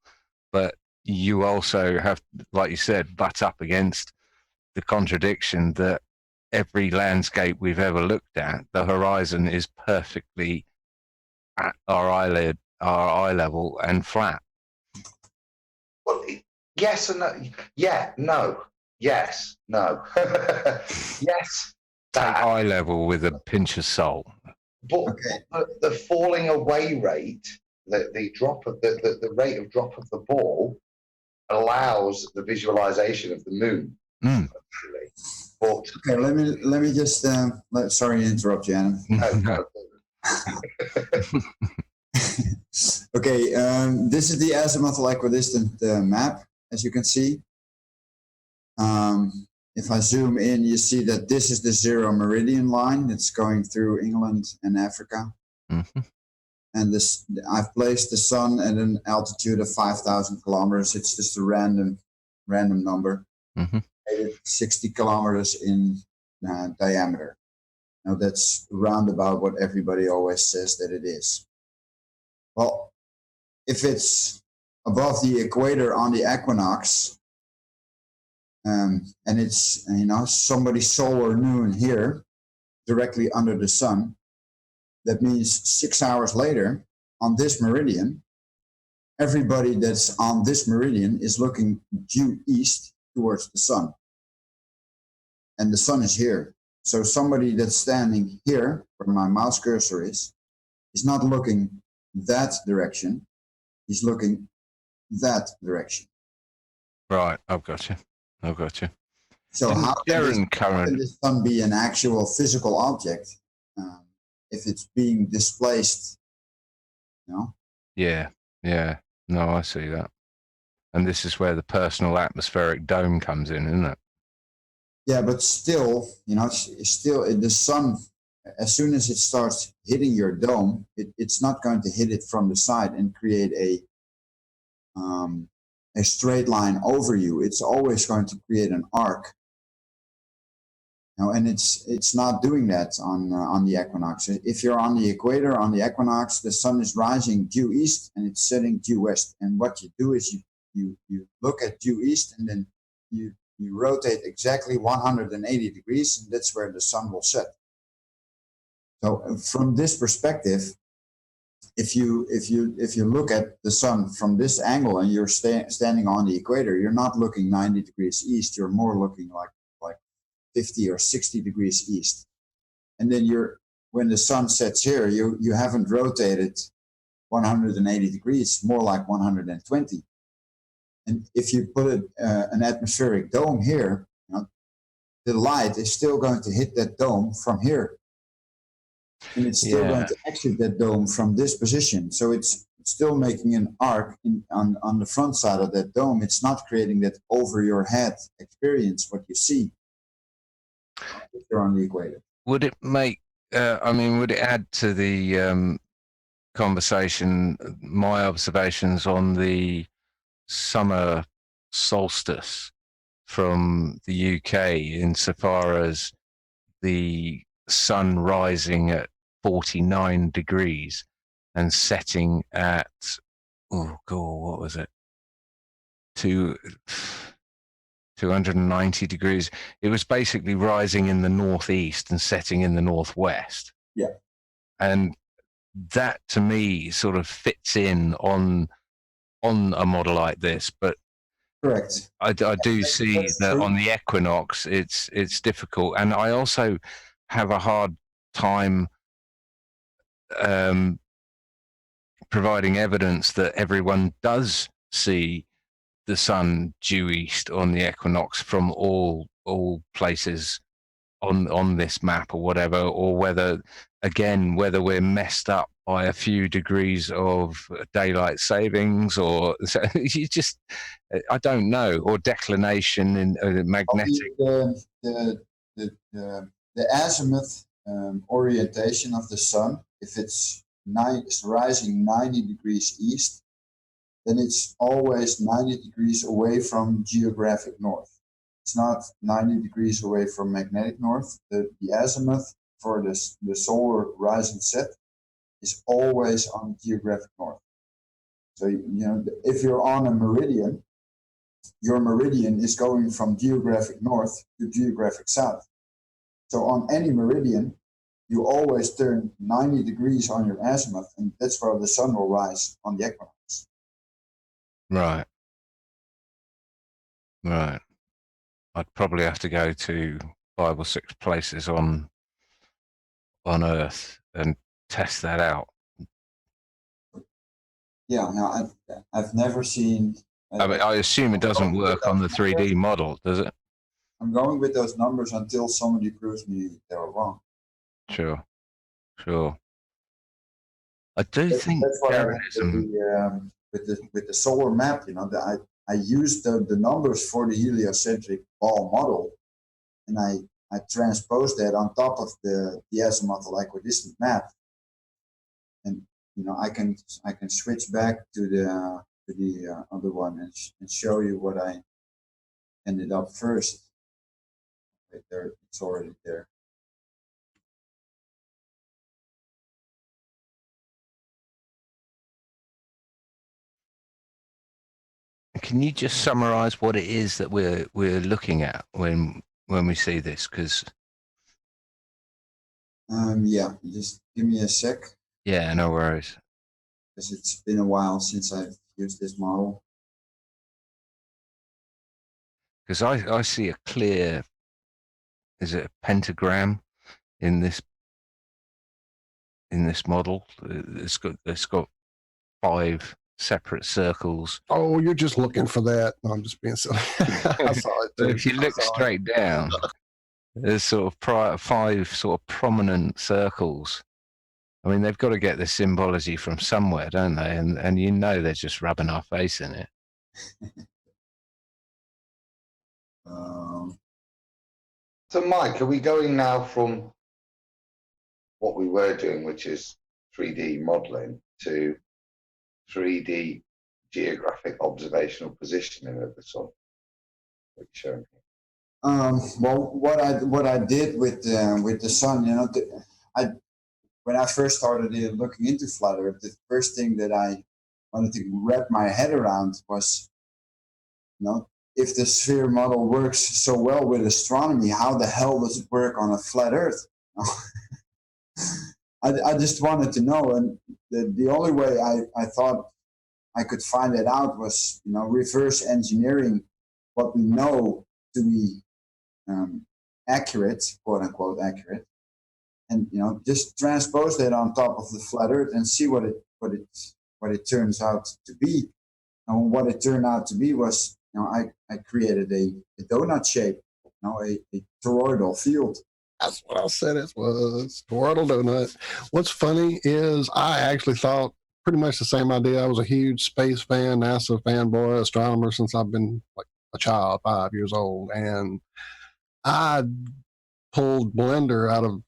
but you also have, like you said, butt up against the contradiction that every landscape we've ever looked at, the horizon is perfectly at our eye level and flat. Well, yes and no. Yeah, no. Yes, no. Yes. Take eye level with a pinch of salt. But the falling away rate, the drop of the rate of drop of the ball allows the visualization of the moon. Actually. But Okay, let me just sorry to interrupt you, Adam. No. Okay, this is the azimuthal equidistant map, as you can see. If I zoom in, you see that this is the 0 meridian line that's going through England and Africa. Mm-hmm. And this, I've placed the sun at an altitude of 5,000 kilometers. It's just a random number. Mhm. 60 kilometers in diameter. Now that's round about what everybody always says that it is. Well, if it's above the equator on the equinox, and it's, you know, somebody's solar noon here, directly under the sun, that means 6 hours later on this meridian, everybody that's on this meridian is looking due east towards the sun. And the sun is here. So somebody that's standing here, where my mouse cursor is not looking that direction. He's looking that direction. Right, I've got you. So Didn't how Darren can the sun be an actual physical object if it's being displaced? You know? Yeah. No, I see that. And this is where the personal atmospheric dome comes in, isn't it? Yeah, but still, you know, still the sun, as soon as it starts hitting your dome, it's not going to hit it from the side and create a straight line over you. It's always going to create an arc. You know, and it's not doing that on the equinox. If you're on the equator, on the equinox, the sun is rising due east and it's setting due west. And what you do is you look at due east and then you rotate exactly 180 degrees, and that's where the sun will set. So from this perspective, if you look at the sun from this angle and you're standing on the equator, you're not looking 90 degrees east. You're more looking like 50 or 60 degrees east. And then when the sun sets here, you haven't rotated 180 degrees, more like 120. And if you put an atmospheric dome here, you know, the light is still going to hit that dome from here. And it's still going to exit that dome from this position. So it's still making an arc on the front side of that dome. It's not creating that over your head experience, what you see if you're on the equator. Would it make, would it add to the conversation my observations on the summer solstice from the UK insofar as the sun rising at 49 degrees and setting at, what was it? 290 degrees. It was basically rising in the northeast and setting in the northwest. Yeah. And that to me sort of fits in on a model like this, but correct. I do see that true. On the equinox it's difficult, and I also have a hard time providing evidence that everyone does see the sun due east on the equinox from all places on this map or whatever, or whether we're messed up by a few degrees of daylight savings, or so you just, I don't know, or declination in magnetic. The azimuth orientation of the sun, if it's rising 90 degrees east, then it's always 90 degrees away from geographic north. It's not 90 degrees away from magnetic north. The azimuth for the solar rise and set is always on geographic north. So, you know, if you're on a meridian, your meridian is going from geographic north to geographic south. So on any meridian, you always turn 90 degrees on your azimuth, and that's where the sun will rise on the equinox. Right. I'd probably have to go to 5 or 6 places on Earth and test that out. Yeah, no, I've never seen. I assume it doesn't work on the 3D model, does it? I'm going with those numbers until somebody proves me they were wrong. Sure. I do think that's what Darwinism. with the solar map, you know, I used the numbers for the heliocentric ball model, and I transposed that on top of the azimuthal equidistant map. And I can switch back to the other one and show you what I ended up first. Right there, it's already there. Can you just summarize what it is that we're looking at when we see this? Because yeah, just give me a sec, yeah, no worries. because it's been a while since I've used this model. Because I see a clear, is it a pentagram in this model? It's got 5 separate circles. Oh, you're just looking for that. No, I'm just being silly. I saw it So too. if you look straight down, there's sort of 5 sort of prominent circles. I mean, they've got to get the symbology from somewhere, don't they? And you know they're just rubbing our face in it. So, Mike, are we going now from what we were doing, which is 3D modeling, to 3D geographic observational positioning of the sun? What you're showing here. Well, what I did with the sun, when I first started looking into flat Earth, the first thing that I wanted to wrap my head around was, if the sphere model works so well with astronomy, how the hell does it work on a flat Earth? I just wanted to know, and the only way I thought I could find it out was, reverse engineering what we know to be accurate, quote unquote accurate, and just transpose that on top of the flat Earth and see what it turns out to be. And what it turned out to be was, I created a donut shape, a toroidal field. That's what I said it was. Toroidal donut. What's funny is I actually thought pretty much the same idea. I was a huge space fan, NASA fanboy, astronomer since I've been like a child, 5 years old. And I pulled Blender out of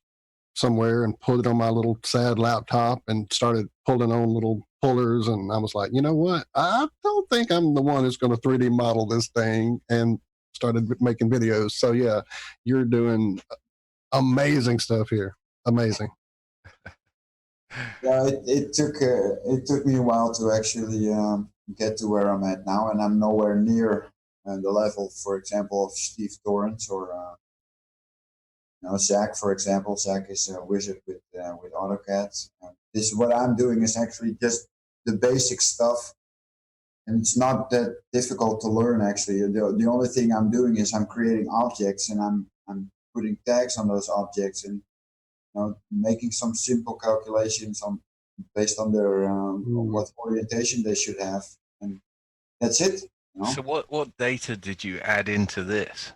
somewhere and put it on my little sad laptop and started pulling on little pullers. And I was like, you know what? I don't think I'm the one who's going to 3D model this thing, and started making videos. So yeah, you're doing amazing stuff here. Amazing. Yeah, it took me a while to actually get to where I'm at now, and I'm nowhere near the level, for example, of Steve Torrance or Zach, for example. Zach is a wizard with AutoCAD. This what I'm doing is actually just the basic stuff, and it's not that difficult to learn. Actually, the only thing I'm doing is I'm creating objects, and I'm putting tags on those objects, and making some simple calculations based on their what orientation they should have, and that's it. So what data did you add into this?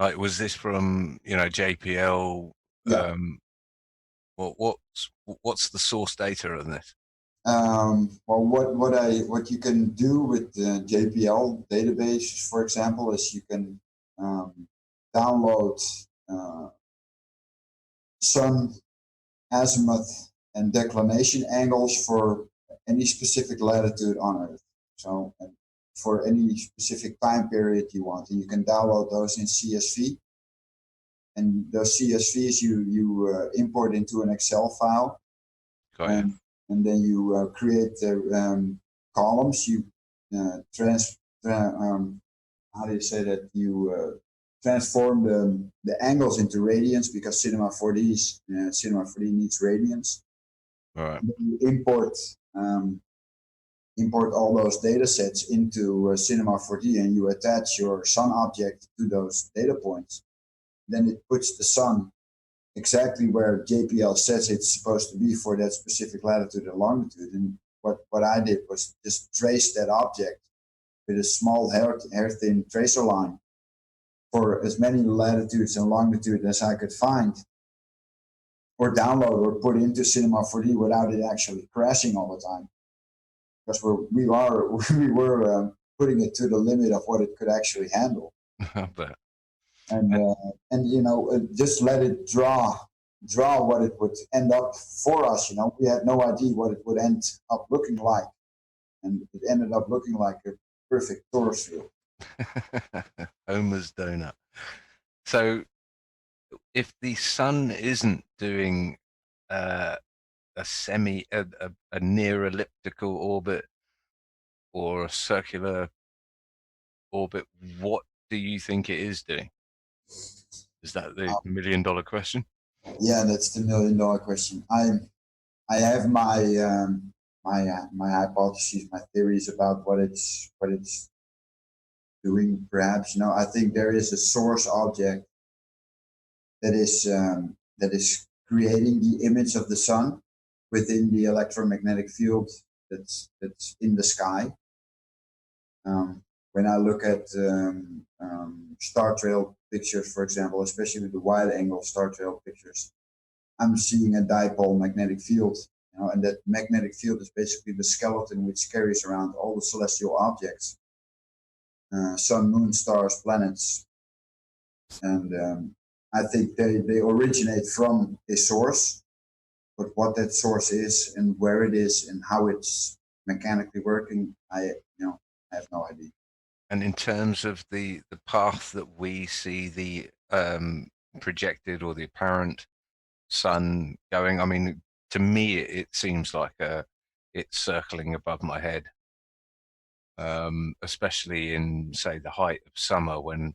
Like, was this from JPL? Yeah. What's the source data on this? Well, what you can do with the JPL database, for example, is you can download sun, azimuth, and declination angles for any specific latitude on Earth. So for any specific time period you want, and you can download those in CSV. And those CSVs you import into an Excel file. And then you create the columns. You how do you say that? You transform the angles into radians, because Cinema 4D needs radians. All right. Then you import all those data sets into Cinema 4D, and you attach your sun object to those data points. Then it puts the sun exactly where JPL says it's supposed to be for that specific latitude and longitude. And what I did was just trace that object with a small hair-thin tracer line for as many latitudes and longitude as I could find, or download or put into Cinema 4D without it actually crashing all the time. Because we were putting it to the limit of what it could actually handle. But And just let it draw draw what it would end up for us. We had no idea what it would end up looking like, and it ended up looking like a perfect torus field. Homer's donut. So if the sun isn't doing a near elliptical orbit or a circular orbit, what do you think it is doing? Is that the $1 million question? Yeah, that's the $1 million question. I have my my hypotheses, my theories about what it's doing. Perhaps I think there is a source object that is creating the image of the sun within the electromagnetic field that's in the sky. When I look at star trail pictures, for example, especially with the wide angle star trail pictures, I'm seeing a dipole magnetic field, and that magnetic field is basically the skeleton which carries around all the celestial objects, sun, moon, stars, planets, and I think they originate from a source, but what that source is and where it is and how it's mechanically working, I have no idea. And in terms of the path that we see the projected or the apparent sun going, I mean, to me, it seems like it's circling above my head, especially in, say, the height of summer when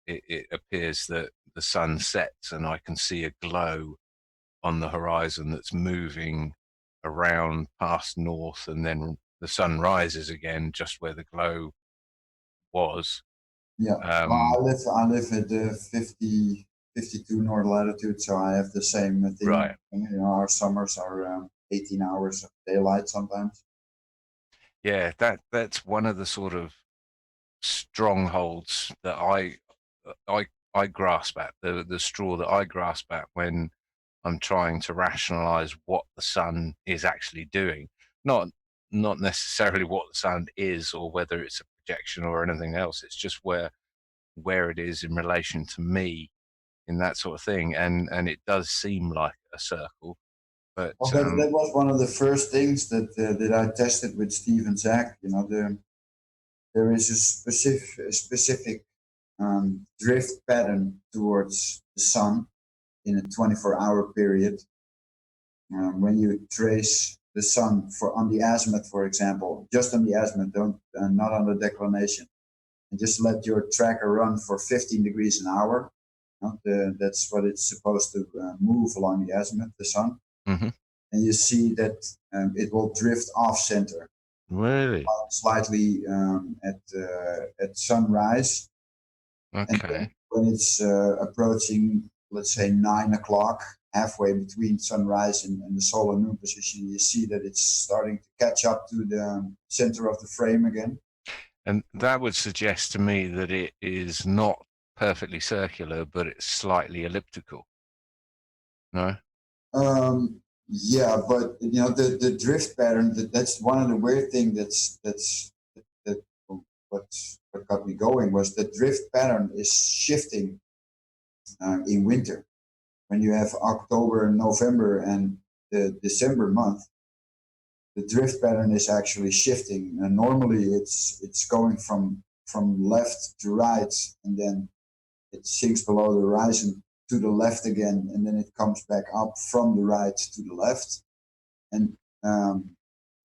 it appears that the sun sets and I can see a glow on the horizon that's moving around past north, and then the sun rises again just where the glow was. Yeah, well, I live at 52 north latitude, so I have the same thing. Right. Our summers are 18 hours of daylight sometimes. Yeah, that's one of the sort of strongholds that I grasp at, the straw that I grasp at when I'm trying to rationalize what the sun is actually doing. Not necessarily what the sun is or whether it's a projection or anything else. It's just where it is in relation to me in that sort of thing. And it does seem like a circle. But well, that was one of the first things that I tested with Steve and Zach. There is a specific drift pattern towards the sun in a 24-hour period. When you trace the sun on the azimuth, for example, just on the azimuth, not on the declination, and just let your tracker run for 15 degrees an hour. That's what it's supposed to move along the azimuth, the sun. Mm-hmm. And you see that it will drift off center. Really? Slightly at sunrise. Okay. And when it's approaching, let's say 9 o'clock, halfway between sunrise and the solar noon position, you see that it's starting to catch up to the center of the frame again. And that would suggest to me that it is not perfectly circular, but it's slightly elliptical. No? Yeah, but the drift pattern, that's one of the weird things that what got me going was the drift pattern is shifting in winter. When you have October and November and the December month, the drift pattern is actually shifting. And normally it's going from left to right, and then it sinks below the horizon to the left again, and then it comes back up from the right to the left. And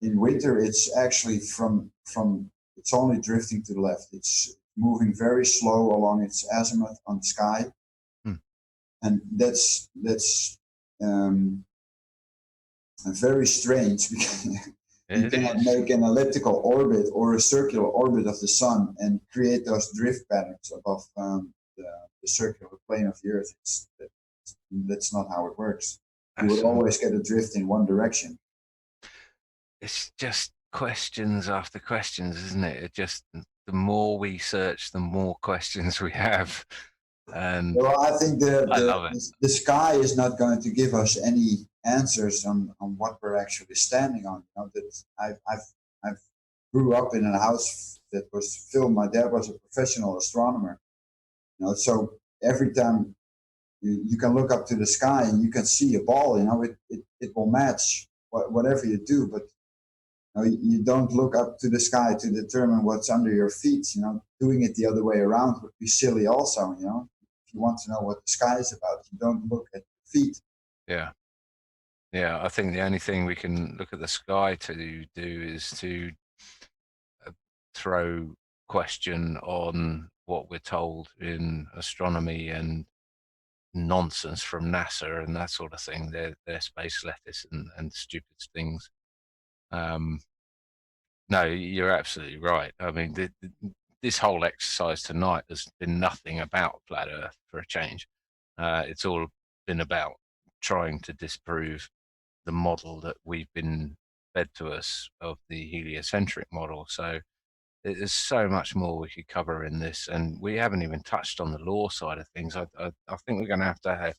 in winter, it's actually it's only drifting to the left. It's moving very slow along its azimuth on the sky. And that's very strange because you cannot make an elliptical orbit or a circular orbit of the sun and create those drift patterns above the circular plane of the Earth. That's not how it works. You would always get a drift in one direction. It's just questions after questions, isn't it? It just, the more we search, the more questions we have. And well, I think the sky is not going to give us any answers on what we're actually standing on. That I've grew up in a house that was filled. My dad was a professional astronomer. So every time you can look up to the sky and you can see a ball. It will match whatever you do, but you don't look up to the sky to determine what's under your feet. Doing it the other way around would be silly also. If you want to know what the sky is about, you don't look at your feet. Yeah. I think the only thing we can look at the sky to do is to throw question on what we're told in astronomy and nonsense from NASA and that sort of thing. Their space lettuce and stupid things. No, you're absolutely right. I mean, this whole exercise tonight has been nothing about flat Earth for a change. It's all been about trying to disprove the model that we've been fed to us of the heliocentric model. So there's so much more we could cover in this, and we haven't even touched on the law side of things. I think we're going to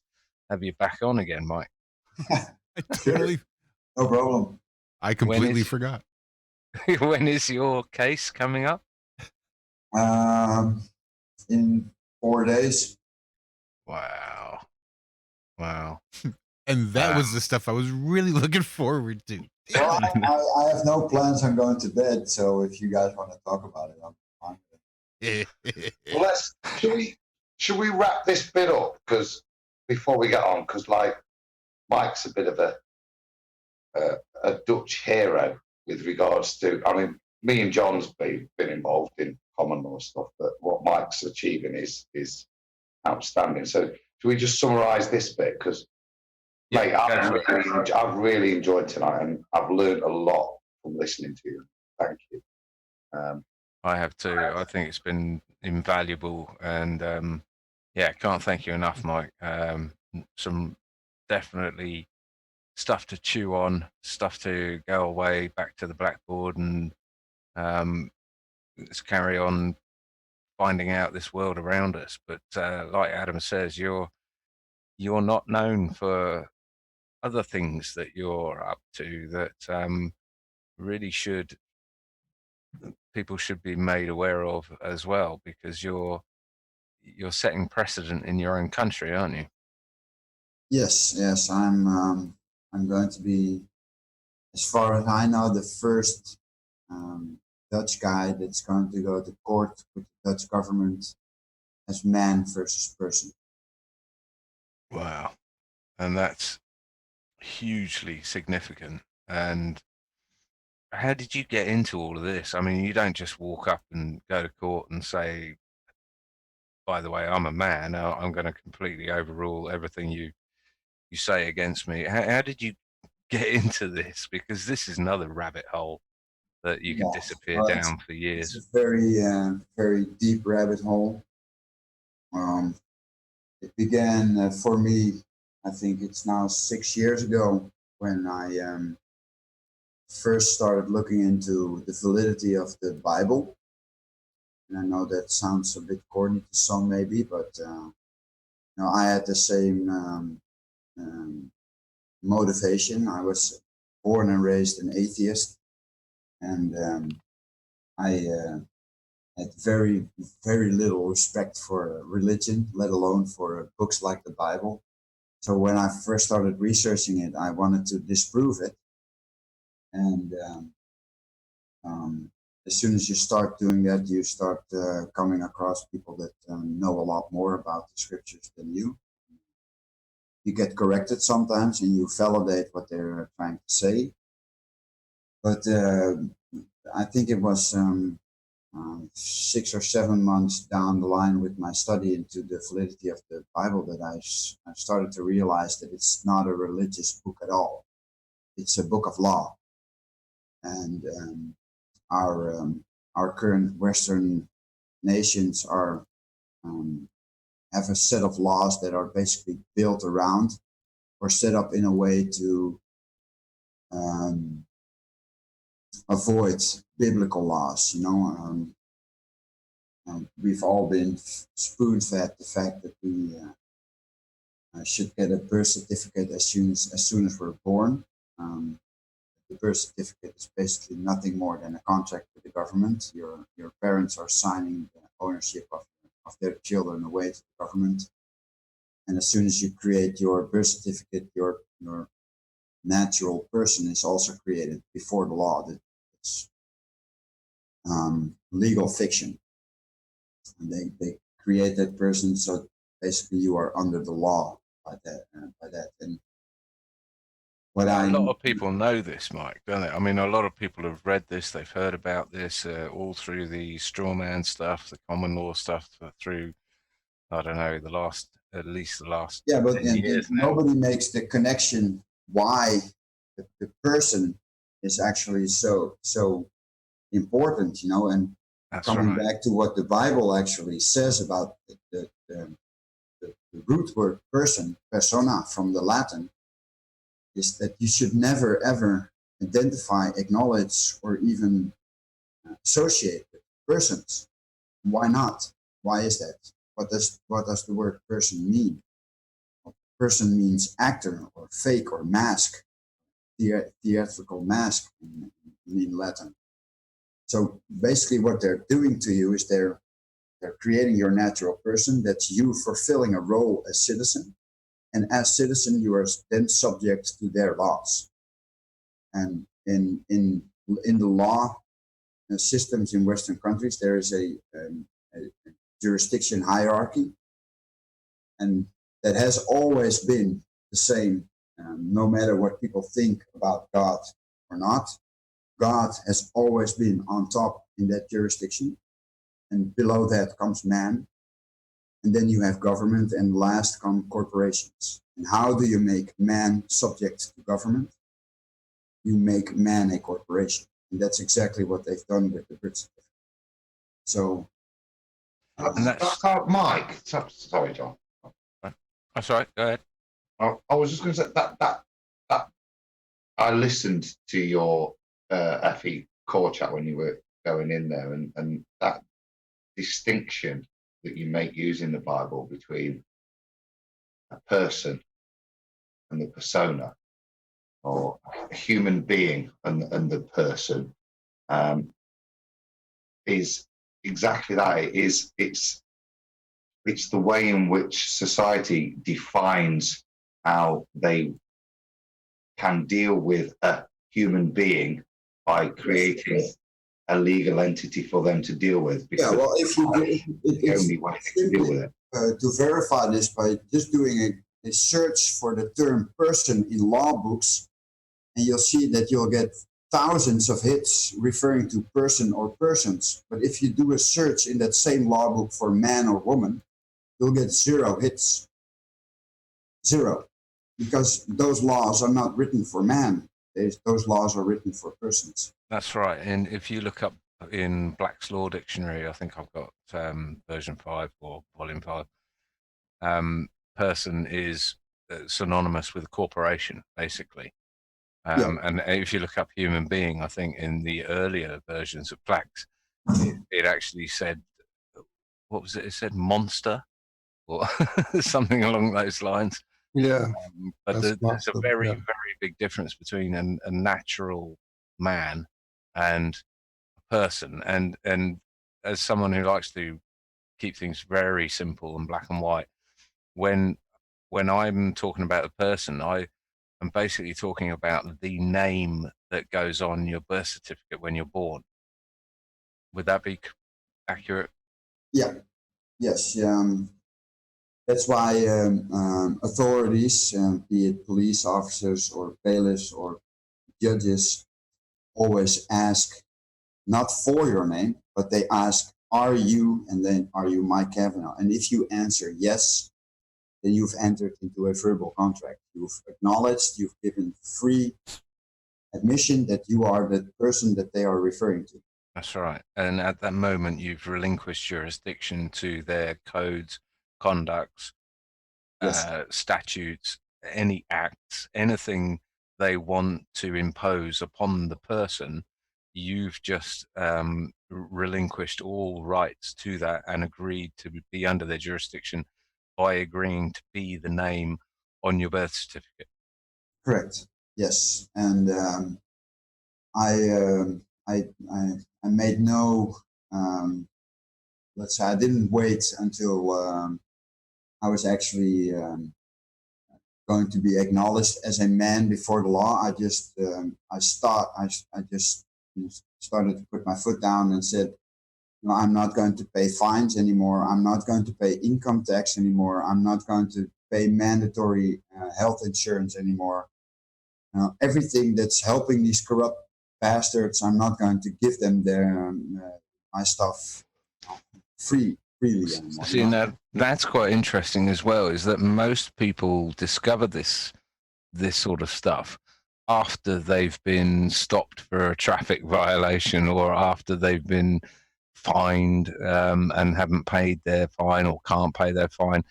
have you back on again, Mike. No problem. I completely forgot. When is your case coming up? In 4 days. Wow. And that was the stuff I was really looking forward to. Well, I have no plans on going to bed, so if you guys want to talk about it, I'm fine with it. Well, should we wrap this bit up? Because before we get on, because like Mike's a bit of a Dutch hero with regards to. I mean, me and John's been involved in common law stuff, but what Mike's achieving is outstanding. So should we just summarise this bit? Because mate, I've really enjoyed tonight, and I've learned a lot from listening to you. Thank you. I have too. I think it's been invaluable, and can't thank you enough, Mike. Some definitely stuff to chew on, stuff to go away back to the blackboard, and let's carry on finding out this world around us. But like Adam says, you're not known for other things that you're up to that really people should be made aware of as well, because you're setting precedent in your own country, aren't you? Yes, I'm going to be, as far as I know, the first Dutch guy that's going to go to court with the Dutch government as man versus person. Wow. And that's hugely significant. And how did you get into all of this? I mean, you don't just walk up and go to court and say, by the way, I'm a man, I'm going to completely overrule everything you say against me. How did you get into this? Because this is another rabbit hole that you could disappear down for years. It's a very, very deep rabbit hole. It began for me, I think it's now 6 years ago, when I first started looking into the validity of the Bible. And I know that sounds a bit corny to some maybe, but I had the same motivation. I was born and raised an atheist, and I had very, very little respect for religion, let alone for books like the Bible. So when I first started researching it, I wanted to disprove it. And as soon as you start doing that, you start coming across people that know a lot more about the scriptures than you. You get corrected sometimes, and you validate what they're trying to say. But I think it was 6 or 7 months down the line with my study into the validity of the Bible that I started to realize that it's not a religious book at all. It's a book of law. And our current Western nations are have a set of laws that are basically built around or set up in a way to avoid biblical laws. We've all been spoon-fed the fact that we should get a birth certificate as soon as we're born. The birth certificate is basically nothing more than a contract with the government. Your parents are signing the ownership of their children away to the government. And as soon as you create your birth certificate, your natural person is also created before the law. It's legal fiction. And they create that person, so basically you are under the law by that. And what a lot of people know this, Mike, don't they? I mean, a lot of people have read this, they've heard about this all through the straw man stuff, the common law stuff, through, I don't know, at least the last yeah, but 10 years now. nobody makes the connection why the person is actually so important, you know. And That's coming right. back to what the Bible actually says about the root word person, persona from the Latin, is that you should never ever identify, acknowledge, or even associate with persons. Why not? Why is that? What does the word person mean? Person means actor or fake or mask, theatrical mask in Latin. So basically what they're doing to you is they're creating your natural person. That's you fulfilling a role as citizen. And as citizen, you are then subject to their laws. And in the law systems in Western countries, there is a jurisdiction hierarchy. And that has always been the same, no matter what people think about God or not. God has always been on top in that jurisdiction. And below that comes man. And then you have government, and last come corporations. And how do you make man subject to government? You make man a corporation. And that's exactly what they've done with the birth certificate. So, And that's Mike. Sorry, John. That's right. Go ahead. I was just going to say that I listened to your FECore chat when you were going in there, and that distinction that you make using the Bible between a person and the persona, or a human being and the person, is exactly that. It's the way in which society defines how they can deal with a human being by creating a legal entity for them to deal with. Yeah, well, if you the only way to deal with it. To verify this by just doing a search for the term person in law books, and you'll see that you'll get thousands of hits referring to person or persons. But if you do a search in that same law book for man or woman, you'll get 0 hits. 0. Because those laws are not written for man. Those laws are written for persons. That's right. And if you look up in Black's Law Dictionary, I think I've got version 5 or volume 5, person is synonymous with a corporation, basically. And if you look up human being, I think in the earlier versions of Black's, it actually said, what was it? It said monster or something along those lines. Yeah. But there's a very, yeah. very big difference between a natural man and a person. And as someone who likes to keep things very simple and black and white, when I'm talking about a person, I'm basically talking about the name that goes on your birth certificate when you're born. Would that be accurate? Yeah. Yes. That's why authorities, be it police officers or bailiffs or judges, always ask not for your name, but they ask, are you, and then are you Mike Cavanaugh? And if you answer yes, then you've entered into a verbal contract. You've acknowledged, you've given free admission that you are the person that they are referring to. That's right. And at that moment, you've relinquished jurisdiction to their codes, conducts, Yes. statutes, any acts, anything they want to impose upon the person. You've just relinquished all rights to that and agreed to be under their jurisdiction by agreeing to be the name on your birth certificate. Correct. Yes. And I made no, let's say I didn't wait until I was actually going to be acknowledged as a man before the law. I just started to put my foot down and said, no, I'm not going to pay fines anymore. I'm not going to pay income tax anymore. I'm not going to pay mandatory health insurance anymore. Everything that's helping these corrupt bastards, I'm not going to give them their my stuff freely anymore. See, now that's quite interesting as well, is that most people discover this sort of stuff after they've been stopped for a traffic violation, or after they've been fined and haven't paid their fine or can't pay their fine,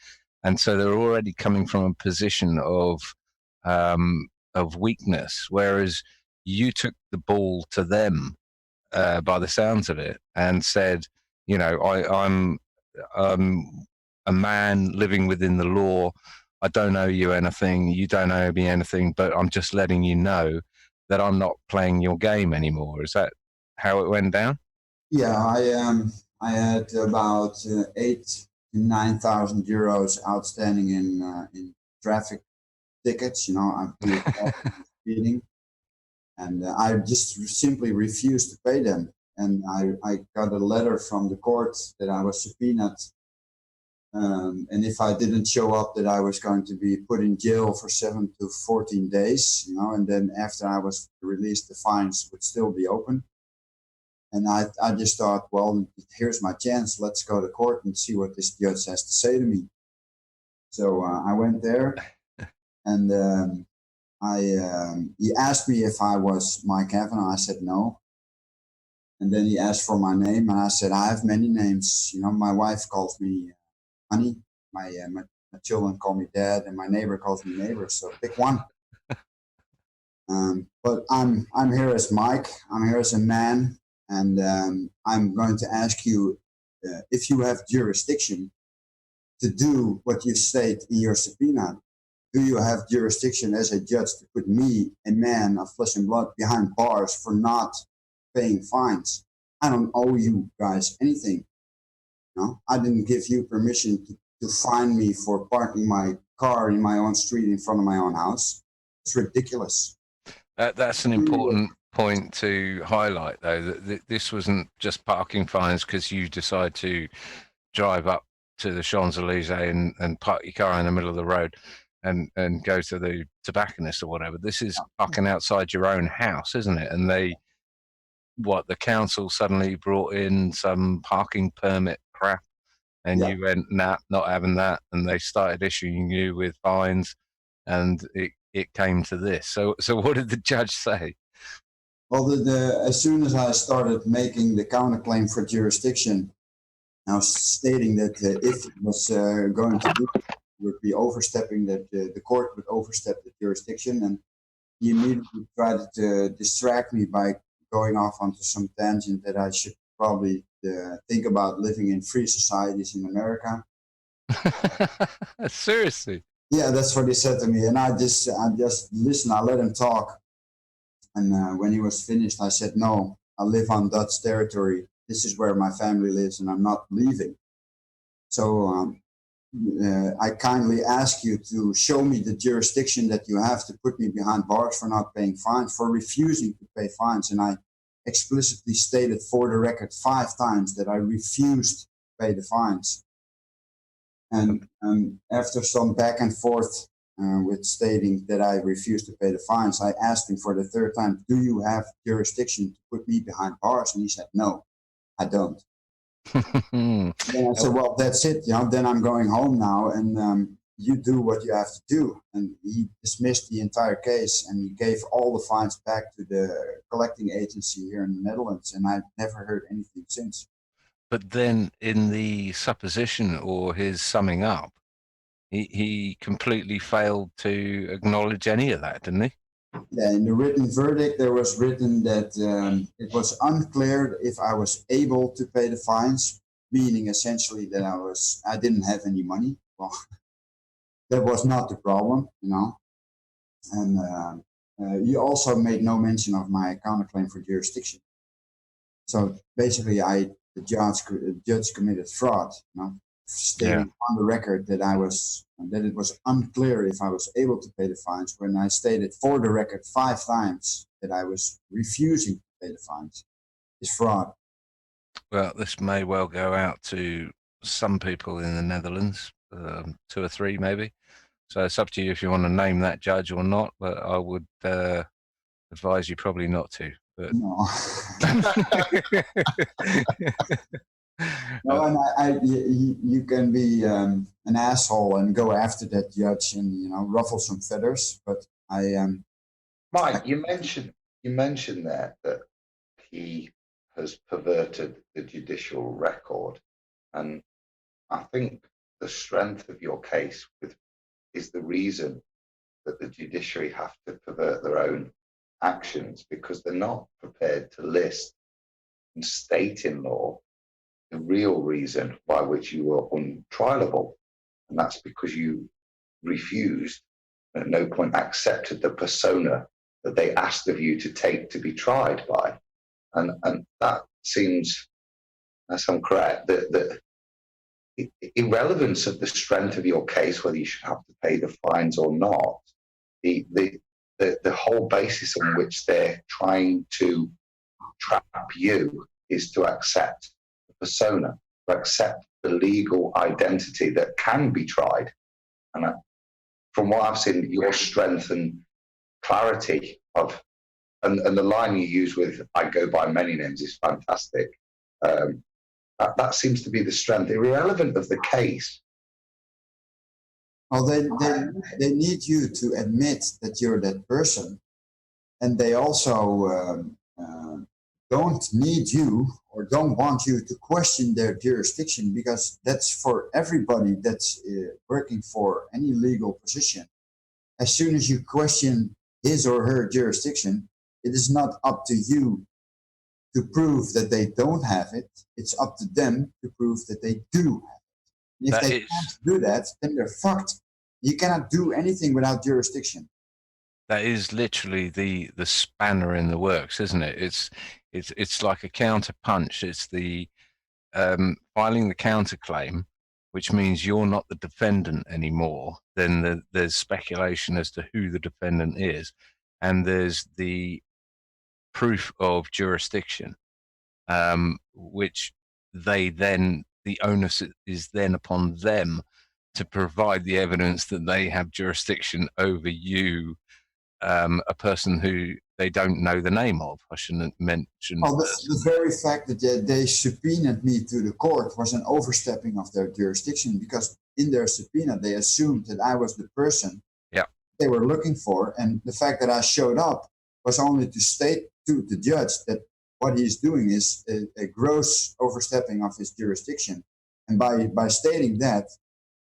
and so they're already coming from a position of weakness, whereas you took the ball to them by the sounds of it and said, you know, I'm a man living within the law. I don't owe you anything. You don't owe me anything, but I'm just letting you know that I'm not playing your game anymore. Is that how it went down? Yeah, I had about 8,000 to 9,000 euros outstanding in traffic tickets. You know, I'm speeding, and I just simply refused to pay them. And I got a letter from the court that I was subpoenaed, and if I didn't show up, that I was going to be put in jail for 7 to 14 days. You know, and then after I was released, the fines would still be open. And I just thought, well, here's my chance. Let's go to court and see what this judge has to say to me. So I went there, and he asked me if I was Mike Cavanaugh. I said no. And then he asked for my name, and I said, I have many names. You know, my wife calls me honey, my children call me dad, and my neighbor calls me neighbor. So pick one. But I'm here as Mike. I'm here as a man. And I'm going to ask you if you have jurisdiction to do what you state in your subpoena. Do you have jurisdiction as a judge to put me, a man of flesh and blood, behind bars for not paying fines? I don't owe you guys anything. No, I didn't give you permission to fine me for parking my car in my own street in front of my own house. It's ridiculous. That's an important point to highlight, though, that this wasn't just parking fines because you decide to drive up to the Champs-Elysees and park your car in the middle of the road and go to the tobacconist or whatever. This is parking outside your own house, isn't it? And the council suddenly brought in some parking permit crap, and you went, nah, not having that, and they started issuing you with fines, and it came to this. So what did the judge say? Well, as soon as I started making the counterclaim for jurisdiction, I was stating that if it was going to do, it would be overstepping, that the court would overstep the jurisdiction, and he immediately tried to distract me by going off onto some tangent that I should probably think about living in free societies in America. Seriously? Yeah, that's what he said to me, and I just listened. I let him talk. And when he was finished, I said, no, I live on Dutch territory. This is where my family lives, and I'm not leaving. So I kindly ask you to show me the jurisdiction that you have to put me behind bars for not paying fines, for refusing to pay fines. And I explicitly stated for the record 5 times that I refused to pay the fines. And after some back and forth, with stating that I refused to pay the fines, I asked him for the 3rd time, do you have jurisdiction to put me behind bars? And he said, no, I don't. Then I said, well, that's it. You know, then I'm going home now, and you do what you have to do. And he dismissed the entire case, and he gave all the fines back to the collecting agency here in the Netherlands. And I've never heard anything since. But then in the supposition or his summing up, he completely failed to acknowledge any of that, didn't he? Yeah, in the written verdict, there was written that it was unclear if I was able to pay the fines, meaning essentially that I didn't have any money. Well, that was not the problem, you know. And he also made no mention of my counterclaim for jurisdiction. So basically, the judge committed fraud, you know. stating on the record that it was unclear if I was able to pay the fines, when I stated for the record 5 times that I was refusing to pay the fines, is fraud. Well, this may well go out to some people in the Netherlands, 2 or 3 maybe. So it's up to you if you want to name that judge or not, but I would advise you probably not to. But No. No, and you can be an asshole and go after that judge and, you know, ruffle some feathers, but Mike, you mentioned there that he has perverted the judicial record, and I think the strength of your case is the reason that the judiciary have to pervert their own actions, because they're not prepared to list and state in law the real reason by which you were untrialable, and that's because you refused, at no point accepted the persona that they asked of you to take to be tried by. And that seems, as I'm correct, that irrelevance of the strength of your case, whether you should have to pay the fines or not, the whole basis on which they're trying to trap you is to accept the persona, to accept the legal identity that can be tried. And from what I've seen, your strength and clarity of, and the line you use with "I go by many names" is fantastic. That seems to be the strength, irrelevant of the case. well, they need you to admit that you're that person, and they also don't need you or don't want you to question their jurisdiction, because that's for everybody that's working for any legal position. As soon as you question his or her jurisdiction, it is not up to you to prove that they don't have it. It's up to them to prove that they do have it. And if they can't do that, then they're fucked. You cannot do anything without jurisdiction. that is literally the spanner in the works, isn't it? It's like a counter punch. It's the filing the counterclaim, which means you're not the defendant anymore. Then there's speculation as to who the defendant is, and there's the proof of jurisdiction, which they then, the onus is then upon them to provide the evidence that they have jurisdiction over you, a person who they don't know the name of. I shouldn't mention. Well, the very fact that they subpoenaed me to the court was an overstepping of their jurisdiction, because in their subpoena they assumed that I was the person they were looking for, and the fact that I showed up was only to state to the judge that what he's doing is a gross overstepping of his jurisdiction, and by stating that,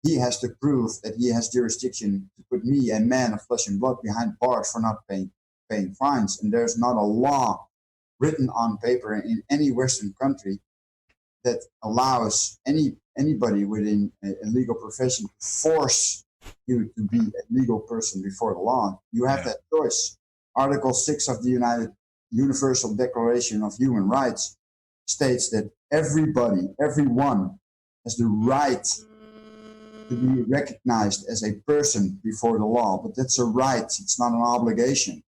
he has to prove that he has jurisdiction to put me, a man of flesh and blood, behind bars for not paying fines. And there's not a law written on paper in any Western country that allows anybody within a legal profession to force you to be a legal person before the law. You have that choice. Article 6 of the Universal Declaration of Human Rights states that everyone has the right to be recognized as a person before the law, but that's a right. It's not an obligation.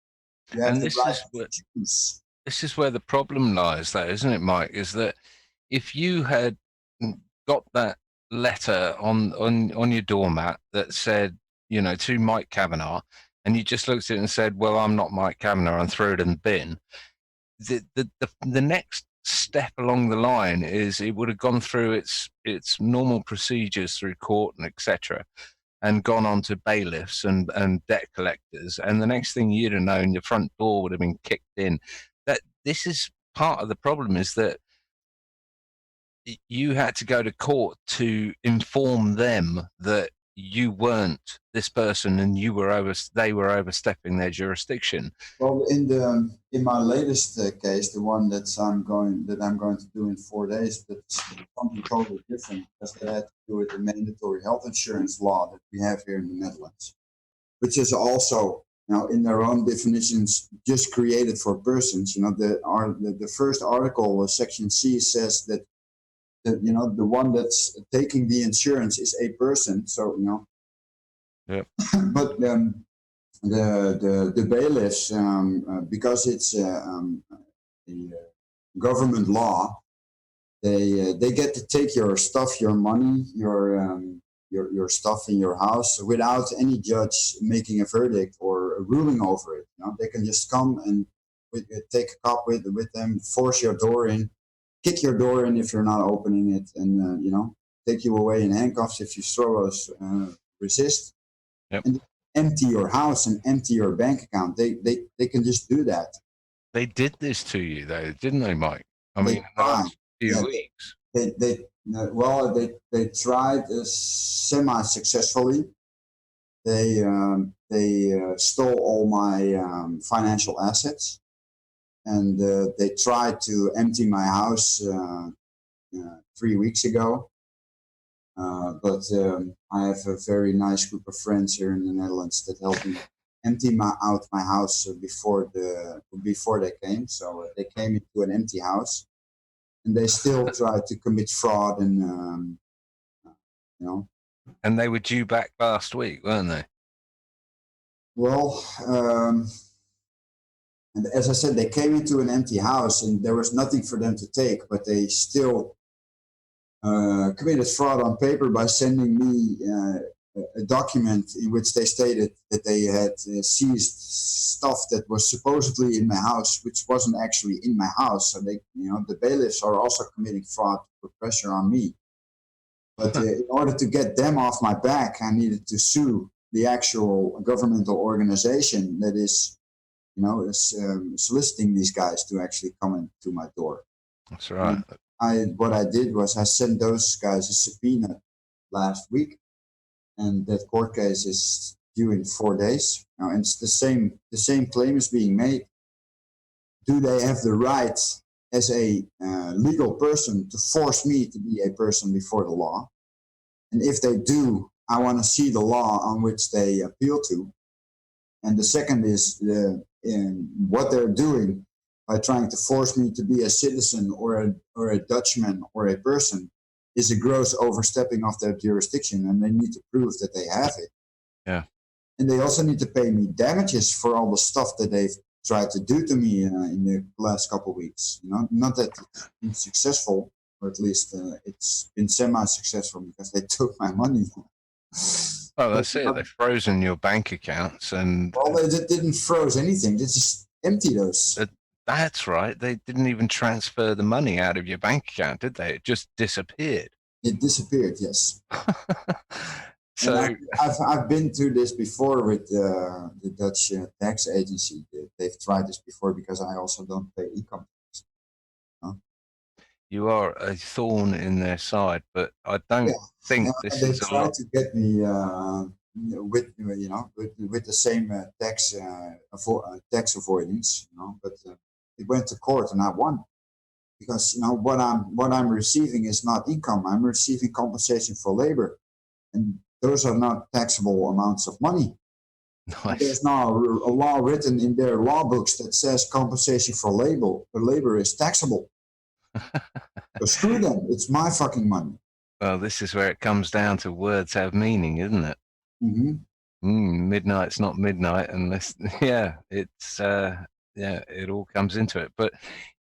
You have the right to choose. This is where the problem lies, though, isn't it, Mike? Is that if you had got that letter on your doormat that said, you know, to Mike Cavanaugh, and you just looked at it and said, well, I'm not Mike Cavanaugh, and threw it in the bin, the next step along the line is it would have gone through its normal procedures through court and etc., and gone on to bailiffs and debt collectors, and the next thing you'd have known, your front door would have been kicked in. That this is part of the problem, is that you had to go to court to inform them that you weren't this person and they were overstepping their jurisdiction. Well, in my latest case, the one that I'm going to do in 4 days, that's something totally different, because they had to do with the mandatory health insurance law that we have here in the Netherlands, which is also, you know, in their own definitions, just created for persons. You know, the first article, section C, says that the one that's taking the insurance is a person. So Yep. but the bailiffs, because it's the government law, they get to take your stuff, your money, your stuff in your house without any judge making a verdict or ruling over it. They can just come and take a cop with them, force your door in, kick your door in if you're not opening it, and take you away in handcuffs if you resist. Yep. And empty your house and empty your bank account. They can just do that. They did this to you, though, didn't they, Mike? I They mean, in the last few Yeah, weeks. They tried semi-successfully. They stole all my financial assets, and they tried to empty my house 3 weeks ago. But I have a very nice group of friends here in the Netherlands that helped me empty out my house before they came. So they came into an empty house, and they still tried to commit fraud and And they were due back last week, weren't they? Well, and as I said, they came into an empty house, and there was nothing for them to take, but they still committed fraud on paper by sending me a document in which they stated that they had seized stuff that was supposedly in my house, which wasn't actually in my house. So the bailiffs are also committing fraud to put pressure on me. But in order to get them off my back, I needed to sue the actual governmental organization that is soliciting these guys to actually come into my door. That's right. What I did was I sent those guys a subpoena last week, and that court case is due in 4 days. Now, and it's the same claim is being made. Do they have the right as a legal person to force me to be a person before the law? And if they do, I want to see the law on which they appeal to. And the second is what they're doing by trying to force me to be a citizen or a Dutchman or a person is a gross overstepping of their jurisdiction, and they need to prove that they have it. Yeah. And they also need to pay me damages for all the stuff that they've tried to do to me in the last couple of weeks. Not that it's been successful, or at least it's been semi-successful because they took my money. Oh, that's it. They've frozen your bank accounts, and they didn't froze anything. They just emptied those. That's right. They didn't even transfer the money out of your bank account, did they? It just disappeared. It disappeared, yes. So I've been through this before with the Dutch tax agency. They've tried this before because I also don't pay income tax. You are a thorn in their side, but I don't think this is a lot. They tried to get me with the same tax avoidance, but it went to court and I won because what I'm receiving is not income. I'm receiving compensation for labor, and those are not taxable amounts of money. Nice. There's now a law written in their law books that says compensation for labor is taxable. So screw them. It's my fucking money. Well, this is where it comes down to words have meaning, isn't it? Mm-hmm. Midnight's not midnight unless, it all comes into it. But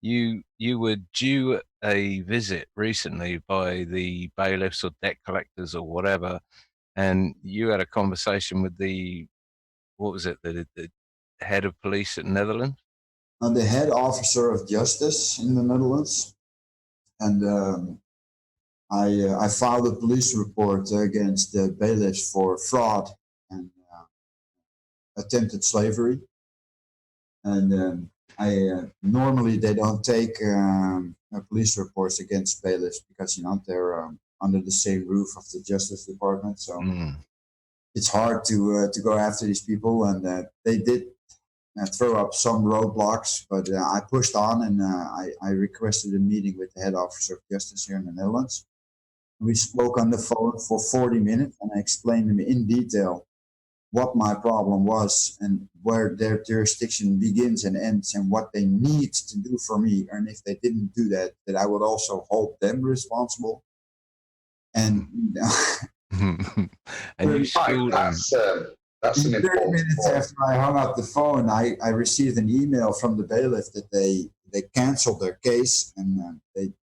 you were due a visit recently by the bailiffs or debt collectors or whatever, and you had a conversation with the head of police at Netherlands? The head officer of justice in the Netherlands. And I filed a police report against the bailiffs for fraud and attempted slavery. And normally they don't take police reports against bailiffs because they're under the same roof of the Justice Department. So it's hard to go after these people, and they did throw up some roadblocks, but I pushed on, and I requested a meeting with the head officer of justice here in the Netherlands. We spoke on the phone for 40 minutes, and I explained him in detail what my problem was and where their jurisdiction begins and ends and what they need to do for me. And if they didn't do that, that I would also hold them responsible. And And you schooled them. That's an 30 important minutes point. after I hung up the phone, I received an email from the bailiff that they canceled their case, and they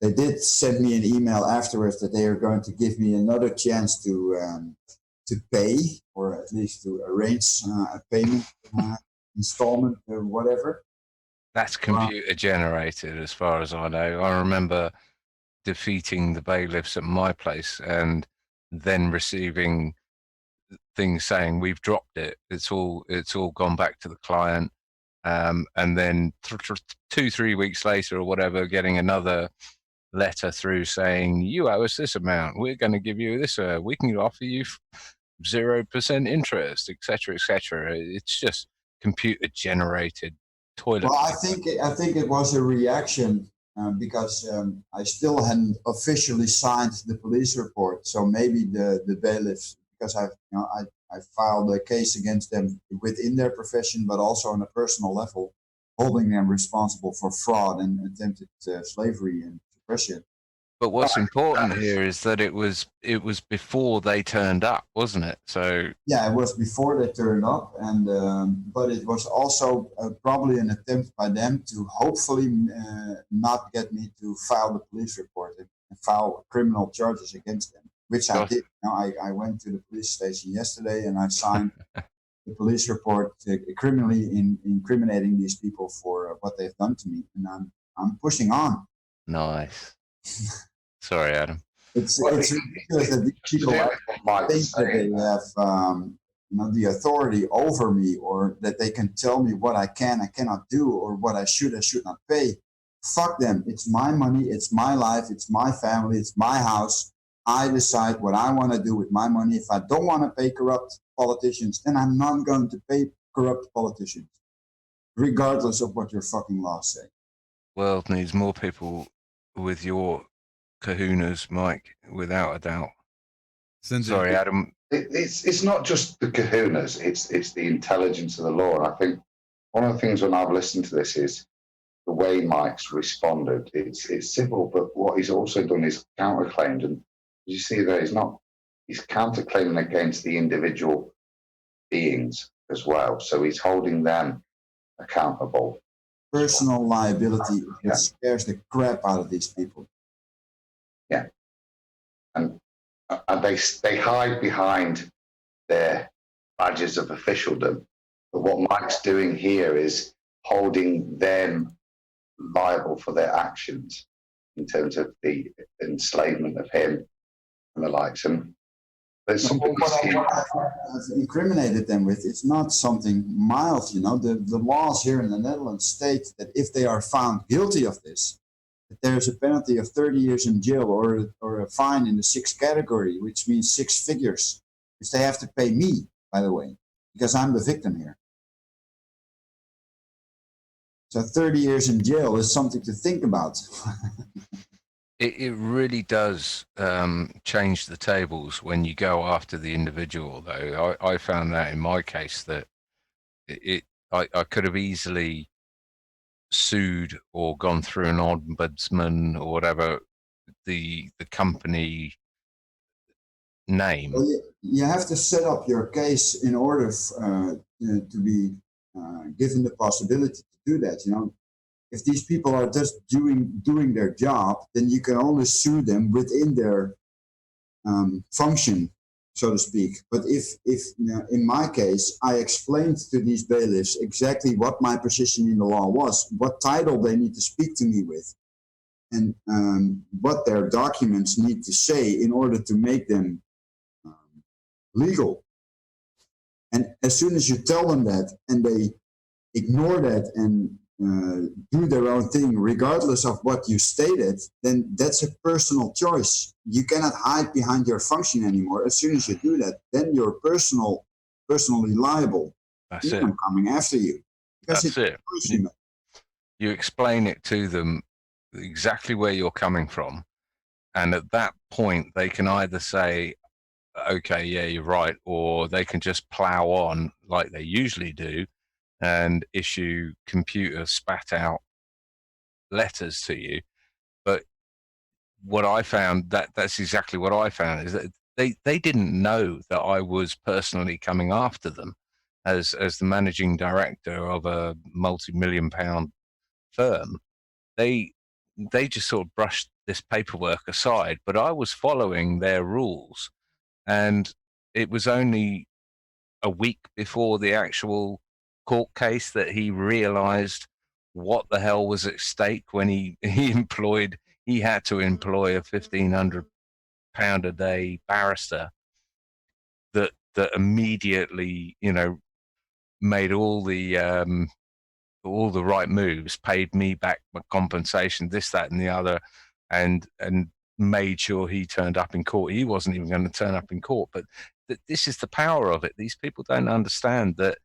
did send me an email afterwards that they are going to give me another chance to pay, or at least to arrange a payment installment or whatever. That's computer generated, as far as I know. I remember defeating the bailiffs at my place and then receiving things saying we've dropped it. It's all gone back to the client, and then 2-3 weeks later or whatever, getting another letter through saying you owe us this amount. We're going to give you this. We can offer you 0% interest, etc., etc. It's just computer generated toilet. Well, I think it was a reaction because I still hadn't officially signed the police report. So maybe the bailiffs, because I filed a case against them within their profession, but also on a personal level, holding them responsible for fraud and attempted slavery and suppression. But what's important here is that it was before they turned up, wasn't it? So yeah, it was before they turned up, and but it was also probably an attempt by them to hopefully not get me to file the police report and file criminal charges against them, which I did. I went to the police station yesterday and I signed the police report criminally incriminating these people for what they've done to me, and I'm pushing on. Nice. Sorry, Adam. It's ridiculous that these people think that they have the authority over me, or that they can tell me what I cannot do, or what I should not pay. Fuck them. It's my money. It's my life. It's my family. It's my house. I decide what I want to do with my money. If I don't want to pay corrupt politicians, then I'm not going to pay corrupt politicians, regardless of what your fucking laws say. World needs more people with your kahunas, Mike, without a doubt. Sorry, Adam. It's not just the kahunas, it's the intelligence of the law. And I think one of the things when I've listened to this is the way Mike's responded. It's simple, but what he's also done is counterclaimed. And you see that he's counterclaiming against the individual beings as well. So he's holding them accountable. Personal liability scares the crap out of these people. Yeah, and they hide behind their badges of officialdom. But what Mike's doing here is holding them liable for their actions in terms of the enslavement of him and the likes. And there's something I've incriminated them with. It's not something mild, The laws here in the Netherlands state that if they are found guilty of this, there's a penalty of 30 years in jail or a fine in the 6th category, which means 6 figures, which they have to pay me, by the way, because I'm the victim here. So 30 years in jail is something to think about. It really does change the tables when you go after the individual, though. I found that in my case that I could have easily sued or gone through an ombudsman or whatever, the company name. Well, you have to set up your case in order to be given the possibility to do that. If these people are just doing their job, then you can only sue them within their function, so to speak. But if in my case, I explained to these bailiffs exactly what my position in the law was, what title they need to speak to me with, and what their documents need to say in order to make them legal. And as soon as you tell them that, and they ignore that and do their own thing, regardless of what you stated, then that's a personal choice. You cannot hide behind your function anymore. As soon as you do that, then you're personally liable. That's it. I'm coming after you. That's it. You explain it to them exactly where you're coming from, and at that point, they can either say, okay, yeah, you're right. Or they can just plow on like they usually do and issue computer spat out letters to you. But what I found, that's exactly what I found, is that they didn't know that I was personally coming after them as the managing director of a multi-million pound firm. They just sort of brushed this paperwork aside, but I was following their rules. And it was only a week before the actual court case that he realized what the hell was at stake when he had to employ a £1,500 a day barrister that immediately, made all the right moves, paid me back my compensation, this, that, and the other, and made sure he turned up in court. He wasn't even going to turn up in court, but this is the power of it. These people don't understand that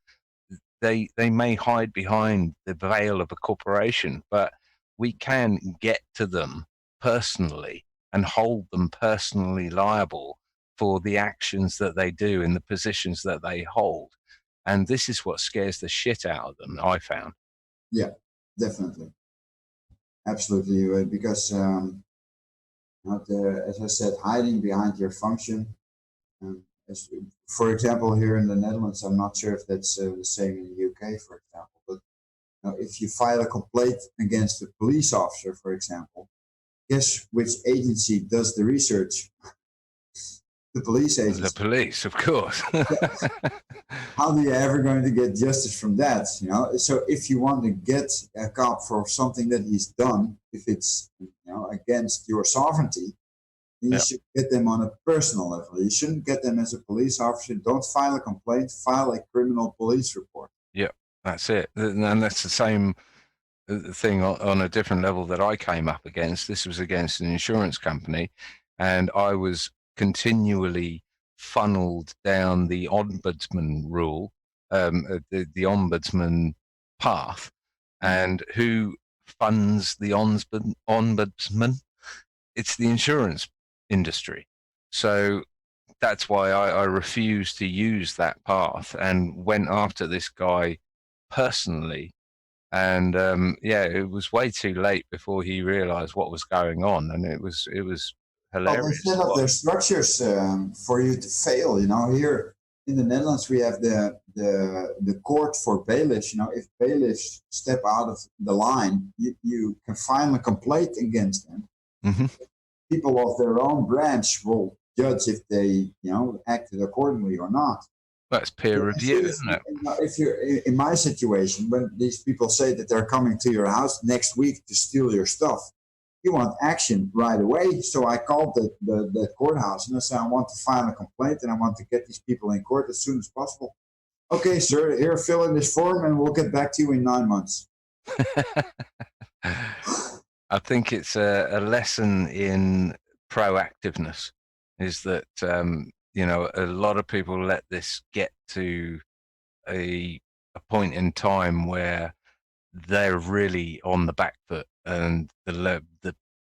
they may hide behind the veil of a corporation, but we can get to them personally and hold them personally liable for the actions that they do in the positions that they hold. And this is what scares the shit out of them, I found. Yeah, definitely. Absolutely. Because, as I said, hiding behind your function. For example, here in the Netherlands, I'm not sure if that's the same in the UK, for example, but if you file a complaint against a police officer, for example, guess which agency does the research? The police agency. The police, of course. How are you ever going to get justice from that? So if you want to get a cop for something that he's done, if it's against your sovereignty, you should get them on a personal level. You shouldn't get them as a police officer. Don't file a complaint. File a criminal police report. Yeah, that's it. And that's the same thing on a different level that I came up against. This was against an insurance company, and I was continually funneled down the ombudsman rule, the ombudsman path. And who funds the ombudsman? It's the insurance industry. So that's why I refused to use that path and went after this guy personally. And it was way too late before he realized what was going on, and it was hilarious. Well, they set up their structures for you to fail. Here in the Netherlands, we have the court for bailiffs. If bailiffs step out of the line, you can file a complaint against them. Mm-hmm. People of their own branch will judge if they, acted accordingly or not. That's peer review, isn't it? If you're in my situation, when these people say that they're coming to your house next week to steal your stuff, you want action right away. So I called the courthouse and I said, I want to file a complaint and I want to get these people in court as soon as possible. Okay, sir, here, fill in this form and we'll get back to you in 9 months. I think it's a lesson in proactiveness, is that, a lot of people let this get to a point in time where they're really on the back foot and the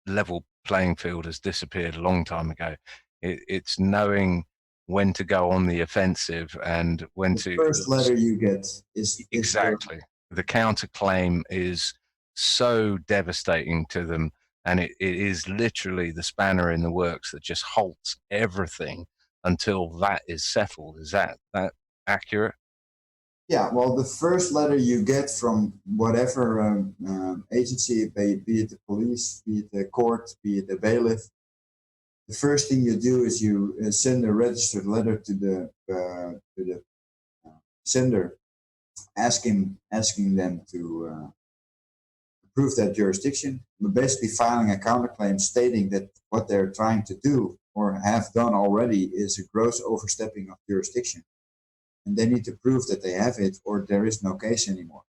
level playing field has disappeared a long time ago. It's knowing when to go on the offensive and when the first letter you get is exactly. The counterclaim is so devastating to them, and it is literally the spanner in the works that just halts everything until that is settled. Is that accurate? Yeah, well, the first letter you get from whatever agency, be it the police, be it the court, be it the bailiff, the first thing you do is you send a registered letter to the sender, asking them to prove that jurisdiction, but basically filing a counterclaim stating that what they're trying to do or have done already is a gross overstepping of jurisdiction. And they need to prove that they have it or there is no case anymore.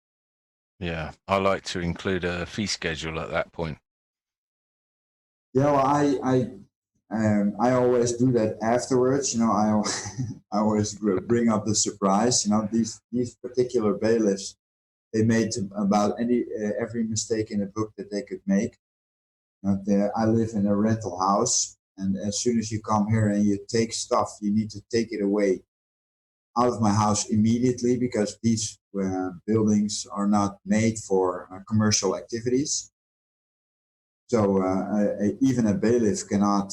Yeah, I like to include a fee schedule at that point. Yeah, well, I always do that afterwards. I always bring up the surprise. These particular bailiffs, they made about every mistake in a book that they could make. I live in a rental house, And as soon as you come here and you take stuff, you need to take it away out of my house immediately, because these buildings are not made for commercial activities. So even a bailiff cannot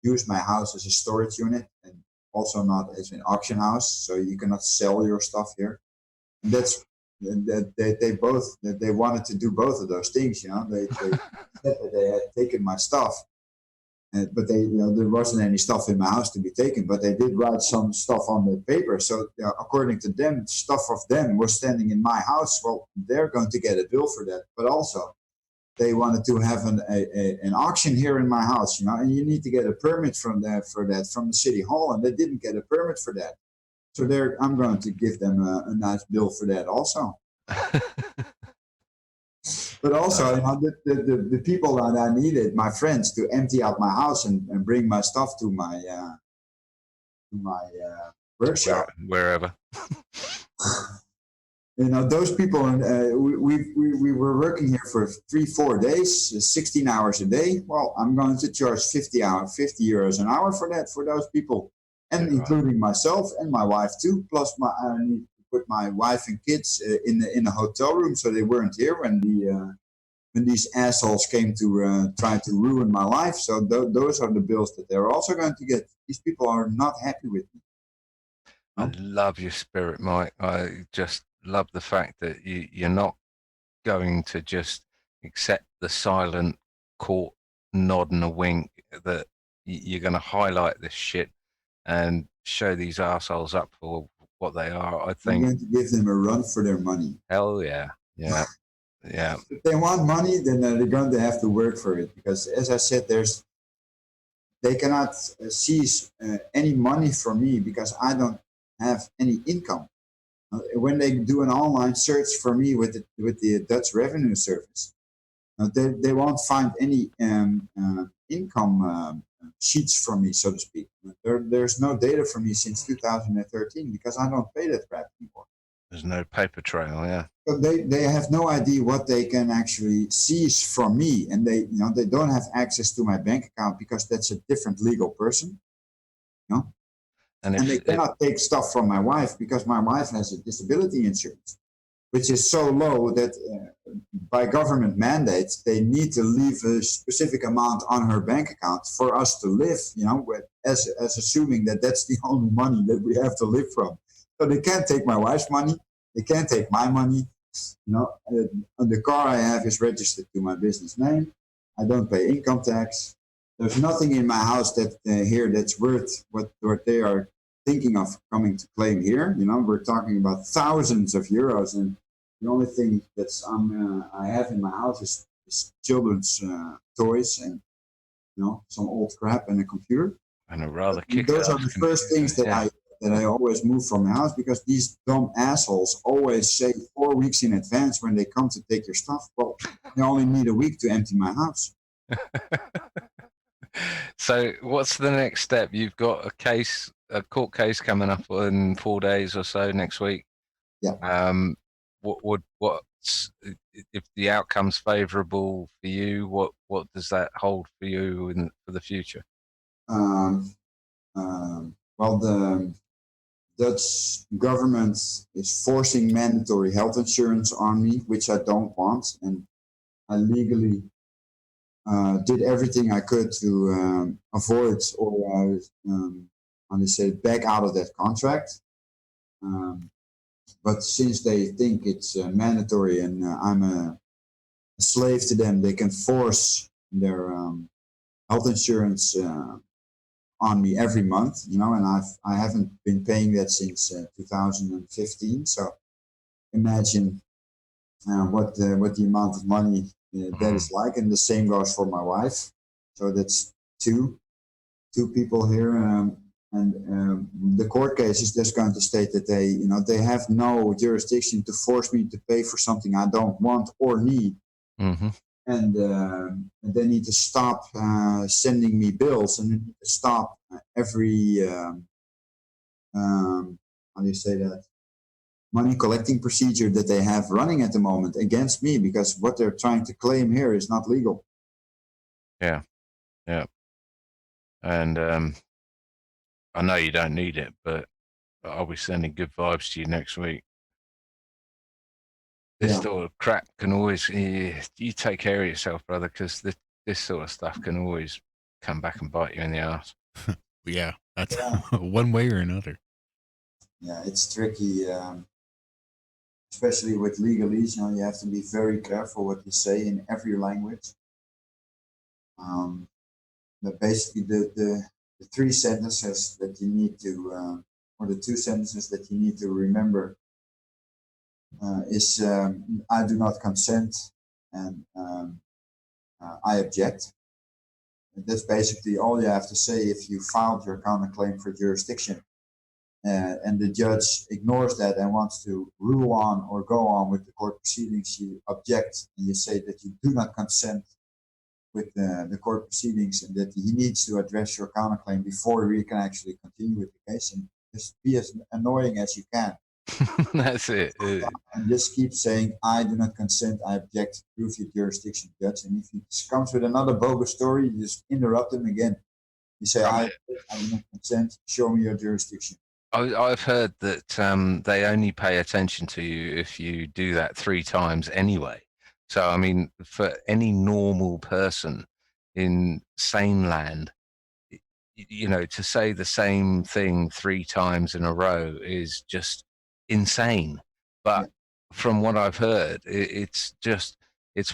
use my house as a storage unit, and also not as an auction house. So you cannot sell your stuff here. And that's that they wanted to do both of those things. You know, they said that they had taken my stuff, but they, you know, there wasn't any stuff in my house to be taken. But they did write some stuff on the paper. So according to them, stuff of them was standing in my house. Well, they're going to get a bill for that. But also, they wanted to have an auction here in my house, you know, and you need to get a permit from the city hall, and they didn't get a permit for that. So I'm going to give them a nice bill for that also. But also, you know, the people that I needed, my friends, to empty out my house and bring my stuff to my workshop, wherever. You know, those people, we were working here for 3-4 days, 16 hours a day. Well, I'm going to charge 50 euros an hour for that, for those people, and including myself and my wife too. Plus, I need to put my wife and kids in a hotel room, so they weren't here when these assholes came to try to ruin my life. So those are the bills that they're also going to get. These people are not happy with me. I love your spirit, Mike. I just love the fact that you're not going to just accept the silent court nod and a wink, that you're going to highlight this shit and show these assholes up for what they are. I think I'm going to give them a run for their money. Hell yeah. Yeah. Yeah. If they want money, then they're going to have to work for it, because, as I said, they cannot seize any money from me because I don't have any income. When they do an online search for me with the Dutch Revenue Service, they won't find any income sheets from me, so to speak. There's no data from me since 2013 because I don't pay that crap anymore. There's no paper trail, yeah. So they have no idea what they can actually seize from me, and they don't have access to my bank account because that's a different legal person. You know? And they cannot take stuff from my wife because my wife has a disability insurance, which is so low that by government mandates, they need to leave a specific amount on her bank account for us to live, you know, as assuming that that's the only money that we have to live from. So they can't take my wife's money. They can't take my money. You know, the car I have is registered to my business name. I don't pay income tax. There's nothing in my house that here that's worth what they are thinking of coming to claim here. You know, we're talking about thousands of euros, and the only thing that's I have in my house is children's toys and, you know, some old crap and a computer. And a rather Those are the first things that I always move from my house, because these dumb assholes always say 4 weeks in advance when they come to take your stuff. Well, they only need a week to empty my house. So what's the next step? You've got a court case coming up in 4 days or so next week. Yeah. What's if the outcome's favourable for you? What does that hold for you for the future? Well, the Dutch government is forcing mandatory health insurance on me, which I don't want, and I legally did everything I could to avoid or back out of that contract. But since they think it's mandatory and I'm a slave to them, they can force their health insurance on me every month, you know, and I haven't been paying that since 2015. So imagine what the amount of money that is like, and the same goes for my wife. So that's two people here, and the court case is just going to state that they have no jurisdiction to force me to pay for something I don't want or need. Mm-hmm. And they need to stop sending me bills, and they need to stop every how do you say that, money collecting procedure that they have running at the moment against me, because what they're trying to claim here is not legal. Yeah. Yeah. And I know you don't need it, but I'll be sending good vibes to you next week. This Yeah. sort of crap can always, you take care of yourself, brother, because this sort of stuff can always come back and bite you in the ass. Yeah, that's Yeah. one way or another. Yeah, it's tricky, especially with legalese. You have to be very careful what you say in every language. But basically, the three sentences that you need to, or the two sentences that you need to remember is I do not consent and I object. That's basically all you have to say if you filed your counterclaim for jurisdiction. And the judge ignores that and wants to rule on or go on with the court proceedings, you object and you say that you do not consent with the court proceedings and that he needs to address your counterclaim before we can actually continue with the case, and just be as annoying as you can. That's it. And just keep saying, I do not consent, I object, prove your jurisdiction, judge. And if he comes with another bogus story, you just interrupt him again. You say, I do not consent, show me your jurisdiction. I've heard that they only pay attention to you if you do that 3 times anyway. So, I mean, for any normal person in sane land, to say the same thing 3 times in a row is just insane. But from what I've heard, it's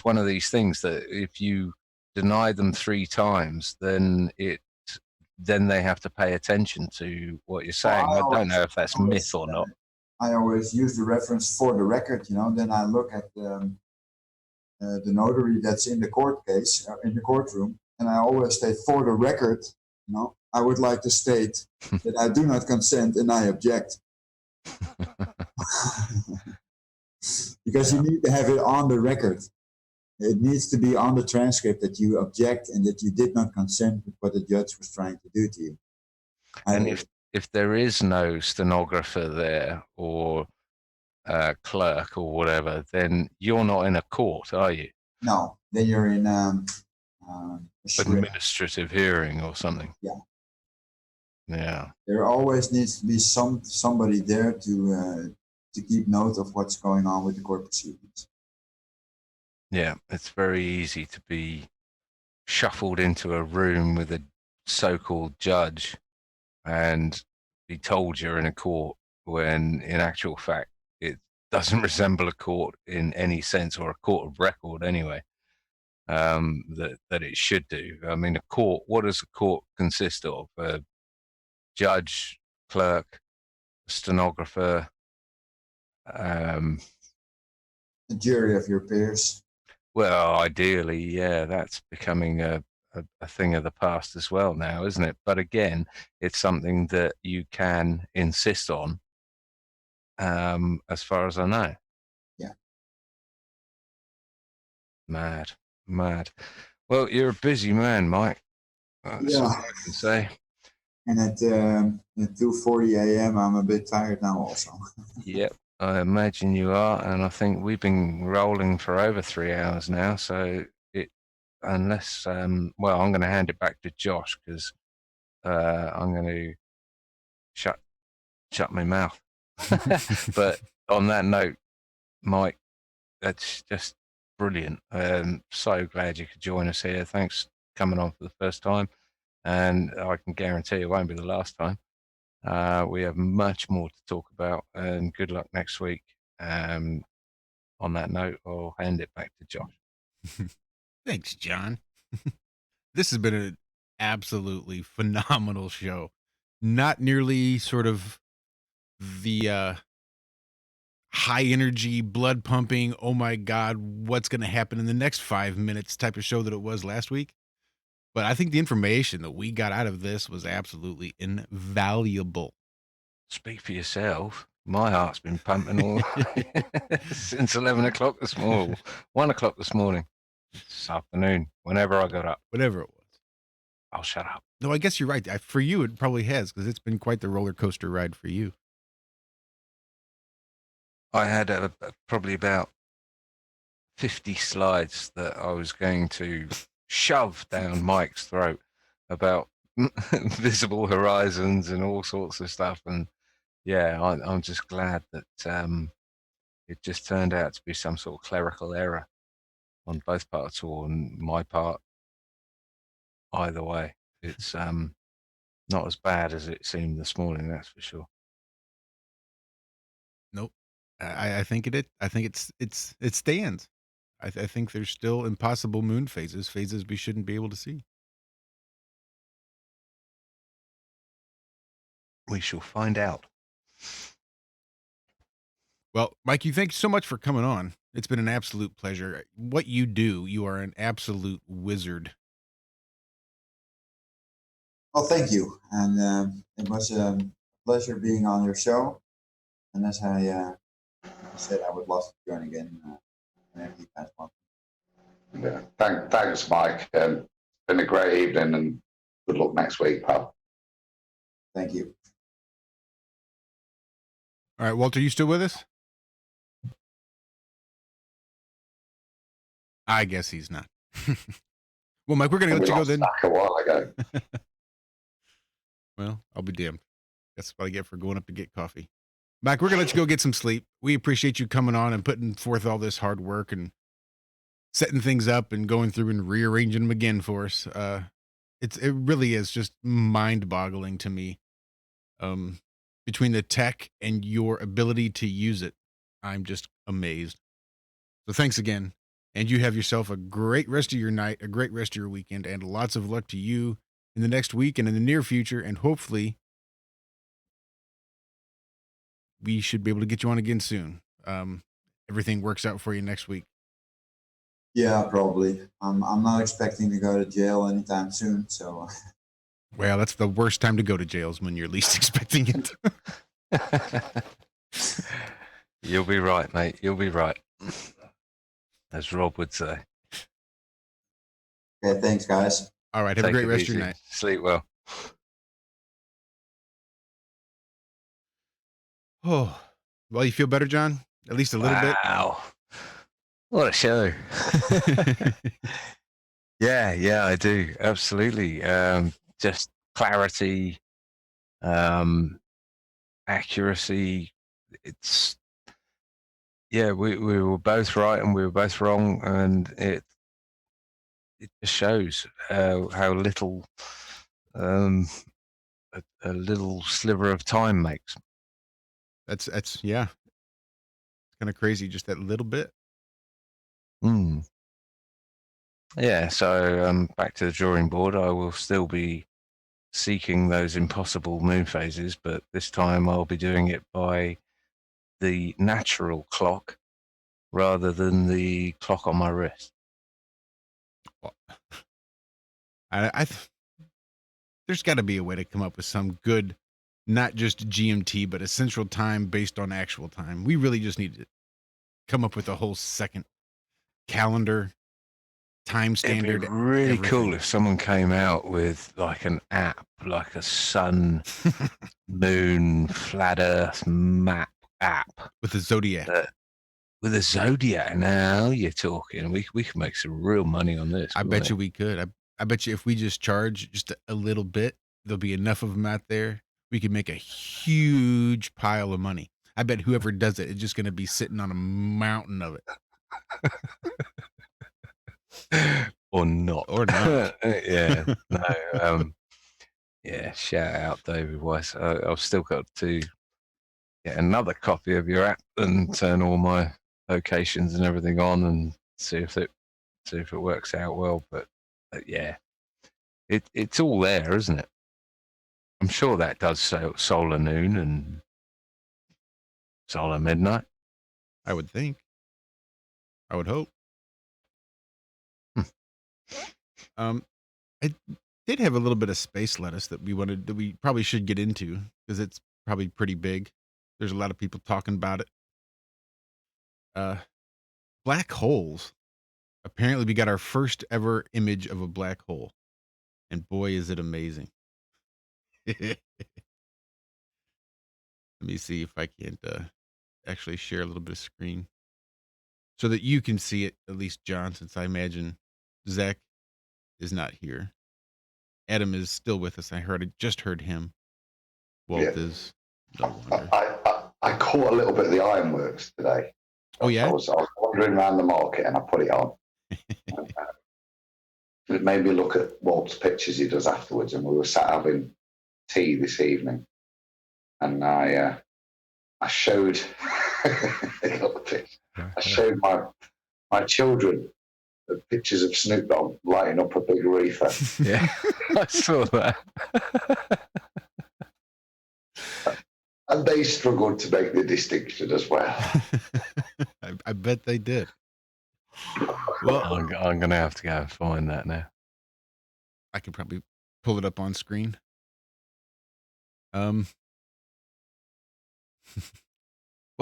one of these things that if you deny them 3 times, then they have to pay attention to what you're saying. I don't know if that's myth or not. I always use the reference for the record, then I look at the notary that's in the court case, in the courtroom, and I always state for the record, I would like to state that I do not consent and I object. Because you need to have it on the record. It needs to be on the transcript that you object and that you did not consent with what the judge was trying to do to you. And if there is no stenographer there or clerk or whatever, then you're not in a court, are you? No, then you're in administrative hearing or something. Yeah. Yeah. There always needs to be somebody there to keep note of what's going on with the court proceedings. Yeah, it's very easy to be shuffled into a room with a so-called judge and be told you're in a court when in actual fact it doesn't resemble a court in any sense, or a court of record anyway, that it should do. I mean, a court, what does a court consist of? A judge, clerk, stenographer, a jury of your peers. Well, ideally, yeah, that's becoming a thing of the past as well now, isn't it? But again, it's something that you can insist on, as far as I know. Yeah. Mad. Well, you're a busy man, Mike. That's all I can say. And at 2:40 a.m., I'm a bit tired now also. Yep. I imagine you are, and I think we've been rolling for over 3 hours now. So unless, I'm going to hand it back to Josh because I'm going to shut my mouth. But on that note, Mike, that's just brilliant. So glad you could join us here. Thanks for coming on for the first time, and I can guarantee it won't be the last time. We have much more to talk about, and good luck next week. On that note, I'll hand it back to Josh. Thanks, John. This has been an absolutely phenomenal show. Not nearly sort of the high energy, blood pumping, oh my God, what's going to happen in the next 5 minutes type of show that it was last week. But I think the information that we got out of this was absolutely invaluable. Speak for yourself. My heart's been pumping all since 11 o'clock this morning, 1 o'clock this morning, this afternoon, whenever I got up. Whatever it was. I'll shut up. No, I guess you're right. For you, it probably has, because it's been quite the roller coaster ride for you. I had probably about 50 slides that I was going to shove down Mike's throat about visible horizons and all sorts of stuff. And yeah, I'm just glad that it just turned out to be some sort of clerical error on both parts or on my part. Either way, it's not as bad as it seemed this morning, that's for sure. Nope. I think I think it stands. I think there's still impossible moon phases we shouldn't be able to see. We shall find out. Well, Mikey, thanks so much for coming on. It's been an absolute pleasure. What you do, you are an absolute wizard. Well, thank you. And it was a pleasure being on your show. And as I said, I would love to join again whenever you guys want. Yeah. Thanks, Mike. Been a great evening, and good luck next week, pal. Thank you. All right, Walter, you still with us? I guess he's not. Well, Mike, we're going to let you go then. Back a while ago. Well, I'll be damned. That's what I get for going up to get coffee. Mike, we're going to let you go get some sleep. We appreciate you coming on and putting forth all this hard work and setting things up and going through and rearranging them again for us. It really is just mind-boggling to me. Between the tech and your ability to use it, I'm just amazed. So thanks again. And you have yourself a great rest of your night, a great rest of your weekend, and lots of luck to you in the next week and in the near future. And hopefully we should be able to get you on again soon. Everything works out for you next week. Yeah, probably. I'm not expecting to go to jail anytime soon. So, Well, that's the worst time to go to jail is when you're least expecting it. You'll be right, mate. You'll be right. As Rob would say. okay, thanks, guys. All right. Have Take a great it rest of easy. your night. Sleep well. Oh, well, you feel better, John? At least a little bit? Wow. What a show. Yeah, I do. Absolutely. Just clarity, accuracy. It's, yeah, we were both right and we were both wrong. And it just shows how little a little sliver of time makes. That's yeah. It's kind of crazy, just that little bit. Yeah, so back to the drawing board. I will still be seeking those impossible moon phases, but this time I'll be doing it by the natural clock rather than the clock on my wrist. There's got to be a way to come up with some good, not just GMT, but a central time based on actual time. We really just need to come up with a whole second calendar, time standard. It'd be really everything. cool if someone came out with like an app, like a sun, moon, flat Earth map app With the zodiac. with a zodiac. Now you're talking. We could make some real money on this. I bet you we could. I bet you if we just charge just a little bit, there'll be enough of them out there. We could make a huge pile of money. I bet whoever does it is just going to be sitting on a mountain of it. Or not. Or not. Yeah. No. Yeah. Shout out, David Weiss. I've still got to get another copy of your app and turn all my locations and everything on and see if it works out well. But yeah, it's all there, isn't it? I'm sure that does solar noon and solar midnight. I would think. I would hope. I did have a little bit of space lettuce that we probably should get into because it's probably pretty big. There's a lot of people talking about it. Black holes. Apparently we got our first ever image of a black hole. And boy, is it amazing. Let me see if I can't actually share a little bit of screen so that you can see it, at least John, since I imagine Zach is not here. Adam is still with us. I just heard him. Walt Yeah. is no wonder. I caught a little bit of the ironworks today. Oh, yeah? I was wandering around the market and I put it on. It made me look at Walt's pictures he does afterwards, and we were sat having tea this evening, and I showed I showed my children the pictures of Snoop Dogg lighting up a big reefer. Yeah, I saw that. And they struggled to make the distinction as well. I bet they did. Well, I'm going to have to go and find that now. I could probably pull it up on screen. Well,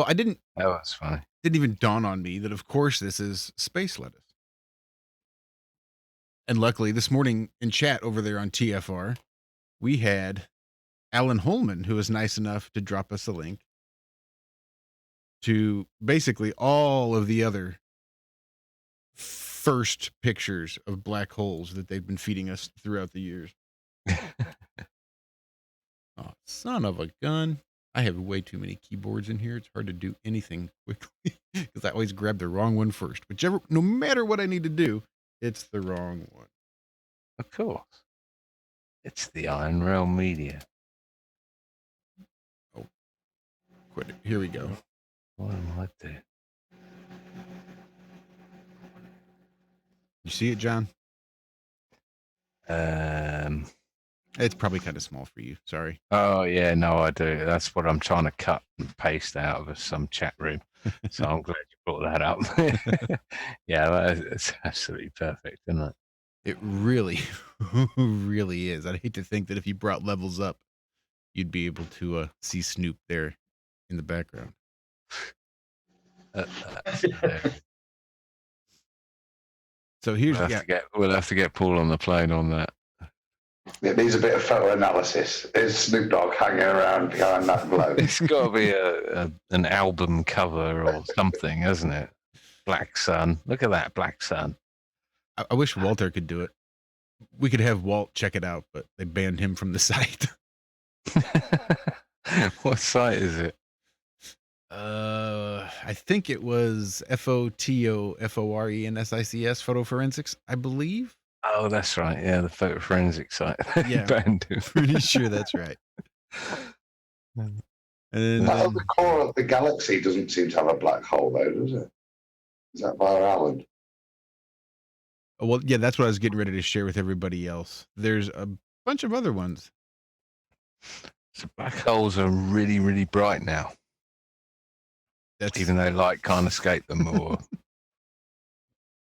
I didn't. That was funny. Didn't even dawn on me that, of course, this is space lettuce. And luckily, this morning in chat over there on TFR, we had Alan Holman, who was nice enough to drop us a link to basically all of the other first pictures of black holes that they've been feeding us throughout the years. Oh, son of a gun. I have way too many keyboards in here. It's hard to do anything quickly because I always grab the wrong one first. No matter what I need to do, it's the wrong one. Of course. It's the Iron Realm Media. Oh, quit it. Here we go. What am I doing? You see it, John? It's probably kind of small for you. Sorry. Oh, yeah, no, I do. That's what I'm trying to cut and paste out of some chat room. So I'm glad you brought that up. Yeah, it's absolutely perfect, isn't it? It really, really is. I'd hate to think that if you brought levels up, you'd be able to see Snoop there in the background. So here's we'll have to get Paul on the plane on that. It needs a bit of photo analysis. Is Snoop Dogg hanging around behind that globe? It's got to be an album cover or something, hasn't it? Black Sun. Look at that, Black Sun. I wish Walter could do it. We could have Walt check it out, but they banned him from the site. What site is it? I think it was FOTOFORENSICS Photo Forensics, I believe. Oh, that's right. Yeah, the photo forensic site. Yeah, banned him. Pretty sure that's right. And the core of the galaxy doesn't seem to have a black hole, though, does it? Is that Bar Allen? Well, yeah, that's what I was getting ready to share with everybody else. There's a bunch of other ones. So black holes are really, really bright now. Even though light can't escape them, or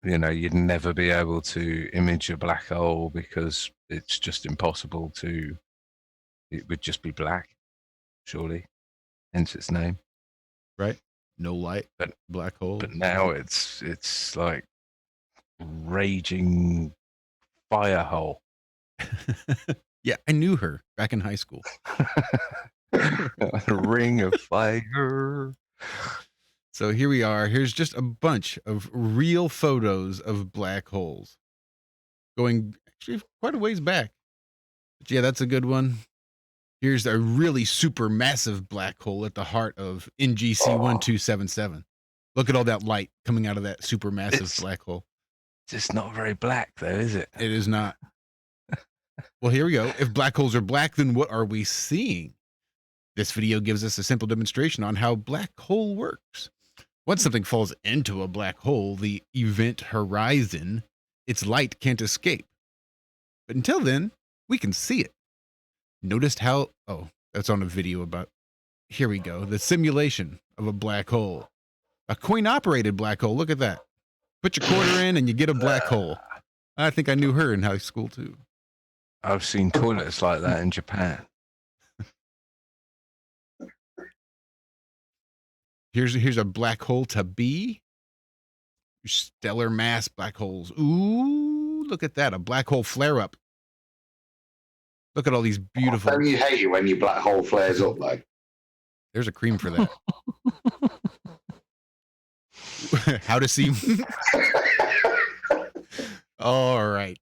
you'd never be able to image a black hole because it's just impossible to. It would just be black, surely, hence its name. Right? No light, but black hole. But now it's like raging fire hole. Yeah, I knew her back in high school. A ring of fire. So here we are. Here's just a bunch of real photos of black holes going actually quite a ways back. But yeah, that's a good one. Here's a really super massive black hole at the heart of NGC 1277. Look at all that light coming out of that super massive black hole. It's not very black, though, is it? It is not. Well, here we go. If black holes are black, then what are we seeing? This video gives us a simple demonstration on how black hole works. Once something falls into a black hole, the event horizon, its light can't escape. But until then, we can see it. Noticed how, that's on a video about, here we go, the simulation of a black hole. A coin-operated black hole, look at that. Put your quarter in and you get a black hole. I think I knew her in high school too. I've seen toilets like that in Japan. Here's a black hole to be. Stellar mass black holes. Ooh, look at that. A black hole flare up. Look at all these beautiful. Don't you hate it when your black hole flares up, though? There's a cream for that. How to see. All right.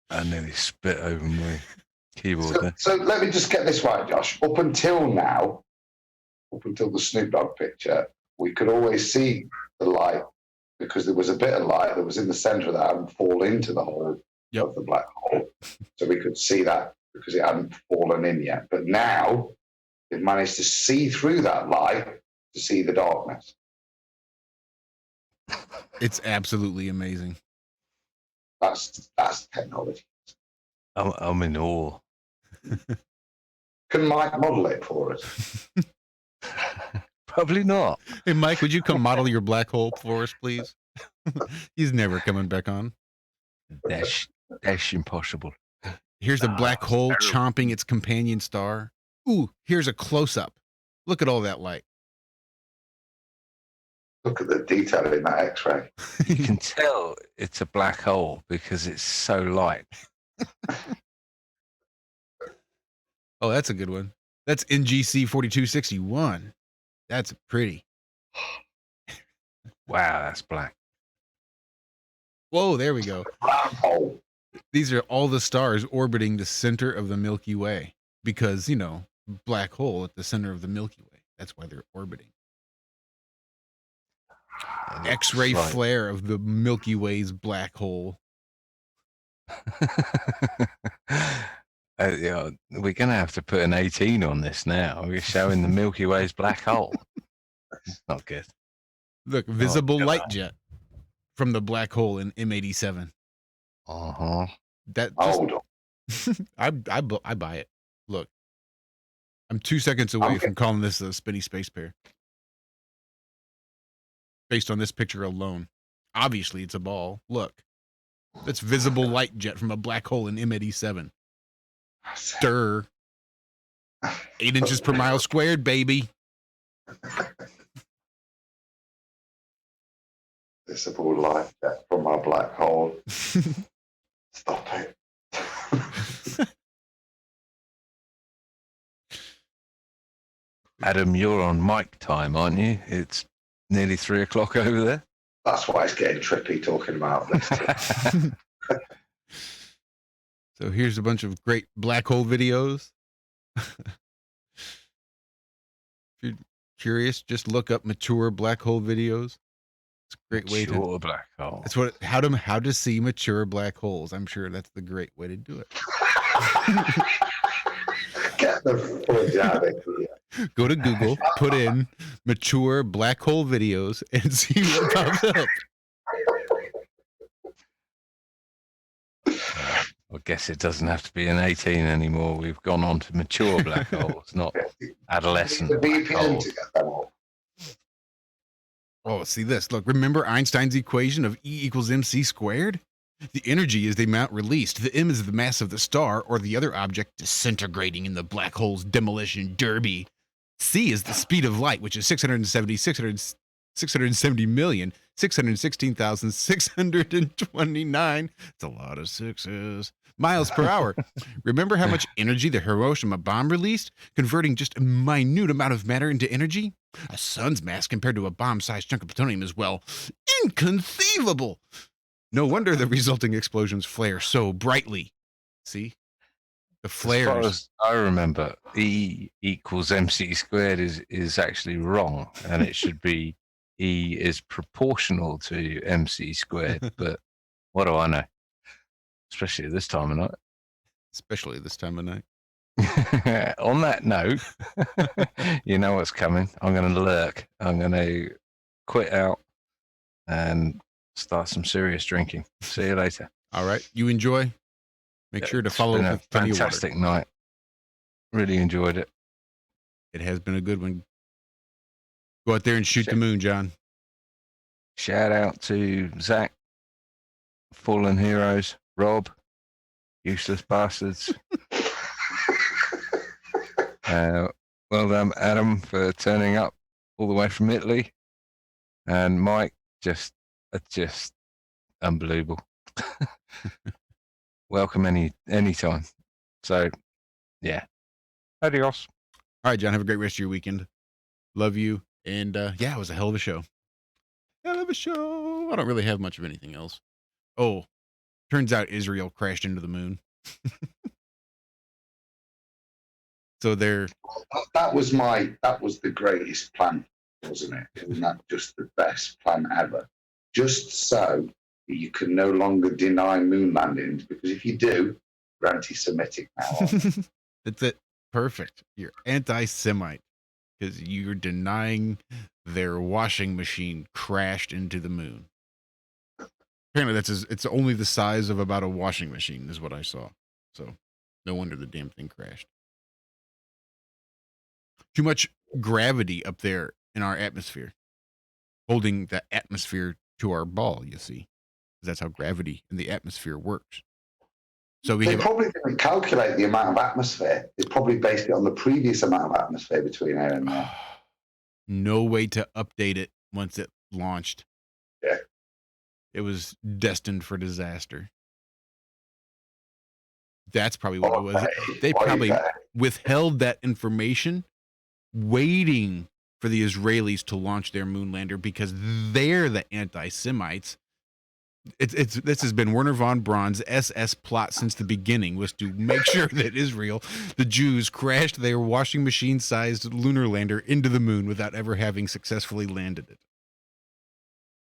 I nearly spit over my keyboard there. So let me just get this right, Josh. Up until now, up until the Snoop Dogg picture, we could always see the light because there was a bit of light that was in the center of that and fall into the hole of the black hole. So we could see that because it hadn't fallen in yet. But now they've managed to see through that light to see the darkness. It's absolutely amazing. That's technology. I'm in awe. Can Mike model it for us? Probably not. Hey, Mike, would you come model your black hole for us, please? He's never coming back on. Dash impossible. Here's a black hole chomping its companion star. Ooh, here's a close-up. Look at all that light. Look at the detail in that X-ray. You can tell it's a black hole because it's so light. Oh, that's a good one. That's NGC 4261. That's pretty. Wow, that's black. Whoa, there we go. Black hole. These are all the stars orbiting the center of the Milky Way because, you know, black hole at the center of the Milky Way. That's why they're orbiting. X-ray flare of the Milky Way's black hole. Yeah, we're going to have to put an 18 on this now. We're showing the Milky Way's black hole. Not good. Look, visible light jet from the black hole in M87. Uh-huh. That Hold on. I buy it. Look, I'm 2 seconds away from calling this a spinny space pair. Based on this picture alone. Obviously, it's a ball. Look. That's visible light jet from a black hole in M87. Stir. 8 inches per mile squared, baby. Visible light jet from my black hole. Stop it. Adam, you're on mic time, aren't you? It's nearly 3 o'clock over there. That's why it's getting trippy talking about this. So here's a bunch of great black hole videos. If you're curious, just look up mature black hole videos. It's a great way to Mature black hole. That's what how to see mature black holes. I'm sure that's the great way to do it. Get the fudge out of here. Go to Google, put in mature black hole videos, and see what pops up. I guess it doesn't have to be an 18 anymore. We've gone on to mature black holes, not adolescent The black VPN holes. to get them all. Oh, see this. Look, remember Einstein's equation of E equals mc squared? The energy is the amount released. The m is the mass of the star or the other object disintegrating in the black hole's demolition derby. C is the speed of light, which is 670,616,629. It's a lot of sixes. Miles per hour. Remember how much energy the Hiroshima bomb released, converting just a minute amount of matter into energy? A sun's mass compared to a bomb-sized chunk of plutonium is, well, inconceivable. No wonder the resulting explosions flare so brightly. See? The flares. As far as I remember, E equals mc squared is actually wrong, and it should be E is proportional to mc squared. But what do I know? Especially this time of night. Especially this time of night. On that note, you know what's coming. I'm going to lurk. I'm going to quit out and start some serious drinking. See you later. All right. You enjoy. Make sure to follow It's up been with a plenty of water. fantastic night. Really enjoyed it. It has been a good one. Go out there and shoot the moon, John. Shout out to Zach, Fallen Heroes, Rob, Useless Bastards. Well done, Adam, for turning up all the way from Italy. And Mike, just unbelievable. Welcome anytime. So, yeah. Adios. All right, John. Have a great rest of your weekend. Love you. And yeah, it was a hell of a show. Hell of a show. I don't really have much of anything else. Oh, Turns out Israel crashed into the moon. So they're That was the greatest plan, wasn't it? Wasn't that just the best plan ever? Just so that you can no longer deny moon landings, because if you do, you're anti-Semitic now. aren't you? that's it. Perfect. You're anti-Semite because you're denying their washing machine crashed into the moon. Apparently, it's only the size of about a washing machine, is what I saw. So, no wonder the damn thing crashed. Too much gravity up there in our atmosphere, holding the atmosphere to our ball. You see, that's how gravity in the atmosphere works. So They probably didn't calculate the amount of atmosphere. They probably based it on the previous amount of atmosphere between here and there. No way to update it once it launched. Yeah. It was destined for disaster. That's probably what it was. They probably withheld that information, waiting for the Israelis to launch their moon lander because they're the anti-Semites. This has been Werner von Braun's SS plot since the beginning, was to make sure that Israel, the Jews, crashed their washing machine-sized lunar lander into the moon without ever having successfully landed it.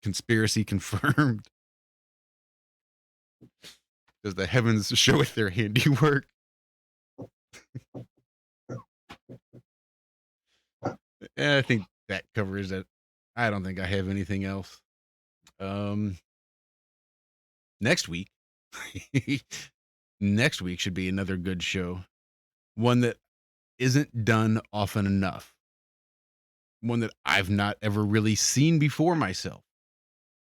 Conspiracy confirmed. Does the heavens show it their handiwork? I think that covers it. I don't think I have anything else. Next week should be another good show. One that isn't done often enough. One that I've not ever really seen before myself.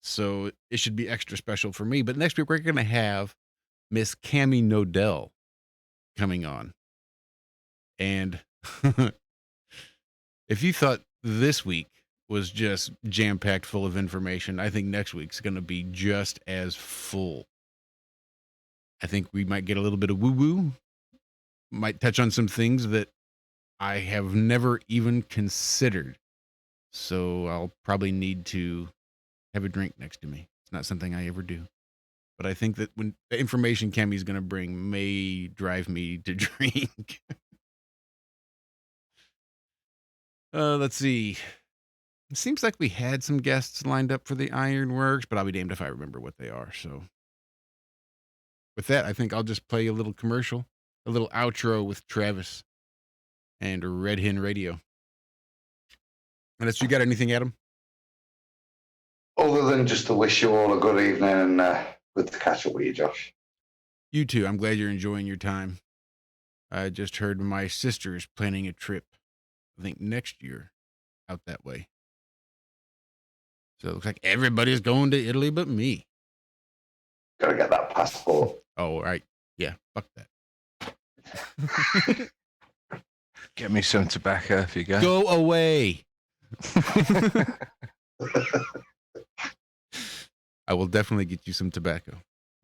So it should be extra special for me. But next week, we're going to have Miss Cammie Nodell coming on. And if you thought this week was just jam-packed full of information, I think next week's going to be just as full. I think we might get a little bit of woo-woo. Might touch on some things that I have never even considered. So I'll probably need to have a drink next to me. It's not something I ever do. But I think that when the information Cammie's going to bring may drive me to drink. Let's see. It seems like we had some guests lined up for the Ironworks, but I'll be damned if I remember what they are. So with that, I think I'll just play a little commercial, a little outro with Travis and Red Hen Radio. Unless you got anything, Adam? Other than just to wish you all a good evening and good to catch up with you, Josh. You too. I'm glad you're enjoying your time. I just heard my sister is planning a trip, I think next year, out that way. So it looks like everybody's going to Italy but me. Gotta get that passport. Oh, all right. Yeah, fuck that. Get me some tobacco if you go. Go away. I will definitely get you some tobacco.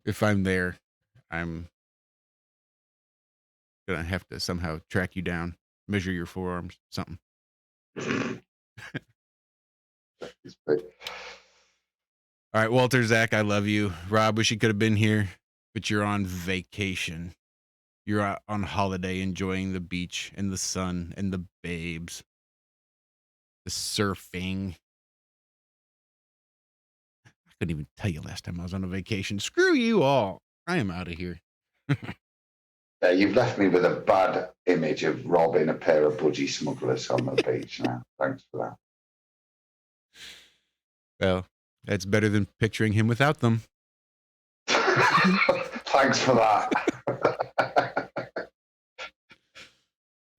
If I'm there, I'm going to have to somehow track you down, measure your forearms, something. All right, Walter, Zach, I love you. Rob, wish you could have been here, but you're on vacation. You're out on holiday enjoying the beach and the sun and the babes, the surfing. I couldn't even tell you last time I was on a vacation. Screw you all. I am out of here. Yeah, you've left me with a bad image of robbing a pair of budgie smugglers on the beach now. Thanks for that. Well, that's better than picturing him without them. Thanks for that.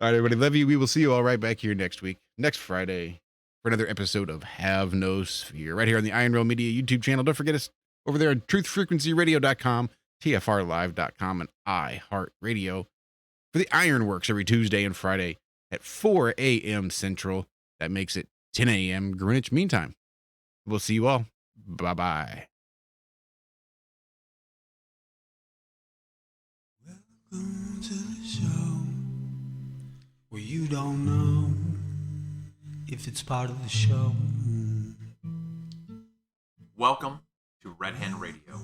All right, everybody. Love you. We will see you all right back here next week, next Friday, for another episode of Have No Sphere, right here on the Iron Rail Media YouTube channel. Don't forget us over there on truthfrequencyradio.com, tfrlive.com, and iHeartRadio for the Ironworks every Tuesday and Friday at 4 a.m. Central. That makes it 10 a.m. Greenwich Mean Time. We'll see you all. Bye-bye. Welcome to the show where you don't know if it's part of the show. Welcome to Red Hen Radio,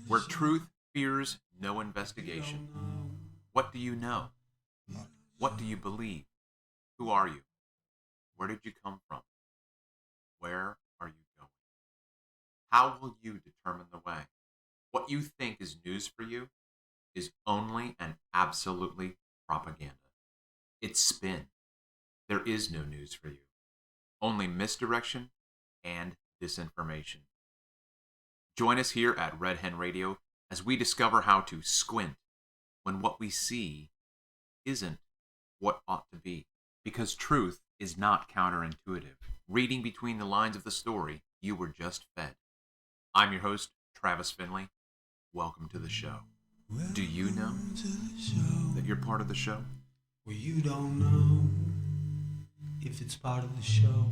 where truth fears no investigation. What do you know? What do you believe? Who are you? Where did you come from? Where are you going? How will you determine the way? What you think is news for you is only and absolutely propaganda. It's spin. There is no news for you. Only misdirection and disinformation. Join us here at Red Hen Radio as we discover how to squint when what we see isn't what ought to be. Because truth is not counterintuitive. Reading between the lines of the story you were just fed. I'm your host, Travis Finley. Welcome to the show. Do you know that you're part of the show? Well, you don't know if it's part of the show.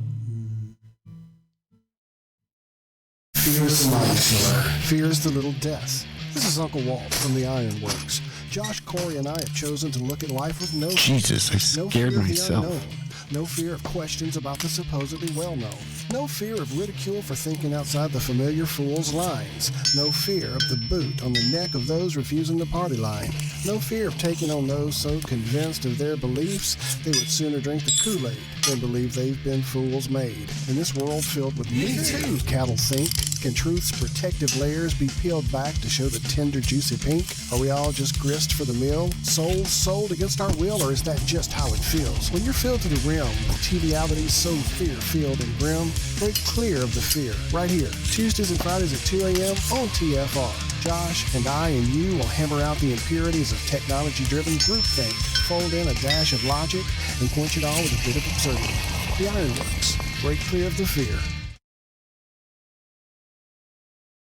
Fears the mighty killer. Fears the little death. This is Uncle Walt from the Ironworks. Josh, Corey, and I have chosen to look at life with no Jesus, I no scared fear of the myself. unknown. No fear of questions about the supposedly well-known. No fear of ridicule for thinking outside the familiar fool's lines. No fear of the boot on the neck of those refusing the party line. No fear of taking on those so convinced of their beliefs they would sooner drink the Kool-Aid than believe they've been fools made. In this world filled with me too, cattle think, can truth's protective layers be peeled back to show the tender, juicy pink? Are we all just grist for the mill? Souls sold against our will, or is that just how it feels? When you're filled to the rim with trivialities so fear-filled and grim, break clear of the fear. Right here, Tuesdays and Fridays at 2 a.m. on TFR. Josh and I and you will hammer out the impurities of technology-driven groupthink, fold in a dash of logic, and quench it all with a bit of absurdity. The Ironworks. Break clear of the fear.